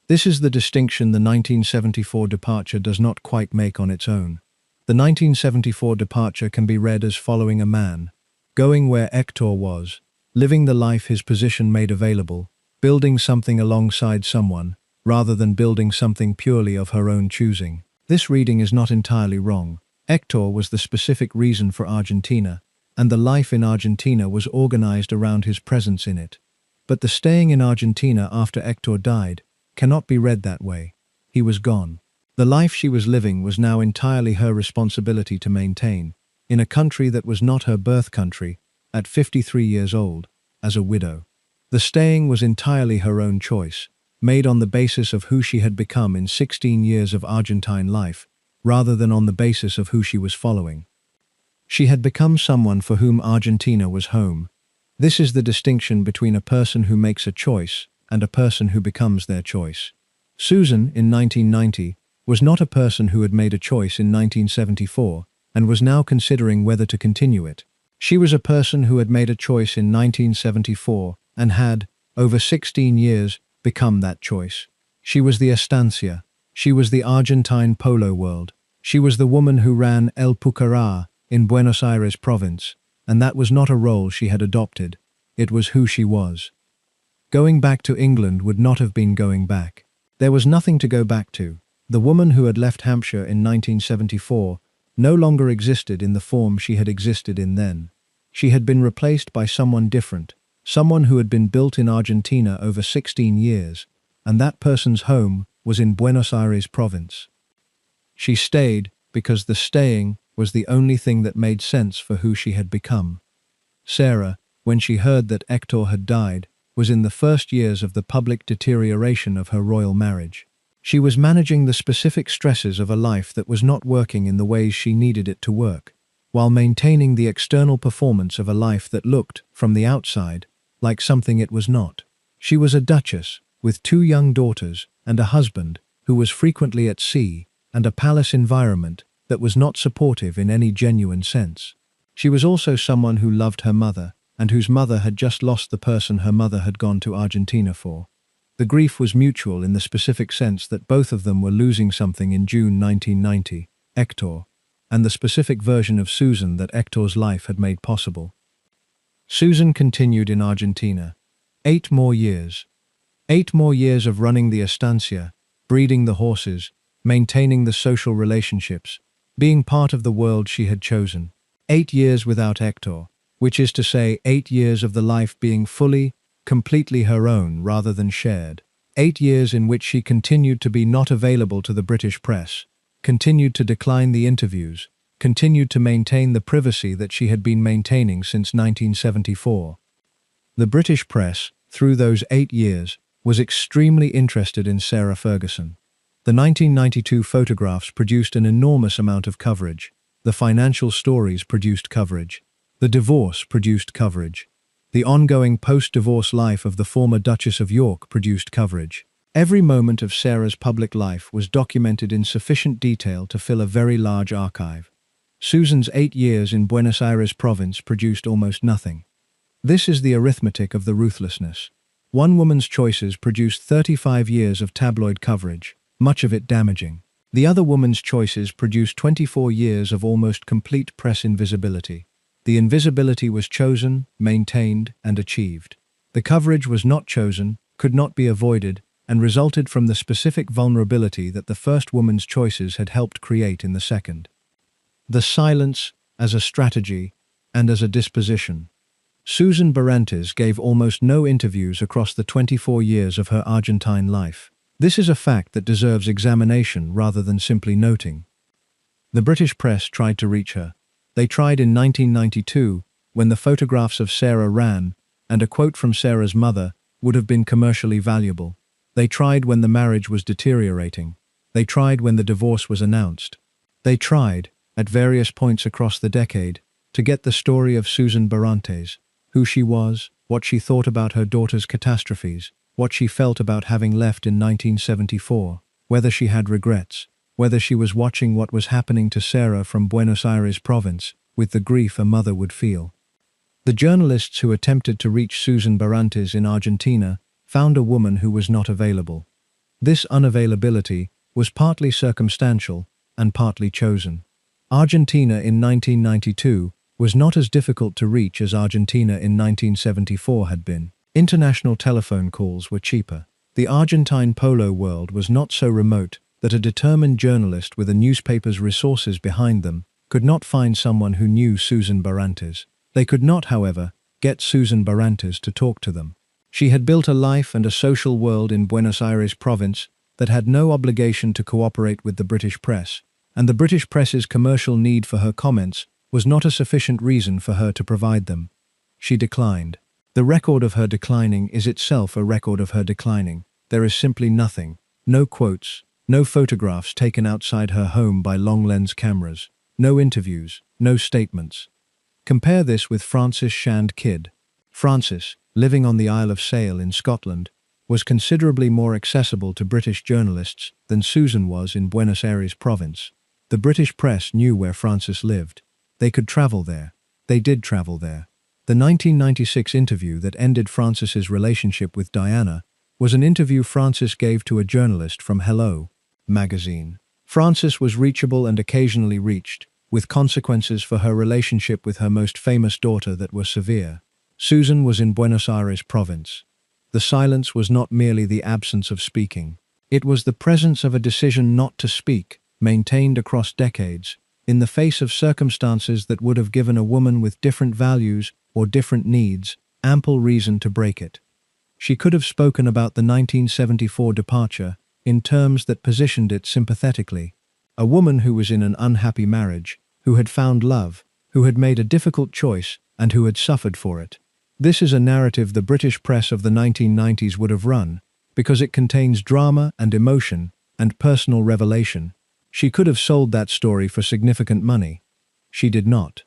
This is the distinction the 1974 departure does not quite make on its own. The 1974 departure can be read as following a man, going where Hector was, living the life his position made available, building something alongside someone, rather than building something purely of her own choosing. This reading is not entirely wrong. Hector was the specific reason for Argentina, and the life in Argentina was organized around his presence in it. But the staying in Argentina after Hector died cannot be read that way. He was gone. The life she was living was now entirely her responsibility to maintain, in a country that was not her birth country, at 53 years old, as a widow. The staying was entirely her own choice, made on the basis of who she had become in 16 years of Argentine life, rather than on the basis of who she was following. She had become someone for whom Argentina was home. This is the distinction between a person who makes a choice and a person who becomes their choice. Susan, in 1990, was not a person who had made a choice in 1974 and was now considering whether to continue it. She was a person who had made a choice in 1974 and had, over 16 years, become that choice. She was the estancia. She was the Argentine polo world. She was the woman who ran El Pucará in Buenos Aires province, and that was not a role she had adopted. It was who she was. Going back to England would not have been going back. There was nothing to go back to. The woman who had left Hampshire in 1974 no longer existed in the form she had existed in then. She had been replaced by someone different, someone who had been built in Argentina over 16 years, and that person's home was in Buenos Aires province. She stayed because the staying was the only thing that made sense for who she had become. Sarah, when she heard that Hector had died, was in the first years of the public deterioration of her royal marriage. She was managing the specific stresses of a life that was not working in the ways she needed it to work, while maintaining the external performance of a life that looked, from the outside, like something it was not. She was a duchess, with 2 young daughters and a husband who was frequently at sea, and a palace environment that was not supportive in any genuine sense. She was also someone who loved her mother, and whose mother had just lost the person her mother had gone to Argentina for. The grief was mutual in the specific sense that both of them were losing something in June 1990, Hector, and the specific version of Susan that Hector's life had made possible. Susan continued in Argentina. 8 more years. 8 more years of running the estancia, breeding the horses, maintaining the social relationships, being part of the world she had chosen. 8 years without Hector, which is to say 8 years of the life being fully, completely her own rather than shared. 8 years in which she continued to be not available to the British press, continued to decline the interviews, continued to maintain the privacy that she had been maintaining since 1974. The British press, through those 8 years, was extremely interested in Sarah Ferguson. The 1992 photographs produced an enormous amount of coverage. The financial stories produced coverage. The divorce produced coverage. The ongoing post-divorce life of the former Duchess of York produced coverage. Every moment of Sarah's public life was documented in sufficient detail to fill a very large archive. Susan's 8 years in Buenos Aires province produced almost nothing. This is the arithmetic of the ruthlessness. One woman's choices produced 35 years of tabloid coverage, much of it damaging. The other woman's choices produced 24 years of almost complete press invisibility. The invisibility was chosen, maintained, and achieved. The coverage was not chosen, could not be avoided, and resulted from the specific vulnerability that the first woman's choices had helped create in the second. The silence as a strategy and as a disposition. Susan Barrantes gave almost no interviews across the 24 years of her Argentine life. This is a fact that deserves examination rather than simply noting. The British press tried to reach her. They tried in 1992, when the photographs of Sarah ran, and a quote from Sarah's mother would have been commercially valuable. They tried when the marriage was deteriorating. They tried when the divorce was announced. They tried, at various points across the decade, to get the story of Susan Barrantes, who she was, what she thought about her daughter's catastrophes, what she felt about having left in 1974, whether she had regrets, whether she was watching what was happening to Sarah from Buenos Aires province, with the grief a mother would feel. The journalists who attempted to reach Susan Barrantes in Argentina found a woman who was not available. This unavailability was partly circumstantial and partly chosen. Argentina in 1992 was not as difficult to reach as Argentina in 1974 had been. International telephone calls were cheaper. The Argentine polo world was not so remote that a determined journalist with a newspaper's resources behind them could not find someone who knew Susan Barrantes. They could not, however, get Susan Barrantes to talk to them. She had built a life and a social world in Buenos Aires province that had no obligation to cooperate with the British press, and the British press's commercial need for her comments was not a sufficient reason for her to provide them. She declined. The record of her declining is itself a record of her declining. There is simply nothing. No quotes, no photographs taken outside her home by long-lens cameras, no interviews, no statements. Compare this with Frances Shand Kidd. Frances, living on the Isle of Sail in Scotland, was considerably more accessible to British journalists than Susan was in Buenos Aires province. The British press knew where Frances lived. They could travel there. They did travel there. The 1996 interview that ended Frances's relationship with Diana was an interview Frances gave to a journalist from Hello magazine. Frances was reachable and occasionally reached, with consequences for her relationship with her most famous daughter that were severe. Susan was in Buenos Aires province. The silence was not merely the absence of speaking. It was the presence of a decision not to speak, maintained across decades, in the face of circumstances that would have given a woman with different values or different needs ample reason to break it. She could have spoken about the 1974 departure in terms that positioned it sympathetically. A woman who was in an unhappy marriage, who had found love, who had made a difficult choice, and who had suffered for it. This is a narrative the British press of the 1990s would have run, because it contains drama and emotion and personal revelation. She could have sold that story for significant money. She did not.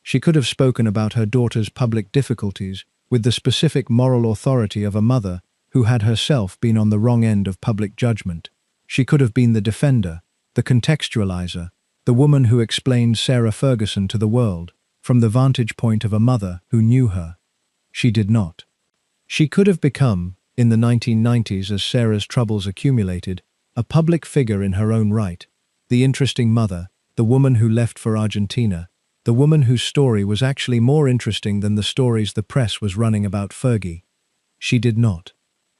She could have spoken about her daughter's public difficulties with the specific moral authority of a mother who had herself been on the wrong end of public judgment. She could have been the defender, the contextualizer, the woman who explained Sarah Ferguson to the world. from the vantage point of a mother who knew her. She did not. She could have become, in the 1990s as Sarah's troubles accumulated, a public figure in her own right, the interesting mother, the woman who left for Argentina, the woman whose story was actually more interesting than the stories the press was running about Fergie. She did not.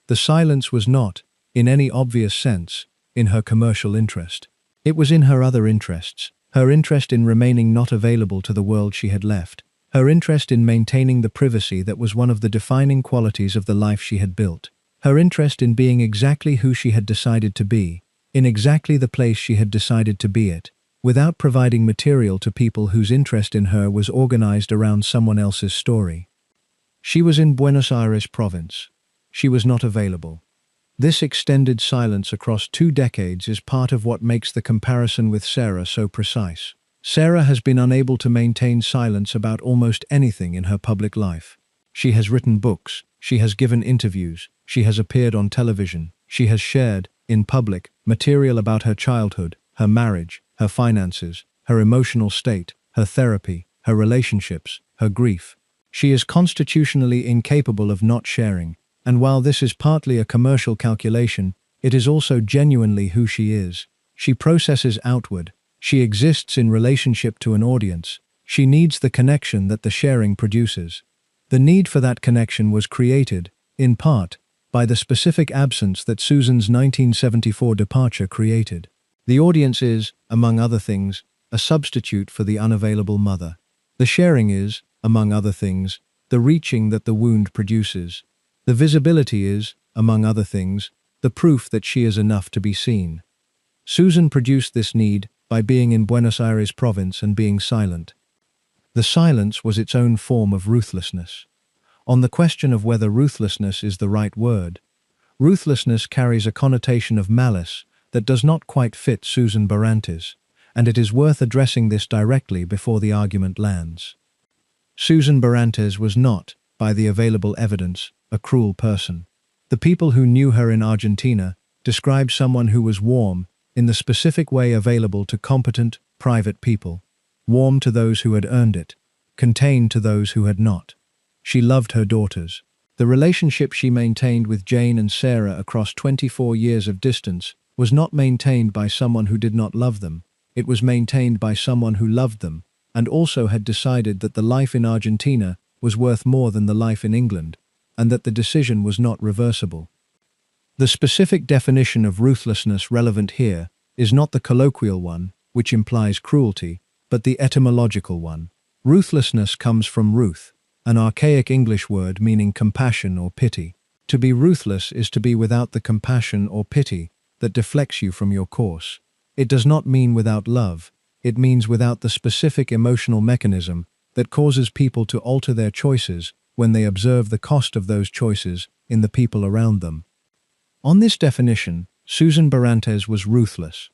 The silence was not, in any obvious sense, in her commercial interest. It was in her other interests, her interest in remaining not available to the world she had left, her interest in maintaining the privacy that was one of the defining qualities of the life she had built, her interest in being exactly who she had decided to be, in exactly the place she had decided to be at, without providing material to people whose interest in her was organized around someone else's story. She was in Buenos Aires province. She was not available. This extended silence across 2 decades is part of what makes the comparison with Sarah so precise. Sarah has been unable to maintain silence about almost anything in her public life. She has written books, she has given interviews, she has appeared on television, she has shared, in public, material about her childhood, her marriage, her finances, her emotional state, her therapy, her relationships, her grief. She is constitutionally incapable of not sharing, and while this is partly a commercial calculation, it is also genuinely who she is. She processes outward. She exists in relationship to an audience. She needs the connection that the sharing produces. The need for that connection was created, in part, by the specific absence that Susan's 1974 departure created. The audience is, among other things, a substitute for the unavailable mother. The sharing is, among other things, the reaching that the wound produces. The visibility is, among other things, the proof that she is enough to be seen. Susan produced this need by being in Buenos Aires province and being silent. The silence was its own form of ruthlessness. On the question of whether ruthlessness is the right word, ruthlessness carries a connotation of malice that does not quite fit Susan Barrantes, and it is worth addressing this directly before the argument lands. Susan Barrantes was not, by the available evidence, a cruel person. The people who knew her in Argentina described someone who was warm in the specific way available to competent, private people, warm to those who had earned it, contained to those who had not. She loved her daughters. The relationship she maintained with Jane and Sarah across 24 years of distance was not maintained by someone who did not love them. It was maintained by someone who loved them and also had decided that the life in Argentina was worth more than the life in England, and that the decision was not reversible. The specific definition of ruthlessness relevant here is not the colloquial one, which implies cruelty, but the etymological one. Ruthlessness comes from ruth, an archaic English word meaning compassion or pity. To be ruthless is to be without the compassion or pity that deflects you from your course. It does not mean without love, it means without the specific emotional mechanism that causes people to alter their choices when they observe the cost of those choices in the people around them. On this definition, Susan Barrantes was ruthless.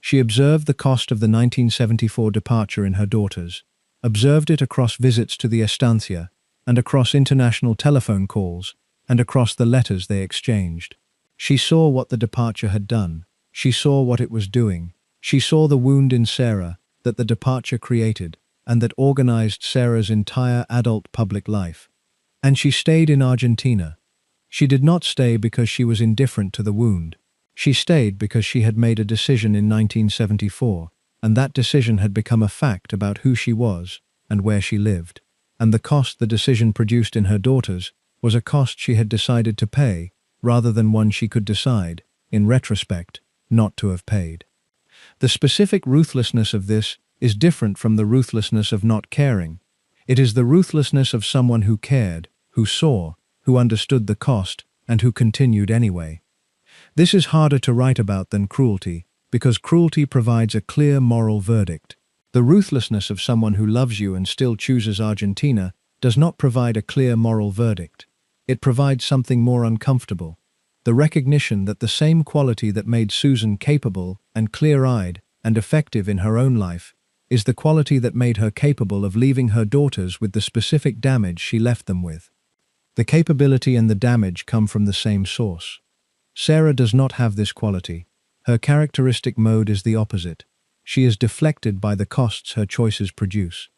She observed the cost of the 1974 departure in her daughters, observed it across visits to the estancia, and across international telephone calls, and across the letters they exchanged. She saw what the departure had done. She saw what it was doing. She saw the wound in Sarah that the departure created, and that organized Sarah's entire adult public life. And she stayed in Argentina. She did not stay because she was indifferent to the wound. She stayed because she had made a decision in 1974, and that decision had become a fact about who she was and where she lived. And the cost the decision produced in her daughters was a cost she had decided to pay, rather than one she could decide, in retrospect, not to have paid. The specific ruthlessness of this is different from the ruthlessness of not caring. It is the ruthlessness of someone who cared, who saw, who understood the cost, and who continued anyway. This is harder to write about than cruelty, because cruelty provides a clear moral verdict. The ruthlessness of someone who loves you and still chooses Argentina does not provide a clear moral verdict. It provides something more uncomfortable. The recognition that the same quality that made Susan capable and clear-eyed and effective in her own life is the quality that made her capable of leaving her daughters with the specific damage she left them with. The capability and the damage come from the same source. Sarah does not have this quality. Her characteristic mode is the opposite. She is deflected by the costs her choices produce.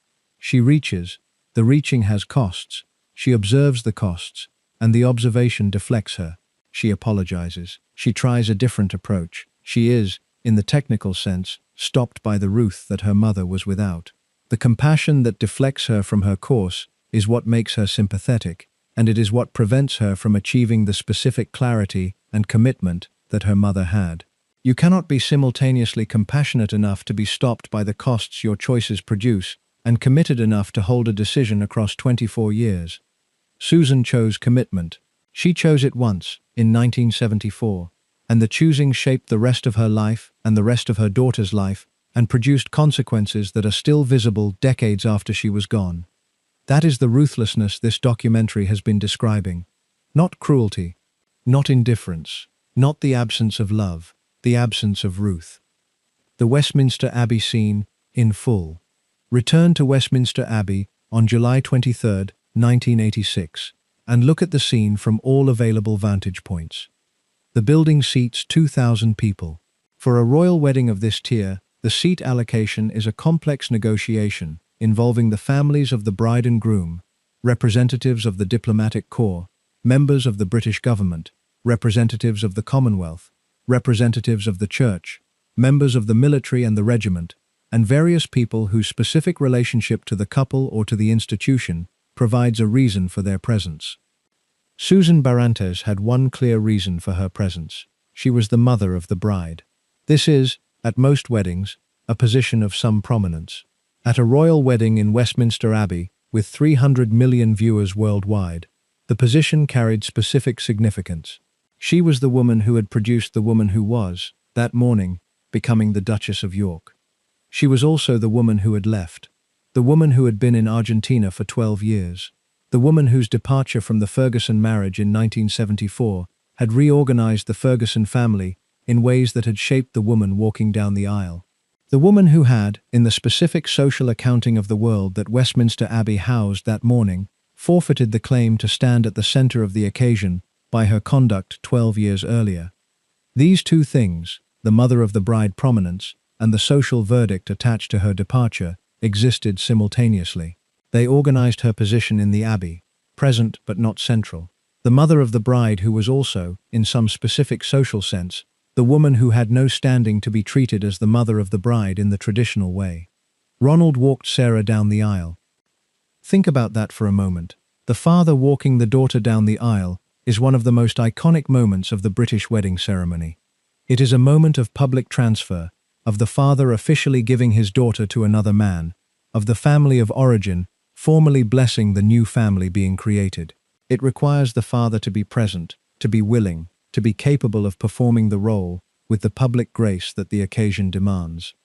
She reaches. The reaching has costs. She observes the costs, and the observation deflects her. She apologizes. She tries a different approach. She is, in the technical sense, stopped by the Ruth that her mother was without. The compassion that deflects her from her course is what makes her sympathetic, and it is what prevents her from achieving the specific clarity and commitment that her mother had. You cannot be simultaneously compassionate enough to be stopped by the costs your choices produce and committed enough to hold a decision across 24 years. Susan chose commitment. She chose it once, in 1974, and the choosing shaped the rest of her life and the rest of her daughter's life and produced consequences that are still visible decades after she was gone. That is the ruthlessness this documentary has been describing. Not cruelty, not indifference, not the absence of love, the absence of Ruth. The Westminster Abbey scene, in full. Return to Westminster Abbey on July 23, 1986, and look at the scene from all available vantage points. The building seats 2,000 people. For a royal wedding of this tier, the seat allocation is a complex negotiation involving the families of the bride and groom, representatives of the diplomatic corps, members of the British government, representatives of the Commonwealth, representatives of the church, members of the military and the regiment, and various people whose specific relationship to the couple or to the institution provides a reason for their presence. Susan Barrantes had one clear reason for her presence. She was the mother of the bride. This is, at most weddings, a position of some prominence. At a royal wedding in Westminster Abbey, with 300 million viewers worldwide, the position carried specific significance. She was the woman who had produced the woman who was, that morning, becoming the Duchess of York. She was also the woman who had left, the woman who had been in Argentina for 12 years, the woman whose departure from the Ferguson marriage in 1974 had reorganized the Ferguson family in ways that had shaped the woman walking down the aisle. The woman who had, in the specific social accounting of the world that Westminster Abbey housed that morning, forfeited the claim to stand at the center of the occasion by her conduct 12 years earlier. These two things, the mother of the bride prominence and the social verdict attached to her departure, existed simultaneously. They organized her position in the Abbey, present but not central. The mother of the bride who was also, in some specific social sense, the woman who had no standing to be treated as the mother of the bride in the traditional way. Ronald walked Sarah down the aisle. Think about that for a moment. The father walking the daughter down the aisle is one of the most iconic moments of the British wedding ceremony. It is a moment of public transfer, of the father officially giving his daughter to another man, of the family of origin formally blessing the new family being created. It requires the father to be present, to be willing, to be capable of performing the role with the public grace that the occasion demands.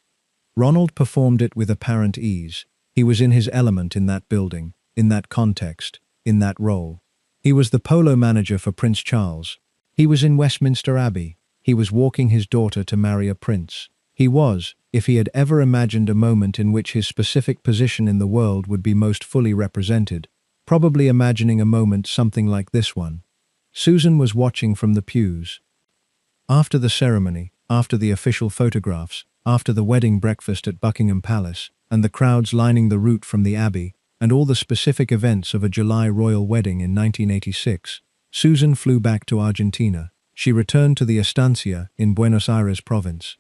Ronald performed it with apparent ease. He was in his element in that building, in that context, in that role. He was the polo manager for Prince Charles. He was in Westminster Abbey. He was walking his daughter to marry a prince. He was, if he had ever imagined a moment in which his specific position in the world would be most fully represented, probably imagining a moment something like this one. Susan was watching from the pews. After the ceremony, after the official photographs, after the wedding breakfast at Buckingham Palace, and the crowds lining the route from the Abbey, and all the specific events of a July royal wedding in 1986, Susan flew back to Argentina. She returned to the estancia in Buenos Aires province.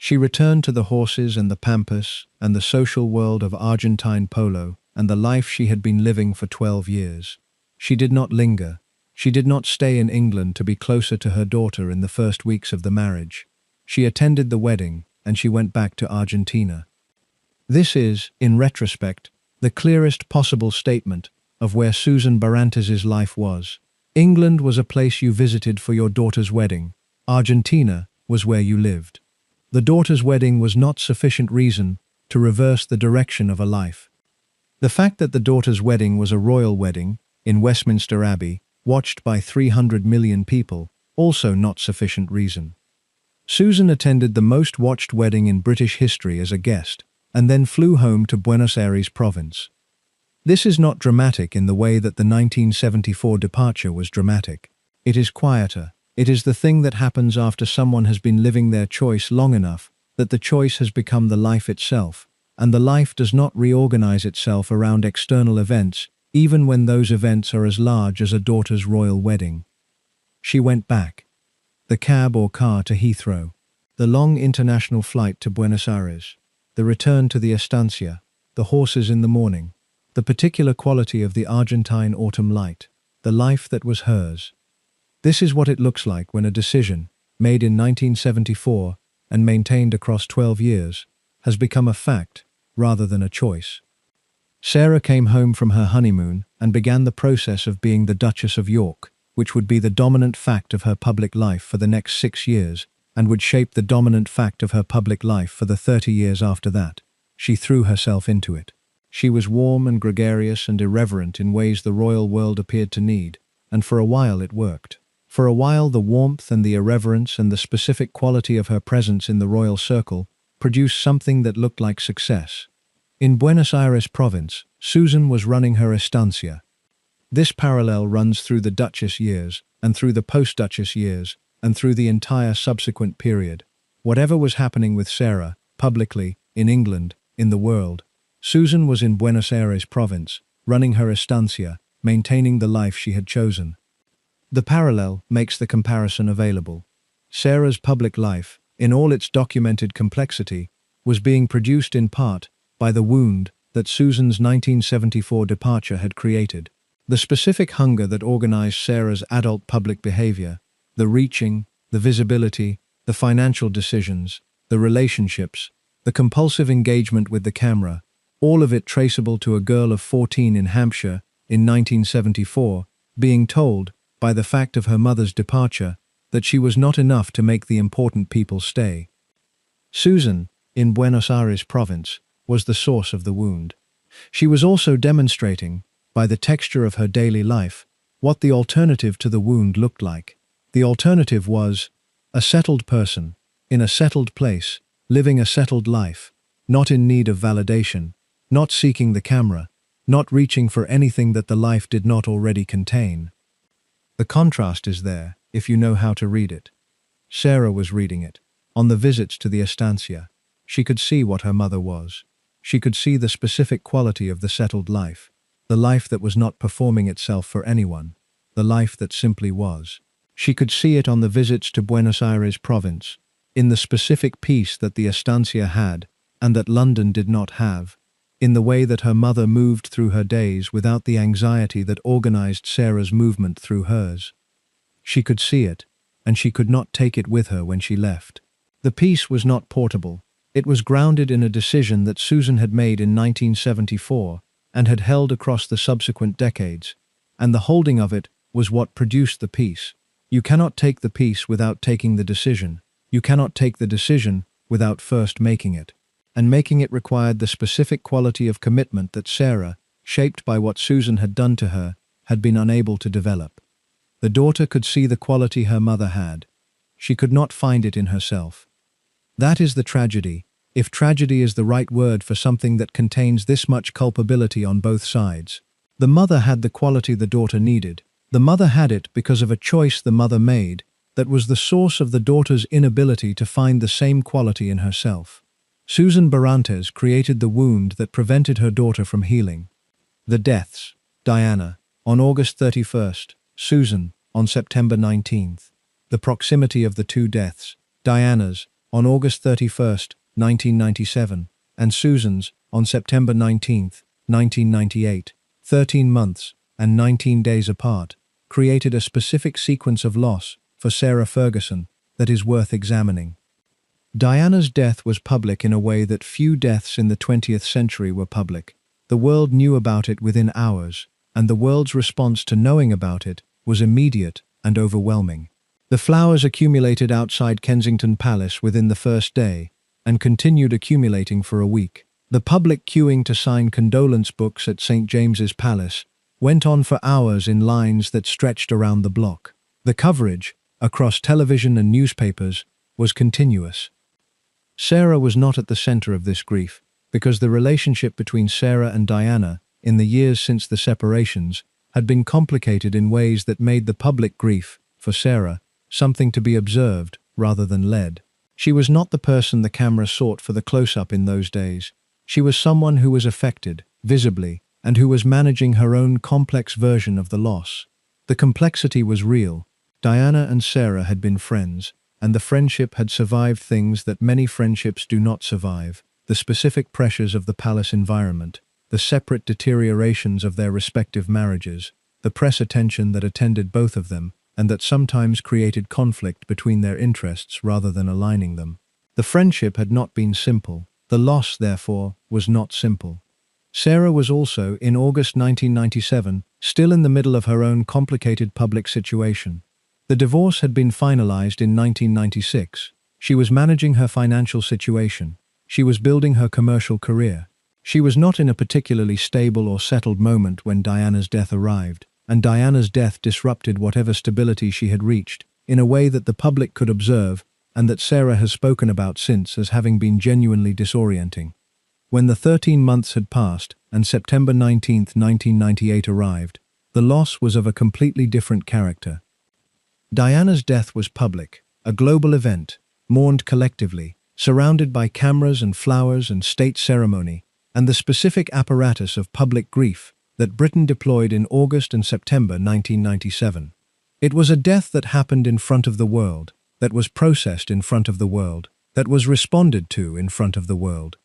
She returned to the horses and the pampas and the social world of Argentine polo and the life she had been living for 12 years. She did not linger. She did not stay in England to be closer to her daughter in the first weeks of the marriage. She attended the wedding and she went back to Argentina. This is, in retrospect, the clearest possible statement of where Susan Barrantes' life was. England was a place you visited for your daughter's wedding. Argentina was where you lived. The daughter's wedding was not sufficient reason to reverse the direction of a life. The fact that the daughter's wedding was a royal wedding in Westminster Abbey, watched by 300 million people, also not sufficient reason. Susan attended the most watched wedding in British history as a guest, and then flew home to Buenos Aires province. This is not dramatic in the way that the 1974 departure was dramatic. It is quieter. It is the thing that happens after someone has been living their choice long enough that the choice has become the life itself, and the life does not reorganize itself around external events, even when those events are as large as a daughter's royal wedding. She went back. The cab or car to Heathrow. The long international flight to Buenos Aires. The return to the estancia. The horses in the morning. The particular quality of the Argentine autumn light. The life that was hers. This is what it looks like when a decision, made in 1974 and maintained across 12 years, has become a fact rather than a choice. Sarah came home from her honeymoon and began the process of being the Duchess of York, which would be the dominant fact of her public life for the next 6 years and would shape the dominant fact of her public life for the 30 years after that. She threw herself into it. She was warm and gregarious and irreverent in ways the royal world appeared to need, and for a while it worked. For a while the warmth and the irreverence and the specific quality of her presence in the royal circle produced something that looked like success. In Buenos Aires province, Susan was running her estancia. This parallel runs through the Duchess years, and through the post-Duchess years, and through the entire subsequent period. Whatever was happening with Sarah, publicly, in England, in the world, Susan was in Buenos Aires province, running her estancia, maintaining the life she had chosen. The parallel makes the comparison available. Sarah's public life, in all its documented complexity, was being produced in part by the wound that Susan's 1974 departure had created. The specific hunger that organized Sarah's adult public behavior, the reaching, the visibility, the financial decisions, the relationships, the compulsive engagement with the camera, all of it traceable to a girl of 14 in Hampshire in 1974, being told, by the fact of her mother's departure, that she was not enough to make the important people stay. Susan, in Buenos Aires province, was the source of the wound. She was also demonstrating, by the texture of her daily life, what the alternative to the wound looked like. The alternative was a settled person, in a settled place, living a settled life, not in need of validation, not seeking the camera, not reaching for anything that the life did not already contain. The contrast is there, if you know how to read it. Sarah was reading it. On the visits to the estancia, she could see what her mother was. She could see the specific quality of the settled life, the life that was not performing itself for anyone, the life that simply was. She could see it on the visits to Buenos Aires province, in the specific peace that the estancia had and that London did not have, in the way that her mother moved through her days without the anxiety that organized Sarah's movement through hers. She could see it, and she could not take it with her when she left. The peace was not portable. It was grounded in a decision that Susan had made in 1974 and had held across the subsequent decades, and the holding of it was what produced the peace. You cannot take the peace without taking the decision. You cannot take the decision without first making it. And making it required the specific quality of commitment that Sarah, shaped by what Susan had done to her, had been unable to develop. The daughter could see the quality her mother had. She could not find it in herself. That is the tragedy, if tragedy is the right word for something that contains this much culpability on both sides. The mother had the quality the daughter needed. The mother had it because of a choice the mother made that was the source of the daughter's inability to find the same quality in herself. Susan Barrantes created the wound that prevented her daughter from healing. The deaths: Diana, on August 31st, Susan, on September 19th. The proximity of the two deaths: Diana's, on August 31st, 1997, and Susan's, on September 19th, 1998, 13 months and 19 days apart, created a specific sequence of loss for Sarah Ferguson that is worth examining. Diana's death was public in a way that few deaths in the 20th century were public. The world knew about it within hours, and the world's response to knowing about it was immediate and overwhelming. The flowers accumulated outside Kensington Palace within the first day, and continued accumulating for a week. The public queuing to sign condolence books at St. James's Palace went on for hours in lines that stretched around the block. The coverage, across television and newspapers, was continuous. Sarah was not at the center of this grief, because the relationship between Sarah and Diana, in the years since the separations, had been complicated in ways that made the public grief, for Sarah, something to be observed rather than led. She was not the person the camera sought for the close-up in those days. She was someone who was affected, visibly, and who was managing her own complex version of the loss. The complexity was real. Diana and Sarah had been friends, and the friendship had survived things that many friendships do not survive: the specific pressures of the palace environment, the separate deteriorations of their respective marriages, the press attention that attended both of them, and that sometimes created conflict between their interests rather than aligning them. The friendship had not been simple. The loss, therefore, was not simple. Sarah was also, in August 1997, still in the middle of her own complicated public situation. The divorce had been finalized in 1996. She was managing her financial situation. She was building her commercial career. She was not in a particularly stable or settled moment when Diana's death arrived, and Diana's death disrupted whatever stability she had reached, in a way that the public could observe, and that Sarah has spoken about since as having been genuinely disorienting. When the 13 months had passed and September 19, 1998 arrived, the loss was of a completely different character. Diana's death was public, a global event, mourned collectively, surrounded by cameras and flowers and state ceremony, and the specific apparatus of public grief that Britain deployed in August and September 1997. It was a death that happened in front of the world, that was processed in front of the world, that was responded to in front of the world.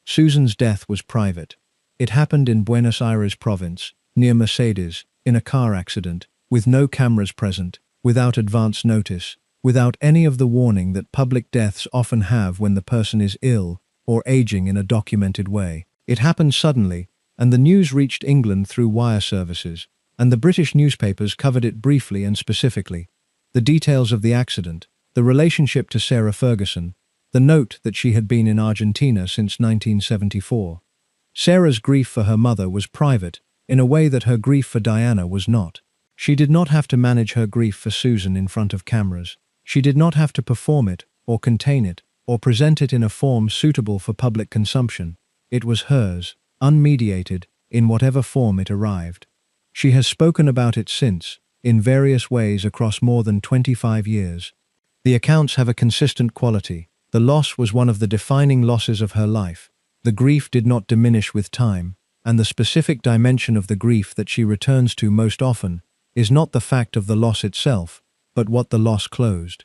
Susan's death was private. It happened in Buenos Aires province, near Mercedes, in a car accident, with no cameras present, without advance notice, without any of the warning that public deaths often have when the person is ill or aging in a documented way. It happened suddenly, and the news reached England through wire services, and the British newspapers covered it briefly and specifically. The details of the accident, the relationship to Sarah Ferguson, the note that she had been in Argentina since 1974. Sarah's grief for her mother was private, in a way that her grief for Diana was not. She did not have to manage her grief for Susan in front of cameras. She did not have to perform it, or contain it, or present it in a form suitable for public consumption. It was hers, unmediated, in whatever form it arrived. She has spoken about it since, in various ways across more than 25 years. The accounts have a consistent quality. The loss was one of the defining losses of her life. The grief did not diminish with time, and the specific dimension of the grief that she returns to most often is not the fact of the loss itself, but what the loss closed.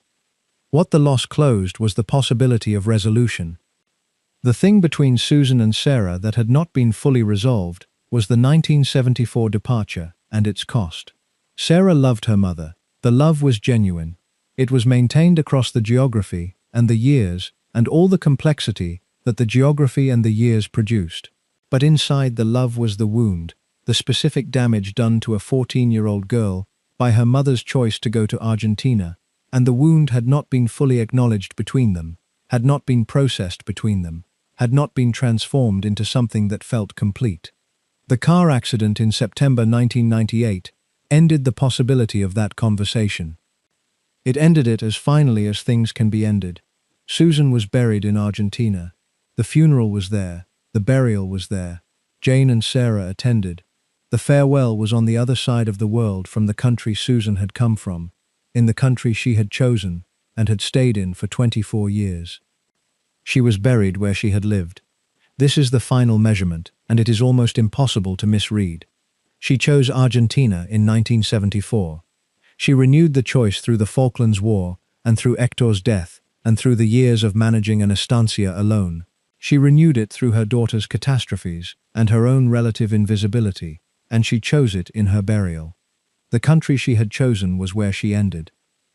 What the loss closed was the possibility of resolution. The thing between Susan and Sarah that had not been fully resolved was the 1974 departure and its cost. Sarah loved her mother. The love was genuine. It was maintained across the geography and the years and all the complexity that the geography and the years produced. But inside the love was the wound, the specific damage done to a 14-year-old girl by her mother's choice to go to Argentina, and the wound had not been fully acknowledged between them, had not been processed between them, had not been transformed into something that felt complete. The car accident in September 1998 ended the possibility of that conversation. It ended it as finally as things can be ended. Susan was buried in Argentina. The funeral was there. The burial was there. Jane and Sarah attended. The farewell was on the other side of the world from the country Susan had come from, in the country she had chosen and had stayed in for 24 years. She was buried where she had lived. This is the final measurement, and it is almost impossible to misread. She chose Argentina in 1974. She renewed the choice through the Falklands War, and through Hector's death, and through the years of managing an estancia alone. She renewed it through her daughter's catastrophes and her own relative invisibility, and she chose it in her burial. The country she had chosen was where she ended.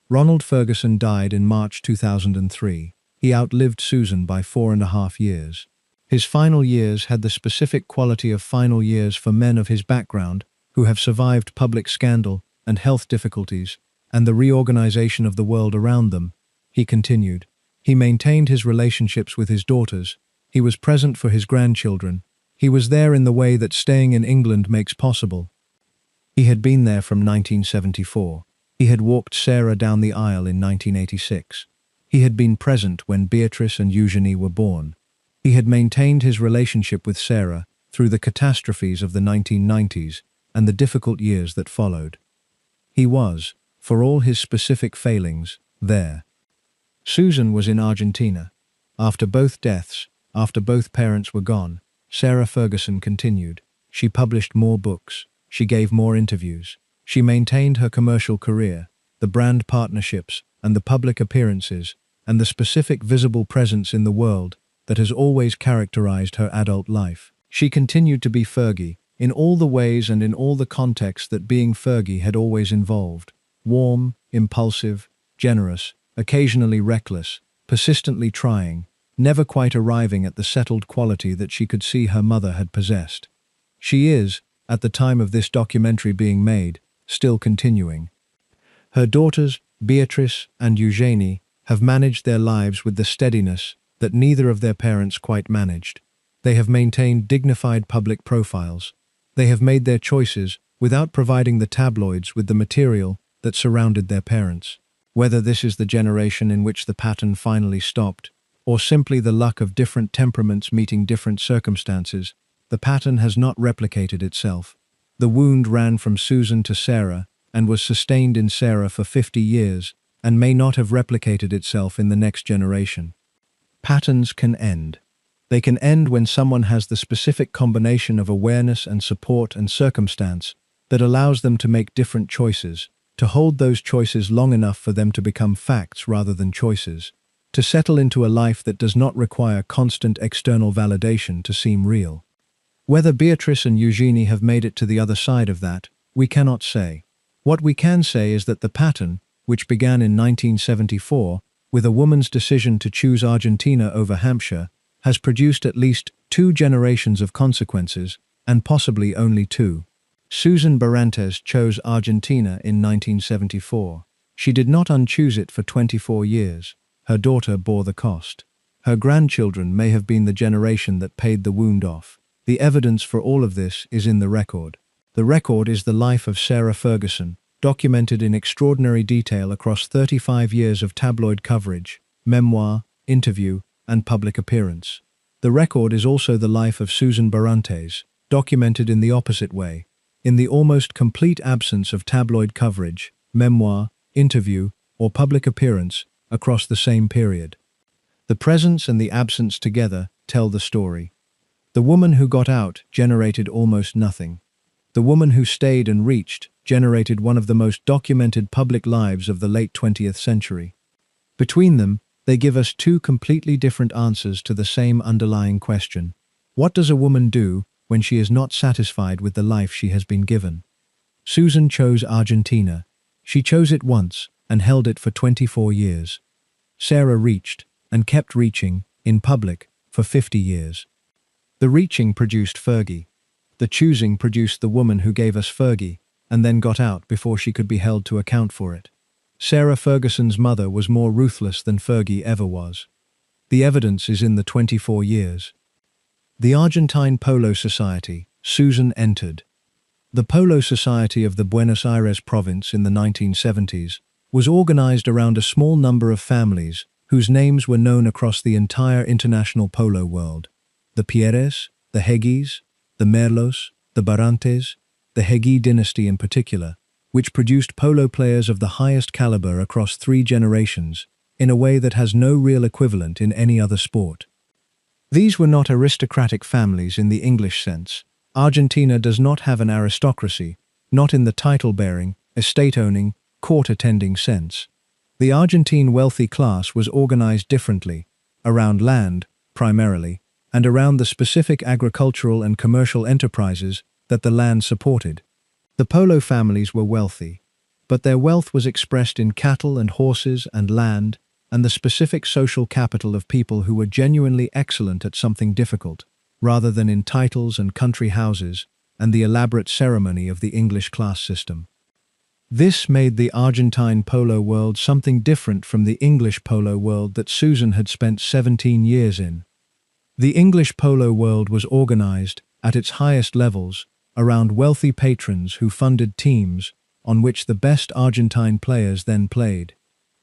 Ronald Ferguson died in March 2003. He outlived Susan by 4.5 years. His final years had the specific quality of final years for men of his background who have survived public scandal and health difficulties and the reorganization of the world around them. He continued. He maintained his relationships with his daughters. He was present for his grandchildren. He was there in the way that staying in England makes possible. He had been there from 1974. He had walked Sarah down the aisle in 1986. He had been present when Beatrice and Eugenie were born. He had maintained his relationship with Sarah through the catastrophes of the 1990s and the difficult years that followed. He was, for all his specific failings, there. Susan was in Argentina. After both deaths, After both parents were gone, Sarah Ferguson continued. She published more books. She gave more interviews. She maintained her commercial career, the brand partnerships, and the public appearances, and the specific visible presence in the world that has always characterized her adult life. She continued to be Fergie, in all the ways and in all the contexts that being Fergie had always involved. Warm, impulsive, generous, occasionally reckless, persistently trying, never quite arriving at the settled quality that she could see her mother had possessed. She is, at the time of this documentary being made, still continuing. Her daughters, Beatrice and Eugenie, have managed their lives with the steadiness that neither of their parents quite managed. They have maintained dignified public profiles. They have made their choices without providing the tabloids with the material that surrounded their parents. Whether this is the generation in which the pattern finally stopped, or simply the luck of different temperaments meeting different circumstances, the pattern has not replicated itself. The wound ran from Susan to Sarah and was sustained in Sarah for 50 years and may not have replicated itself in the next generation. Patterns can end. They can end when someone has the specific combination of awareness and support and circumstance that allows them to make different choices, to hold those choices long enough for them to become facts rather than choices, to settle into a life that does not require constant external validation to seem real. Whether Beatrice and Eugenie have made it to the other side of that, we cannot say. What we can say is that the pattern, which began in 1974, with a woman's decision to choose Argentina over Hampshire, has produced at least 2 generations of consequences, and possibly only 2. Susan Barrantes chose Argentina in 1974. She did not unchoose it for 24 years. Her daughter bore the cost. Her grandchildren may have been the generation that paid the wound off. The evidence for all of this is in the record. The record is the life of Sarah Ferguson, documented in extraordinary detail across 35 years of tabloid coverage, memoir, interview, and public appearance. The record is also the life of Susan Barrantes, documented in the opposite way, in the almost complete absence of tabloid coverage, memoir, interview, or public appearance across the same period. The presence and the absence together tell the story. The woman who got out generated almost nothing. The woman who stayed and reached generated one of the most documented public lives of the late 20th century. Between them, they give us 2 completely different answers to the same underlying question. What does a woman do when she is not satisfied with the life she has been given? Susan chose Argentina. She chose it once and held it for 24 years. Sarah reached, and kept reaching, in public, for 50 years. The reaching produced Fergie. The choosing produced the woman who gave us Fergie, and then got out before she could be held to account for it. Sarah Ferguson's mother was more ruthless than Fergie ever was. The evidence is in the 24 years. The Argentine Polo Society, Susan entered. The Polo Society of the Buenos Aires province in the 1970s was organized around a small number of families whose names were known across the entire international polo world. The Pierres, the Heguis, the Merlos, the Barrantes, the Hegui dynasty in particular, which produced polo players of the highest caliber across 3 generations, in a way that has no real equivalent in any other sport. These were not aristocratic families in the English sense. Argentina does not have an aristocracy, not in the title-bearing, estate-owning, court-attending sense. The Argentine wealthy class was organized differently, around land, primarily, and around the specific agricultural and commercial enterprises that the land supported. The polo families were wealthy, but their wealth was expressed in cattle and horses and land and the specific social capital of people who were genuinely excellent at something difficult, rather than in titles and country houses and the elaborate ceremony of the English class system. This made the Argentine polo world something different from the English polo world that Susan had spent 17 years in. The English polo world was organized, at its highest levels, around wealthy patrons who funded teams on which the best Argentine players then played.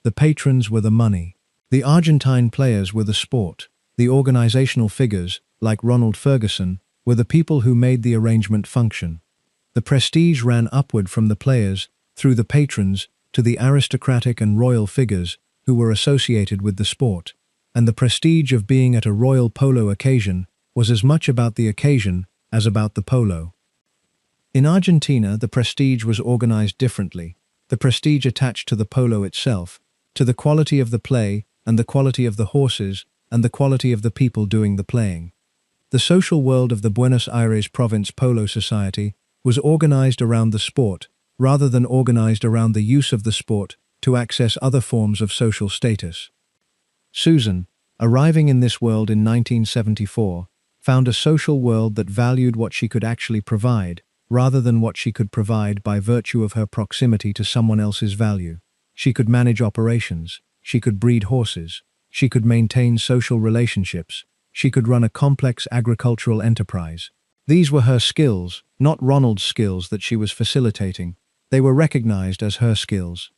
The patrons were the money. The Argentine players were the sport. The organizational figures, like Ronald Ferguson, were the people who made the arrangement function. The prestige ran upward from the players, through the patrons, to the aristocratic and royal figures who were associated with the sport. and the prestige of being at a royal polo occasion was as much about the occasion as about the polo. In Argentina, the prestige was organized differently. The prestige attached to the polo itself, to the quality of the play and the quality of the horses and the quality of the people doing the playing. The social world of the Buenos Aires Province Polo Society was organized around the sport, rather than organized around the use of the sport to access other forms of social status. Susan, arriving in this world in 1974, found a social world that valued what she could actually provide, rather than what she could provide by virtue of her proximity to someone else's value. She could manage operations, she could breed horses, she could maintain social relationships, she could run a complex agricultural enterprise. These were her skills, not Ronald's skills that she was facilitating. They were recognized as her skills.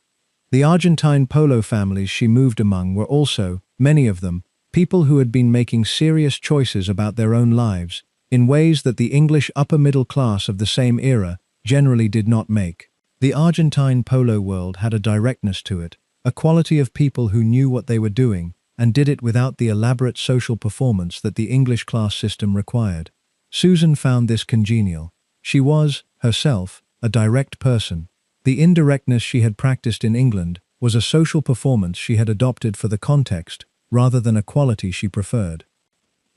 The Argentine polo families she moved among were also, many of them, people who had been making serious choices about their own lives, in ways that the English upper middle class of the same era generally did not make. The Argentine polo world had a directness to it, a quality of people who knew what they were doing, and did it without the elaborate social performance that the English class system required. Susan found this congenial. She was, herself, a direct person. The indirectness she had practiced in England was a social performance she had adopted for the context, rather than a quality she preferred.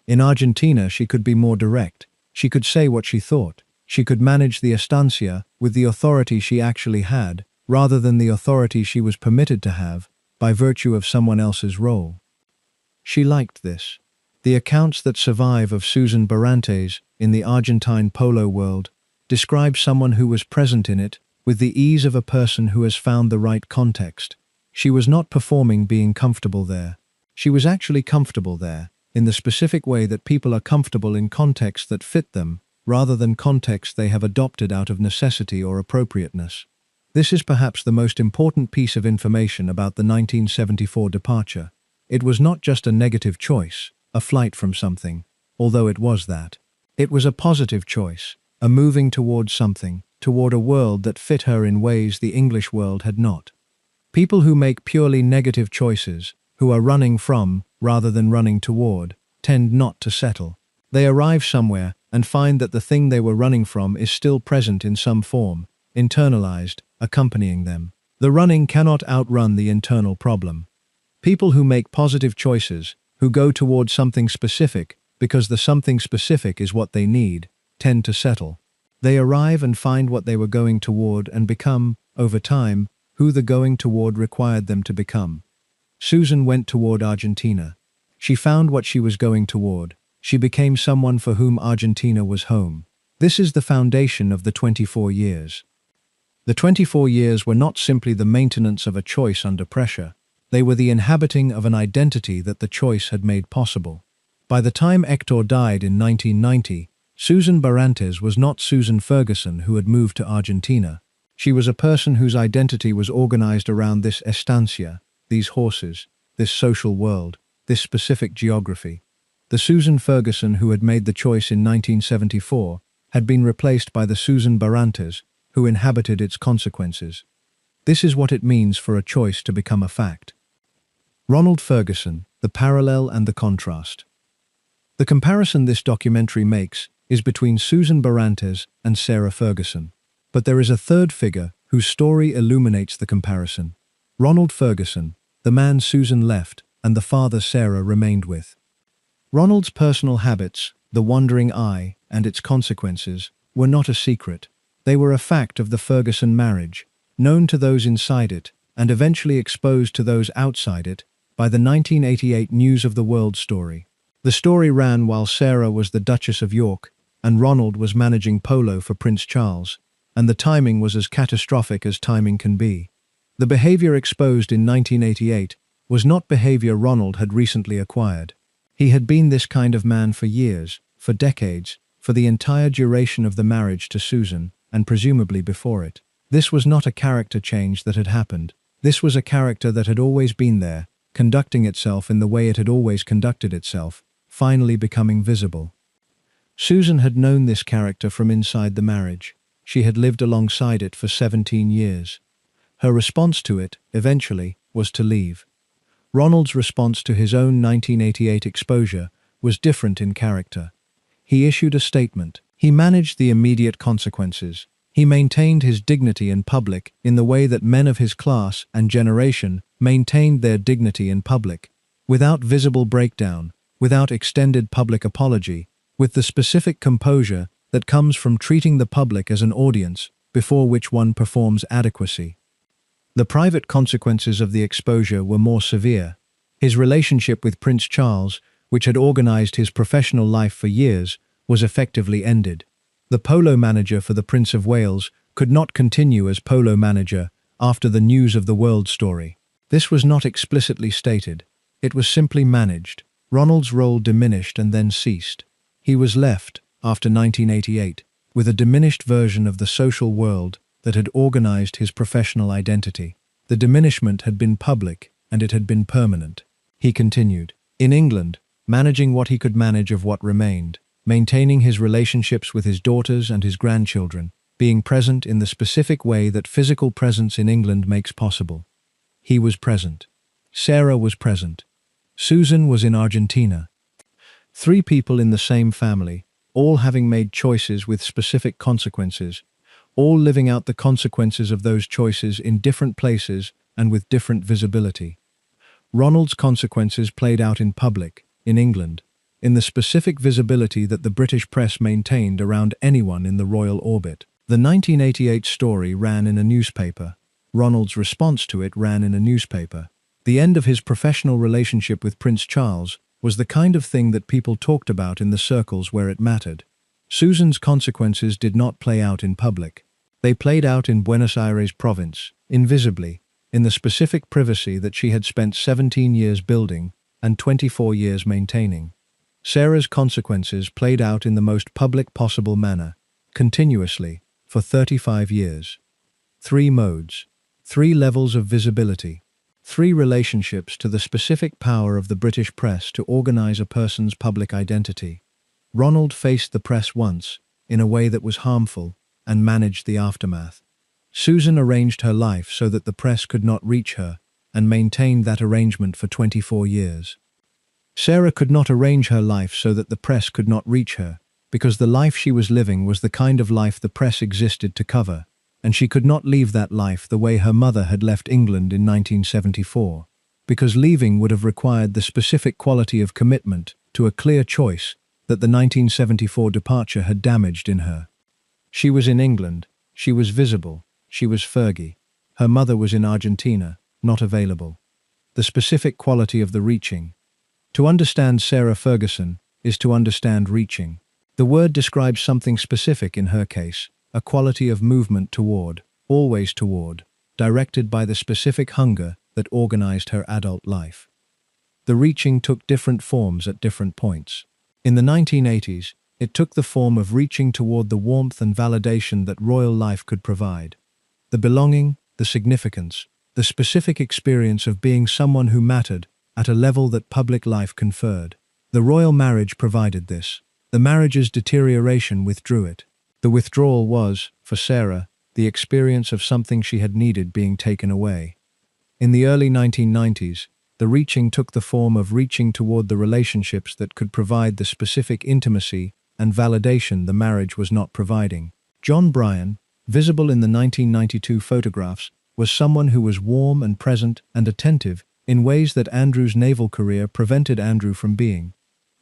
In Argentina, she could be more direct. She could say what she thought. She could manage the estancia with the authority she actually had, rather than the authority she was permitted to have, by virtue of someone else's role. She liked this. The accounts that survive of Susan Barrantes in the Argentine polo world describe someone who was present in it with the ease of a person who has found the right context. She was not performing being comfortable there. She was actually comfortable there, in the specific way that people are comfortable in contexts that fit them, rather than contexts they have adopted out of necessity or appropriateness. This is perhaps the most important piece of information about the 1974 departure. It was not just a negative choice, a flight from something, although it was that. It was a positive choice, a moving towards something, toward a world that fit her in ways the English world had not. People who make purely negative choices, who are running from, rather than running toward, tend not to settle. They arrive somewhere and find that the thing they were running from is still present in some form, internalized, accompanying them. The running cannot outrun the internal problem. People who make positive choices, who go toward something specific because the something specific is what they need, tend to settle. They arrive and find what they were going toward and become, over time, who the going toward required them to become. Susan went toward Argentina. She found what she was going toward. She became someone for whom Argentina was home. This is the foundation of the 24 years. The 24 years were not simply the maintenance of a choice under pressure. They were the inhabiting of an identity that the choice had made possible. By the time Hector died in 1990, Susan Barrantes was not Susan Ferguson who had moved to Argentina. She was a person whose identity was organized around this estancia, these horses, this social world, this specific geography. The Susan Ferguson who had made the choice in 1974 had been replaced by the Susan Barrantes who inhabited its consequences. This is what it means for a choice to become a fact. Ronald Ferguson, the parallel and the contrast. The comparison this documentary makes is between Susan Barrantes and Sarah Ferguson. But there is a third figure whose story illuminates the comparison. Ronald Ferguson, the man Susan left and the father Sarah remained with. Ronald's personal habits, the wandering eye, and its consequences, were not a secret. They were a fact of the Ferguson marriage, known to those inside it, and eventually exposed to those outside it, by the 1988 News of the World story. The story ran while Sarah was the Duchess of York, and Ronald was managing polo for Prince Charles, and the timing was as catastrophic as timing can be. The behavior exposed in 1988 was not behavior Ronald had recently acquired. He had been this kind of man for years, for decades, for the entire duration of the marriage to Susan, and presumably before it. This was not a character change that had happened. This was a character that had always been there, conducting itself in the way it had always conducted itself, finally becoming visible. Susan had known this character from inside the marriage. She had lived alongside it for 17 years. Her response to it, eventually, was to leave. Ronald's response to his own 1988 exposure was different in character. He issued a statement. He managed the immediate consequences. He maintained his dignity in public in the way that men of his class and generation maintained their dignity in public, without visible breakdown, without extended public apology, with the specific composure that comes from treating the public as an audience before which one performs adequacy. The private consequences of the exposure were more severe. His relationship with Prince Charles, which had organized his professional life for years, was effectively ended. The polo manager for the Prince of Wales could not continue as polo manager after the News of the World story. This was not explicitly stated. It was simply managed. Ronald's role diminished and then ceased. He was left, after 1988, with a diminished version of the social world that had organized his professional identity. The diminishment had been public, and it had been permanent. He continued. In England, managing what he could manage of what remained, maintaining his relationships with his daughters and his grandchildren, being present in the specific way that physical presence in England makes possible. He was present. Sarah was present. Susan was in Argentina. 3 people in the same family, all having made choices with specific consequences, all living out the consequences of those choices in different places and with different visibility. Ronald's consequences played out in public, in England, in the specific visibility that the British press maintained around anyone in the royal orbit. The 1988 story ran in a newspaper. Ronald's response to it ran in a newspaper. The end of his professional relationship with Prince Charles was the kind of thing that people talked about in the circles where it mattered. Susan's consequences did not play out in public. They played out in Buenos Aires province, invisibly, in the specific privacy that she had spent 17 years building and 24 years maintaining. Sarah's consequences played out in the most public possible manner, continuously, for 35 years. 3 modes, 3 levels of visibility, 3 relationships to the specific power of the British press to organize a person's public identity. Ronald faced the press once, in a way that was harmful, and managed the aftermath. Susan arranged her life so that the press could not reach her, and maintained that arrangement for 24 years. Sarah could not arrange her life so that the press could not reach her, because the life she was living was the kind of life the press existed to cover, and she could not leave that life the way her mother had left England in 1974, because leaving would have required the specific quality of commitment to a clear choice that the 1974 departure had damaged in her. She was in England, she was visible, she was Fergie. Her mother was in Argentina, not available. The specific quality of the reaching. To understand Sarah Ferguson is to understand reaching. The word describes something specific in her case, a quality of movement toward, always toward, directed by the specific hunger that organized her adult life. The reaching took different forms at different points. In the 1980s, it took the form of reaching toward the warmth and validation that royal life could provide. The belonging, the significance, the specific experience of being someone who mattered at a level that public life conferred. The royal marriage provided this. The marriage's deterioration withdrew it. The withdrawal was, for Sarah, the experience of something she had needed being taken away. In the early 1990s, the reaching took the form of reaching toward the relationships that could provide the specific intimacy and validation the marriage was not providing. John Bryan, visible in the 1992 photographs, was someone who was warm and present and attentive in ways that Andrew's naval career prevented Andrew from being.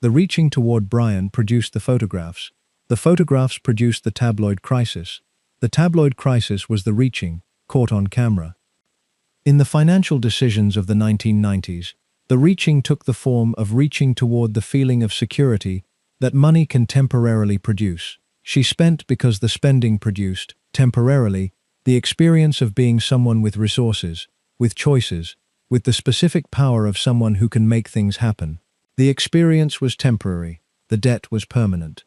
The reaching toward Bryan produced the photographs. The photographs produced the tabloid crisis. The tabloid crisis was the reaching, caught on camera. In the financial decisions of the 1990s, the reaching took the form of reaching toward the feeling of security that money can temporarily produce. She spent because the spending produced, temporarily, the experience of being someone with resources, with choices, with the specific power of someone who can make things happen. The experience was temporary, the debt was permanent.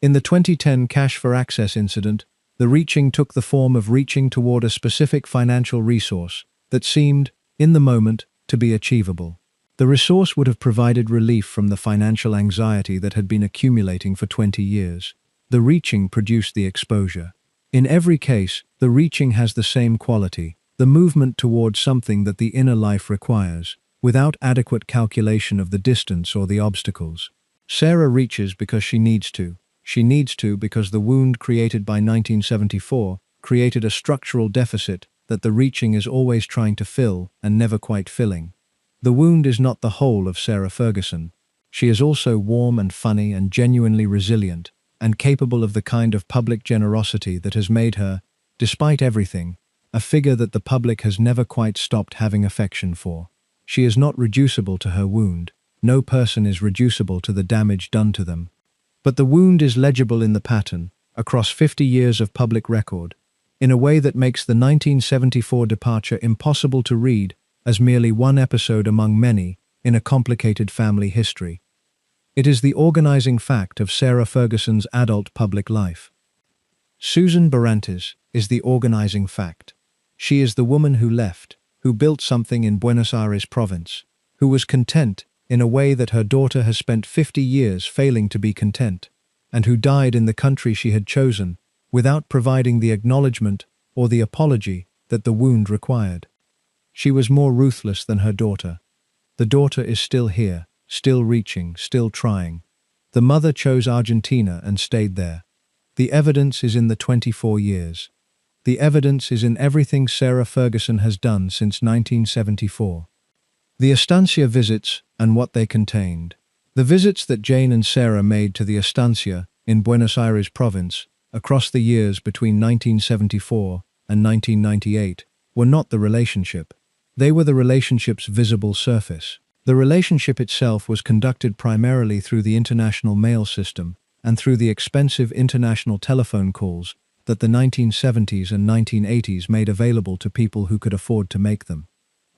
In the 2010 Cash for Access incident, the reaching took the form of reaching toward a specific financial resource that seemed, in the moment, to be achievable. The resource would have provided relief from the financial anxiety that had been accumulating for 20 years. The reaching produced the exposure. In every case, the reaching has the same quality, the movement toward something that the inner life requires. without adequate calculation of the distance or the obstacles. Sarah reaches because she needs to. She needs to because the wound created by 1974 created a structural deficit that the reaching is always trying to fill and never quite filling. The wound is not the whole of Sarah Ferguson. She is also warm and funny and genuinely resilient, and capable of the kind of public generosity that has made her, despite everything, a figure that the public has never quite stopped having affection for. She is not reducible to her wound. No person is reducible to the damage done to them. But the wound is legible in the pattern, across 50 years of public record, in a way that makes the 1974 departure impossible to read as merely one episode among many in a complicated family history. It is the organizing fact of Sarah Ferguson's adult public life. Susan Barantes is the organizing fact. She is the woman who left, who built something in Buenos Aires province, who was content in a way that her daughter has spent 50 years failing to be content, and who died in the country she had chosen without providing the acknowledgement or the apology that the wound required. She was more ruthless than her daughter. The daughter is still here, still reaching, still trying. The mother chose Argentina and stayed there. The evidence is in the 24 years. The evidence is in everything Sarah Ferguson has done since 1974. The estancia visits and what they contained. The visits that Jane and Sarah made to the estancia in Buenos Aires province across the years between 1974 and 1998 were not the relationship. They were the relationship's visible surface. The relationship itself was conducted primarily through the international mail system and through the expensive international telephone calls that the 1970s and 1980s made available to people who could afford to make them.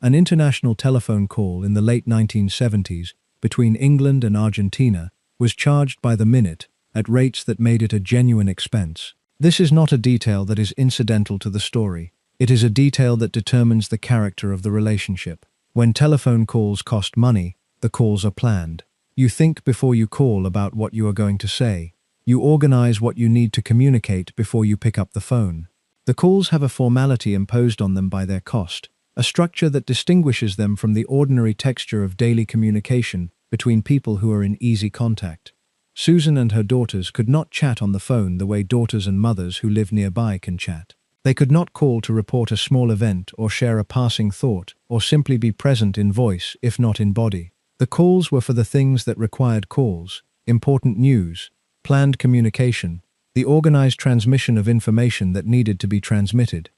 An international telephone call in the late 1970s between England and Argentina was charged by the minute at rates that made it a genuine expense. This is not a detail that is incidental to the story. It is a detail that determines the character of the relationship. When telephone calls cost money, the calls are planned. You think before you call about what you are going to say. You organize what you need to communicate before you pick up the phone. The calls have a formality imposed on them by their cost, a structure that distinguishes them from the ordinary texture of daily communication between people who are in easy contact. Susan and her daughters could not chat on the phone the way daughters and mothers who live nearby can chat. They could not call to report a small event or share a passing thought or simply be present in voice, if not in body. The calls were for the things that required calls, important news, planned communication, the organized transmission of information that needed to be transmitted.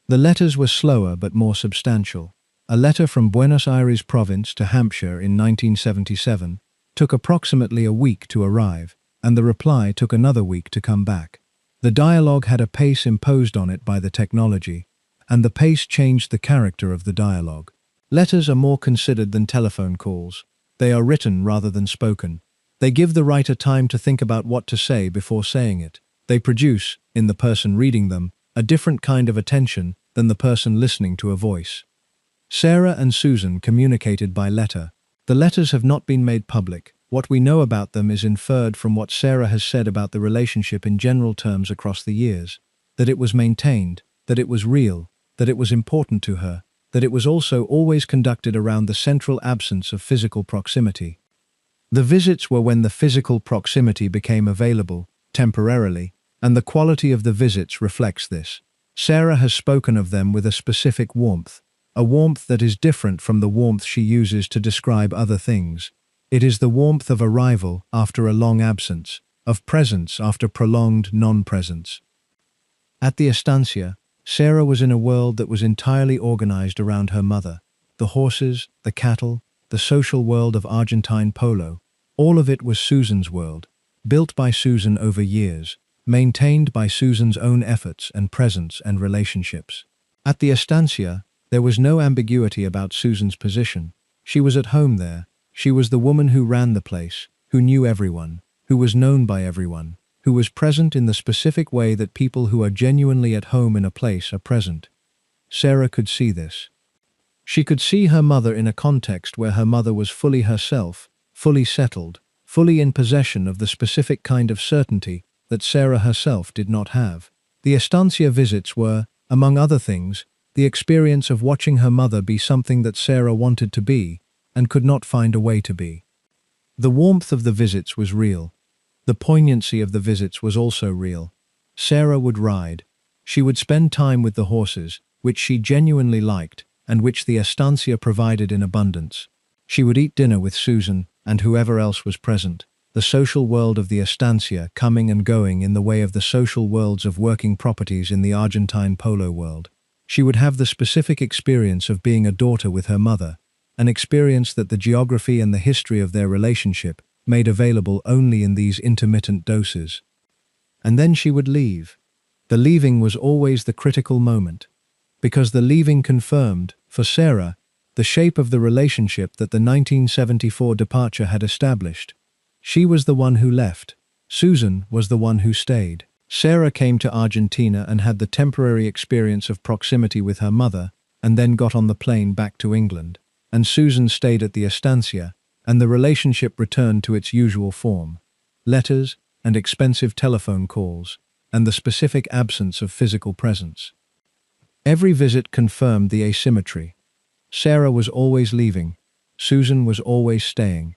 The letters were slower but more substantial. A letter from Buenos Aires province to Hampshire in 1977 took approximately a week to arrive, and the reply took another week to come back. The dialogue had a pace imposed on it by the technology, and the pace changed the character of the dialogue. Letters are more considered than telephone calls. They are written rather than spoken. They give the writer time to think about what to say before saying it. They produce, in the person reading them, a different kind of attention than the person listening to a voice. Sarah and Susan communicated by letter. The letters have not been made public. What we know about them is inferred from what Sarah has said about the relationship in general terms across the years. That it was maintained, that it was real, that it was important to her, that it was also always conducted around the central absence of physical proximity. The visits were when the physical proximity became available, temporarily, and the quality of the visits reflects this. Sarah has spoken of them with a specific warmth, a warmth that is different from the warmth she uses to describe other things. It is the warmth of arrival after a long absence, of presence after prolonged non-presence. At the estancia, Sarah was in a world that was entirely organized around her mother. The horses, the cattle, the social world of Argentine polo, all of it was Susan's world, built by Susan over years, maintained by Susan's own efforts and presence and relationships. At the estancia, there was no ambiguity about Susan's position. She was at home there. She was the woman who ran the place, who knew everyone, who was known by everyone, who was present in the specific way that people who are genuinely at home in a place are present. Sarah could see this. She could see her mother in a context where her mother was fully herself, fully settled, fully in possession of the specific kind of certainty that Sarah herself did not have. The estancia visits were, among other things, the experience of watching her mother be something that Sarah wanted to be and could not find a way to be. The warmth of the visits was real. The poignancy of the visits was also real. Sarah would ride. She would spend time with the horses, which she genuinely liked, and which the estancia provided in abundance. She would eat dinner with Susan and whoever else was present. The social world of the estancia coming and going in the way of the social worlds of working properties in the Argentine polo world. She would have the specific experience of being a daughter with her mother, an experience that the geography and the history of their relationship made available only in these intermittent doses. And then she would leave. The leaving was always the critical moment, because the leaving confirmed, for Sarah, the shape of the relationship that the 1974 departure had established. She was the one who left. Susan was the one who stayed. Sarah came to Argentina and had the temporary experience of proximity with her mother, and then got on the plane back to England. And Susan stayed at the estancia, and the relationship returned to its usual form. Letters and expensive telephone calls, and the specific absence of physical presence. Every visit confirmed the asymmetry. Sarah was always leaving. Susan was always staying.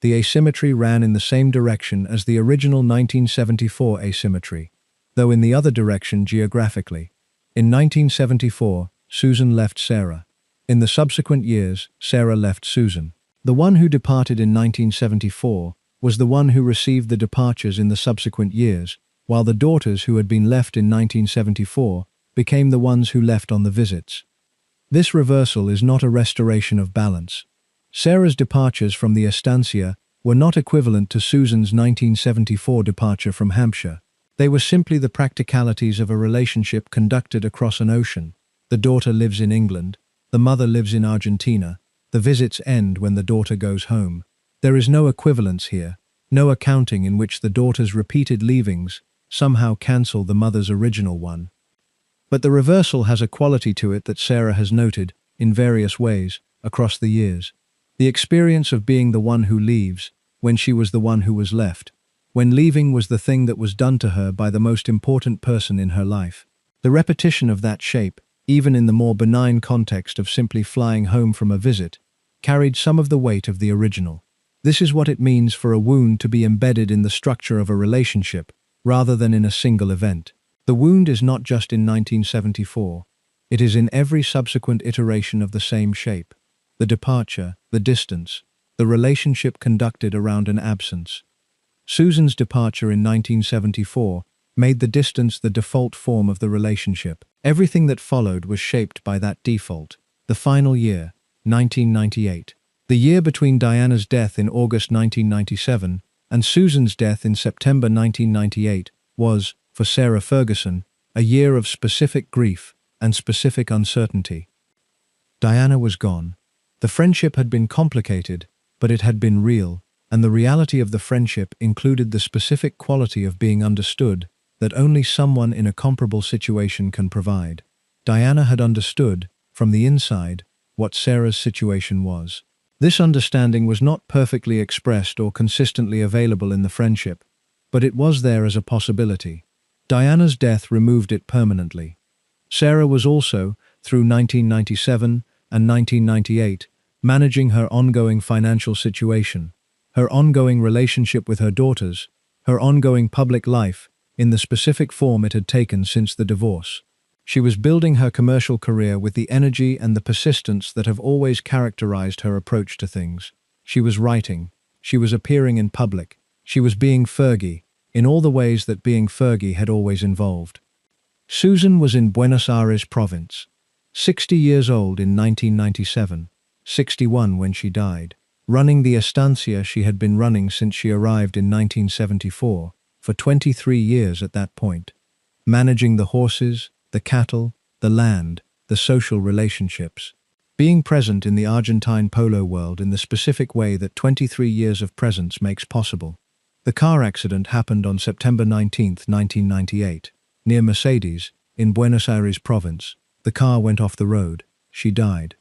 The asymmetry ran in the same direction as the original 1974 asymmetry, though in the other direction geographically. In 1974, Susan left Sarah. In the subsequent years, Sarah left Susan. The one who departed in 1974 was the one who received the departures in the subsequent years, while the daughters who had been left in 1974 became the ones who left on the visits. This reversal is not a restoration of balance. Sarah's departures from the estancia were not equivalent to Susan's 1974 departure from Hampshire. They were simply the practicalities of a relationship conducted across an ocean. The daughter lives in England, the mother lives in Argentina. The visits end when the daughter goes home. There is no equivalence here, no accounting in which the daughter's repeated leavings somehow cancel the mother's original one. But the reversal has a quality to it that Sarah has noted, in various ways, across the years. The experience of being the one who leaves, when she was the one who was left, when leaving was the thing that was done to her by the most important person in her life. The repetition of that shape, even in the more benign context of simply flying home from a visit, carried some of the weight of the original. This is what it means for a wound to be embedded in the structure of a relationship, rather than in a single event. The wound is not just in 1974. It is in every subsequent iteration of the same shape. The departure, the distance, the relationship conducted around an absence. Susan's departure in 1974 made the distance the default form of the relationship. Everything that followed was shaped by that default. The final year, 1998. The year between Diana's death in August 1997 and Susan's death in September 1998 was, for Sarah Ferguson, a year of specific grief and specific uncertainty. Diana was gone. The friendship had been complicated, but it had been real, and the reality of the friendship included the specific quality of being understood that only someone in a comparable situation can provide. Diana had understood, from the inside, what Sarah's situation was. This understanding was not perfectly expressed or consistently available in the friendship, but it was there as a possibility. Diana's death removed it permanently. Sarah was also, through 1997 and 1998, managing her ongoing financial situation, her ongoing relationship with her daughters, her ongoing public life, in the specific form it had taken since the divorce. She was building her commercial career with the energy and the persistence that have always characterized her approach to things. She was writing. She was appearing in public. She was being Fergie, in all the ways that being Fergie had always involved. Susan was in Buenos Aires province, 60 years old in 1997, 61 when she died, running the estancia she had been running since she arrived in 1974, for 23 years at that point, managing the horses, the cattle, the land, the social relationships, being present in the Argentine polo world in the specific way that 23 years of presence makes possible. The car accident happened on September 19, 1998, near Mercedes, in Buenos Aires province. The car went off the road. She died.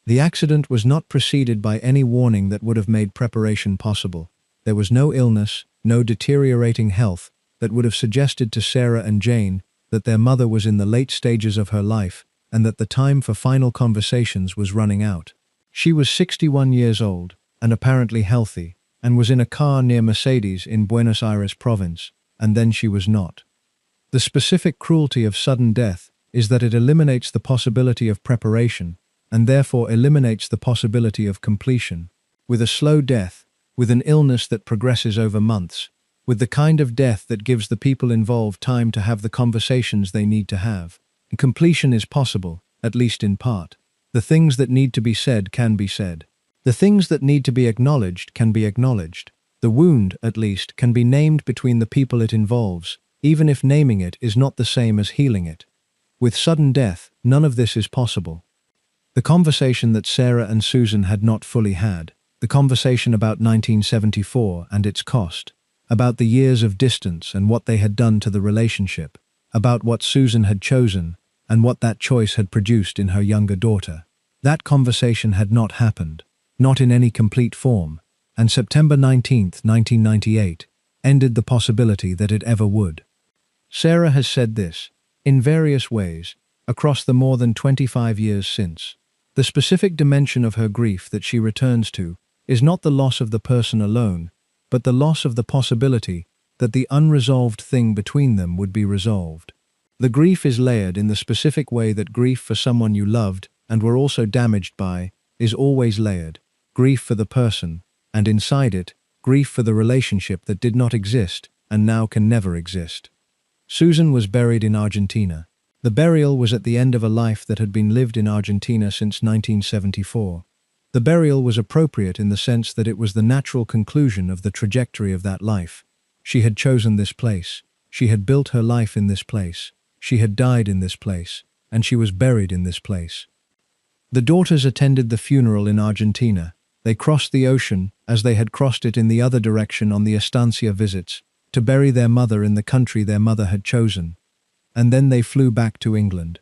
The accident was not preceded by any warning that would have made preparation possible. There was no illness, no deteriorating health that would have suggested to Sarah and Jane that their mother was in the late stages of her life and that the time for final conversations was running out. She was 61 years old, and apparently healthy, and was in a car near Mercedes in Buenos Aires province, and then she was not. The specific cruelty of sudden death is that it eliminates the possibility of preparation, and therefore eliminates the possibility of completion. With a slow death, with an illness that progresses over months, with the kind of death that gives the people involved time to have the conversations they need to have, completion is possible, at least in part. The things that need to be said can be said. The things that need to be acknowledged can be acknowledged. The wound, at least, can be named between the people it involves, even if naming it is not the same as healing it. With sudden death, none of this is possible. The conversation that Sarah and Susan had not fully had, the conversation about 1974 and its cost, about the years of distance and what they had done to the relationship, about what Susan had chosen and what that choice had produced in her younger daughter. That conversation had not happened, not in any complete form, and September 19, 1998, ended the possibility that it ever would. Sarah has said this, in various ways, across the more than 25 years since. The specific dimension of her grief that she returns to is not the loss of the person alone, but the loss of the possibility that the unresolved thing between them would be resolved. The grief is layered in the specific way that grief for someone you loved and were also damaged by is always layered. Grief for the person, and inside it, grief for the relationship that did not exist and now can never exist. Susan was buried in Argentina. The burial was at the end of a life that had been lived in Argentina since 1974. The burial was appropriate in the sense that it was the natural conclusion of the trajectory of that life. She had chosen this place. She had built her life in this place. She had died in this place, and she was buried in this place. The daughters attended the funeral in Argentina. They crossed the ocean, as they had crossed it in the other direction on the estancia visits, to bury their mother in the country their mother had chosen. And then they flew back to England.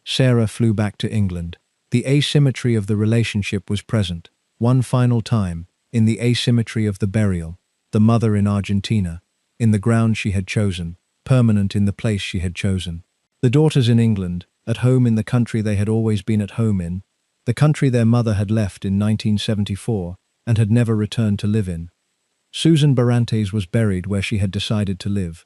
Sarah flew back to England. The asymmetry of the relationship was present, one final time, in the asymmetry of the burial, the mother in Argentina, in the ground she had chosen, permanent in the place she had chosen. The daughters in England, at home in the country they had always been at home in, the country their mother had left in 1974 and had never returned to live in. Susan Barantes was buried where she had decided to live.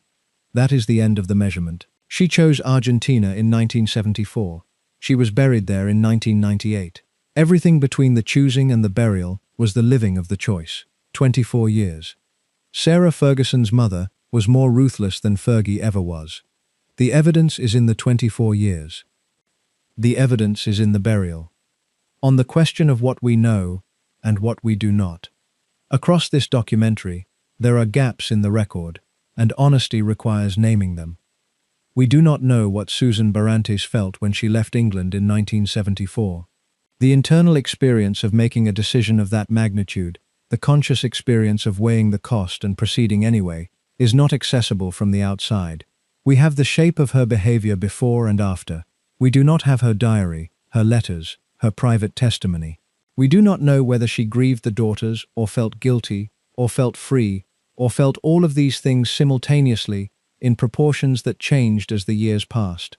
That is the end of the measurement. She chose Argentina in 1974. She was buried there in 1998. Everything between the choosing and the burial was the living of the choice. 24 years. Sarah Ferguson's mother was more ruthless than Fergie ever was. The evidence is in the 24 years. The evidence is in the burial. On the question of what we know and what we do not. Across this documentary, there are gaps in the record, and honesty requires naming them. We do not know what Susan Barantes felt when she left England in 1974. The internal experience of making a decision of that magnitude, the conscious experience of weighing the cost and proceeding anyway, is not accessible from the outside. We have the shape of her behavior before and after. We do not have her diary, her letters, her private testimony. We do not know whether she grieved the daughters, or felt guilty, or felt free, or felt all of these things simultaneously, in proportions that changed as the years passed.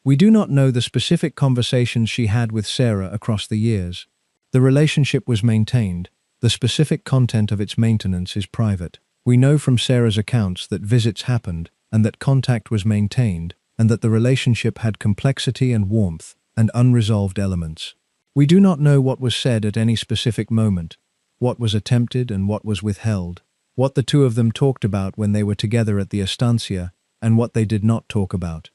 We do not know the specific conversations she had with Sarah across the years. The relationship was maintained. The specific content of its maintenance is private. We know from Sarah's accounts that visits happened, and that contact was maintained, and that the relationship had complexity and warmth, and unresolved elements. We do not know what was said at any specific moment, what was attempted and what was withheld, what the two of them talked about when they were together at the estancia, and what they did not talk about.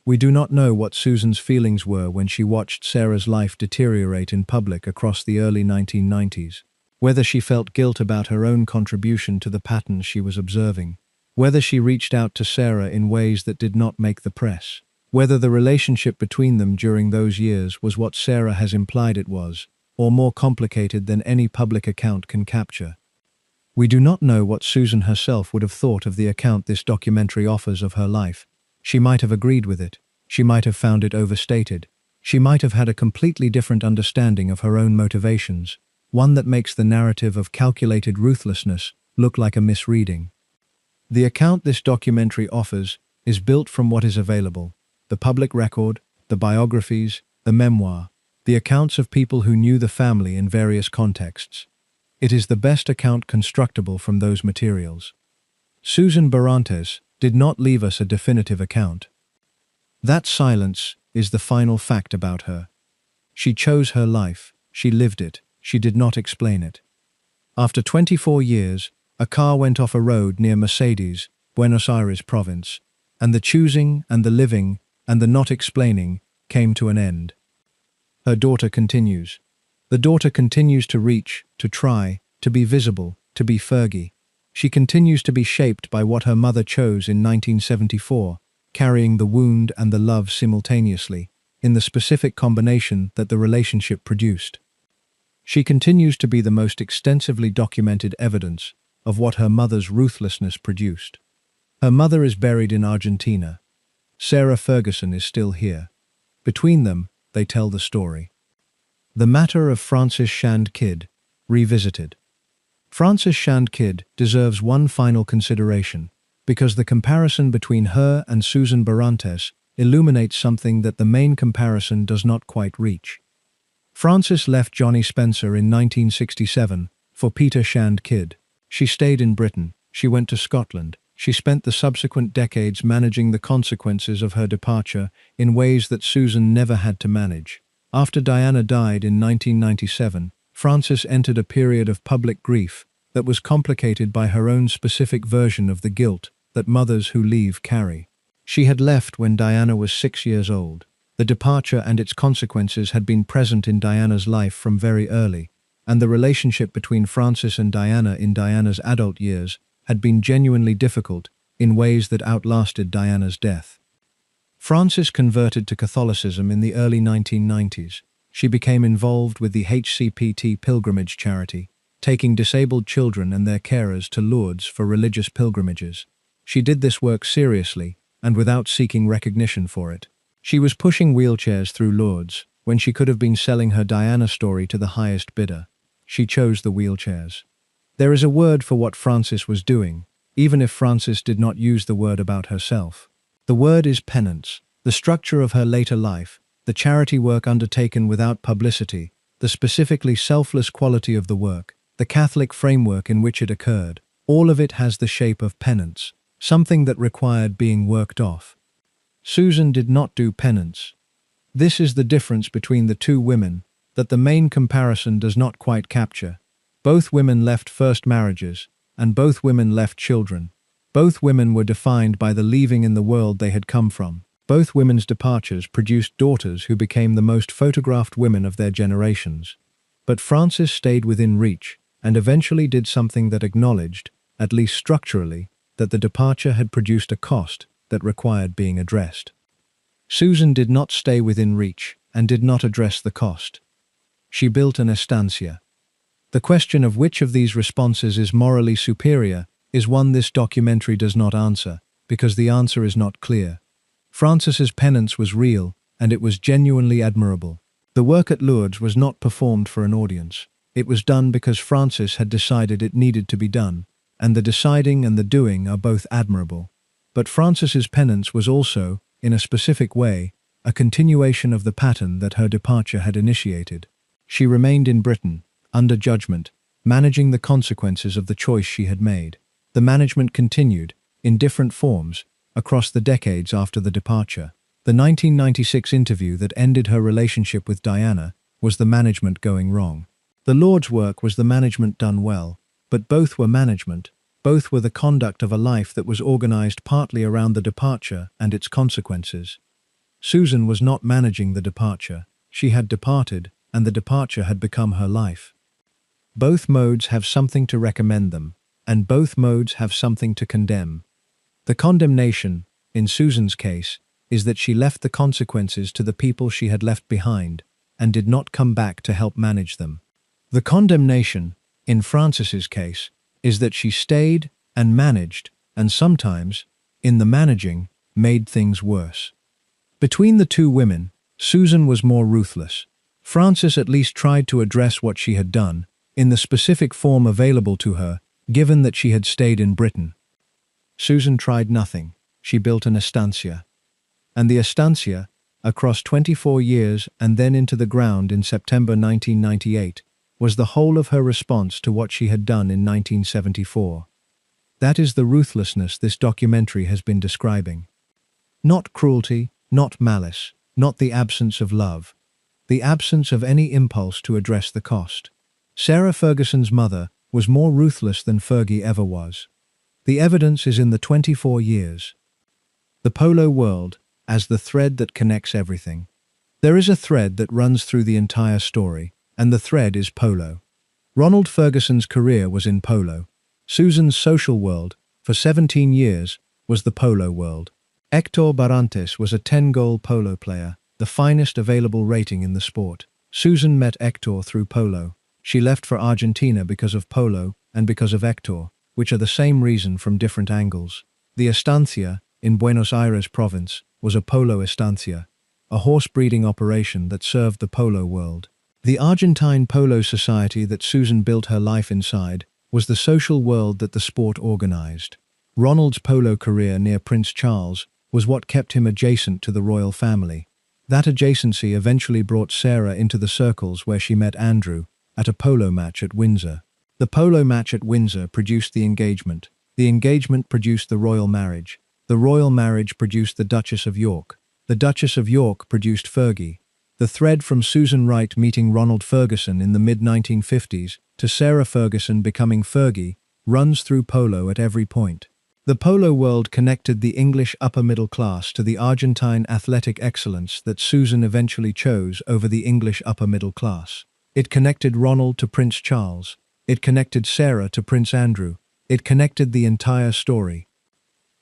We do not know what Susan's feelings were when she watched Sarah's life deteriorate in public across the early 1990s, whether she felt guilt about her own contribution to the patterns she was observing, whether she reached out to Sarah in ways that did not make the press, whether the relationship between them during those years was what Sarah has implied it was, or more complicated than any public account can capture. We do not know what Susan herself would have thought of the account this documentary offers of her life. She might have agreed with it. She might have found it overstated. She might have had a completely different understanding of her own motivations, one that makes the narrative of calculated ruthlessness look like a misreading. The account this documentary offers is built from what is available, the public record, the biographies, the memoir, the accounts of people who knew the family in various contexts. It is the best account constructible from those materials. Susan Barrantes did not leave us a definitive account. That silence is the final fact about her. She chose her life, she lived it, she did not explain it. After 24 years, a car went off a road near Mercedes, Buenos Aires province, and the choosing and the living and the not explaining came to an end. Her daughter continues. The daughter continues to reach, to try, to be visible, to be Fergie. She continues to be shaped by what her mother chose in 1974, carrying the wound and the love simultaneously, in the specific combination that the relationship produced. She continues to be the most extensively documented evidence of what her mother's ruthlessness produced. Her mother is buried in Argentina. Sarah Ferguson is still here. Between them, they tell the story. The matter of Frances Shand Kidd, revisited. Frances Shand Kidd deserves one final consideration, because the comparison between her and Susan Barrantes illuminates something that the main comparison does not quite reach. Frances left Johnny Spencer in 1967 for Peter Shand Kidd. She stayed in Britain, she went to Scotland, she spent the subsequent decades managing the consequences of her departure in ways that Susan never had to manage. After Diana died in 1997, Frances entered a period of public grief that was complicated by her own specific version of the guilt that mothers who leave carry. She had left when Diana was 6 years old. The departure and its consequences had been present in Diana's life from very early, and the relationship between Frances and Diana in Diana's adult years had been genuinely difficult in ways that outlasted Diana's death. Frances converted to Catholicism in the early 1990s. She became involved with the HCPT pilgrimage charity, taking disabled children and their carers to Lourdes for religious pilgrimages. She did this work seriously and without seeking recognition for it. She was pushing wheelchairs through Lourdes when she could have been selling her Diana story to the highest bidder. She chose the wheelchairs. There is a word for what Frances was doing, even if Frances did not use the word about herself. The word is penance. The structure of her later life, the charity work undertaken without publicity, the specifically selfless quality of the work, the Catholic framework in which it occurred, all of it has the shape of penance, something that required being worked off. Susan did not do penance. This is the difference between the two women that the main comparison does not quite capture. Both women left first marriages, and both women left children. Both women were defined by the leaving in the world they had come from. Both women's departures produced daughters who became the most photographed women of their generations. But Frances stayed within reach, and eventually did something that acknowledged, at least structurally, that the departure had produced a cost that required being addressed. Susan did not stay within reach, and did not address the cost. She built an estancia. The question of which of these responses is morally superior is one this documentary does not answer, because the answer is not clear. Frances's penance was real, and it was genuinely admirable. The work at Lourdes was not performed for an audience. It was done because Frances had decided it needed to be done, and the deciding and the doing are both admirable. But Frances's penance was also, in a specific way, a continuation of the pattern that her departure had initiated. She remained in Britain, under judgment, managing the consequences of the choice she had made. The management continued, in different forms, across the decades after the departure. The 1996 interview that ended her relationship with Diana was the management going wrong. The Lourdes work was the management done well, but both were management. Both were the conduct of a life that was organized partly around the departure and its consequences. Susan was not managing the departure. She had departed, and the departure had become her life. Both modes have something to recommend them, and both modes have something to condemn. The condemnation, in Susan's case, is that she left the consequences to the people she had left behind, and did not come back to help manage them. The condemnation, in Frances's case, is that she stayed and managed, and sometimes, in the managing, made things worse. Between the two women, Susan was more ruthless. Frances at least tried to address what she had done, in the specific form available to her, given that she had stayed in Britain. Susan tried nothing. She built an estancia. And the estancia, across 24 years and then into the ground in September 1998, was the whole of her response to what she had done in 1974. That is the ruthlessness this documentary has been describing. Not cruelty, not malice, not the absence of love. The absence of any impulse to address the cost. Sarah Ferguson's mother was more ruthless than Fergie ever was. The evidence is in the 24 years. The polo world, as the thread that connects everything. There is a thread that runs through the entire story, and the thread is polo. Ronald Ferguson's career was in polo. Susan's social world, for 17 years, was the polo world. Hector Barrantes was a 10-goal polo player, the finest available rating in the sport. Susan met Hector through polo. She left for Argentina because of polo and because of Hector, which are the same reason from different angles. The estancia, in Buenos Aires province, was a polo estancia, a horse breeding operation that served the polo world. The Argentine Polo Society that Susan built her life inside was the social world that the sport organized. Ronald's polo career near Prince Charles was what kept him adjacent to the royal family. That adjacency eventually brought Sarah into the circles where she met Andrew at a polo match at Windsor. The polo match at Windsor produced the engagement. The engagement produced the royal marriage. The royal marriage produced the Duchess of York. The Duchess of York produced Fergie. The thread from Susan Wright meeting Ronald Ferguson in the mid-1950s to Sarah Ferguson becoming Fergie runs through polo at every point. The polo world connected the English upper middle class to the Argentine athletic excellence that Susan eventually chose over the English upper middle class. It connected Ronald to Prince Charles. It connected Sarah to Prince Andrew. It connected the entire story.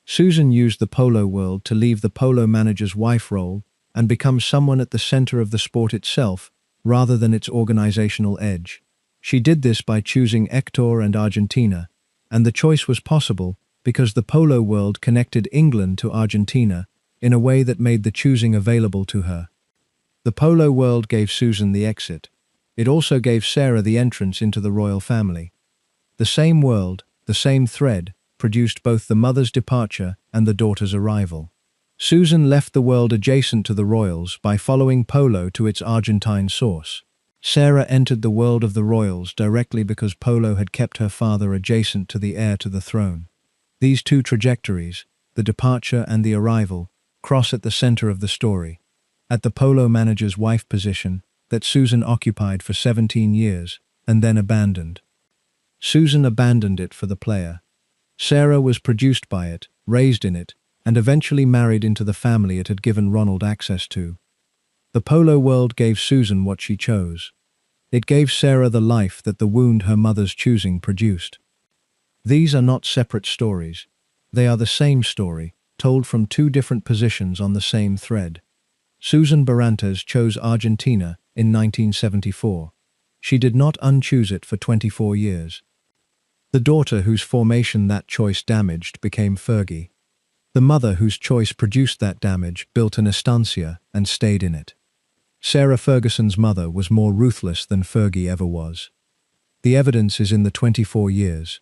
Susan used the polo world to leave the polo manager's wife role and become someone at the center of the sport itself rather than its organizational edge. She did this by choosing Hector and Argentina, and the choice was possible because the polo world connected England to Argentina in a way that made the choosing available to her. The polo world gave Susan the exit. It also gave Sarah the entrance into the royal family. The same world, the same thread, produced both the mother's departure and the daughter's arrival. Susan left the world adjacent to the royals by following polo to its Argentine source. Sarah entered the world of the royals directly because polo had kept her father adjacent to the heir to the throne. These two trajectories, the departure and the arrival, cross at the center of the story, at the polo manager's wife position that Susan occupied for 17 years and then abandoned. Susan abandoned it for the player. Sarah was produced by it, raised in it, and eventually married into the family it had given Ronald access to. The polo world gave Susan what she chose. It gave Sarah the life that the wound her mother's choosing produced. These are not separate stories. They are the same story, told from two different positions on the same thread. Susan Barrantes chose Argentina in 1974. She did not unchoose it for 24 years. The daughter whose formation that choice damaged became Fergie. The mother whose choice produced that damage built an estancia and stayed in it. Sarah Ferguson's mother was more ruthless than Fergie ever was. The evidence is in the 24 years.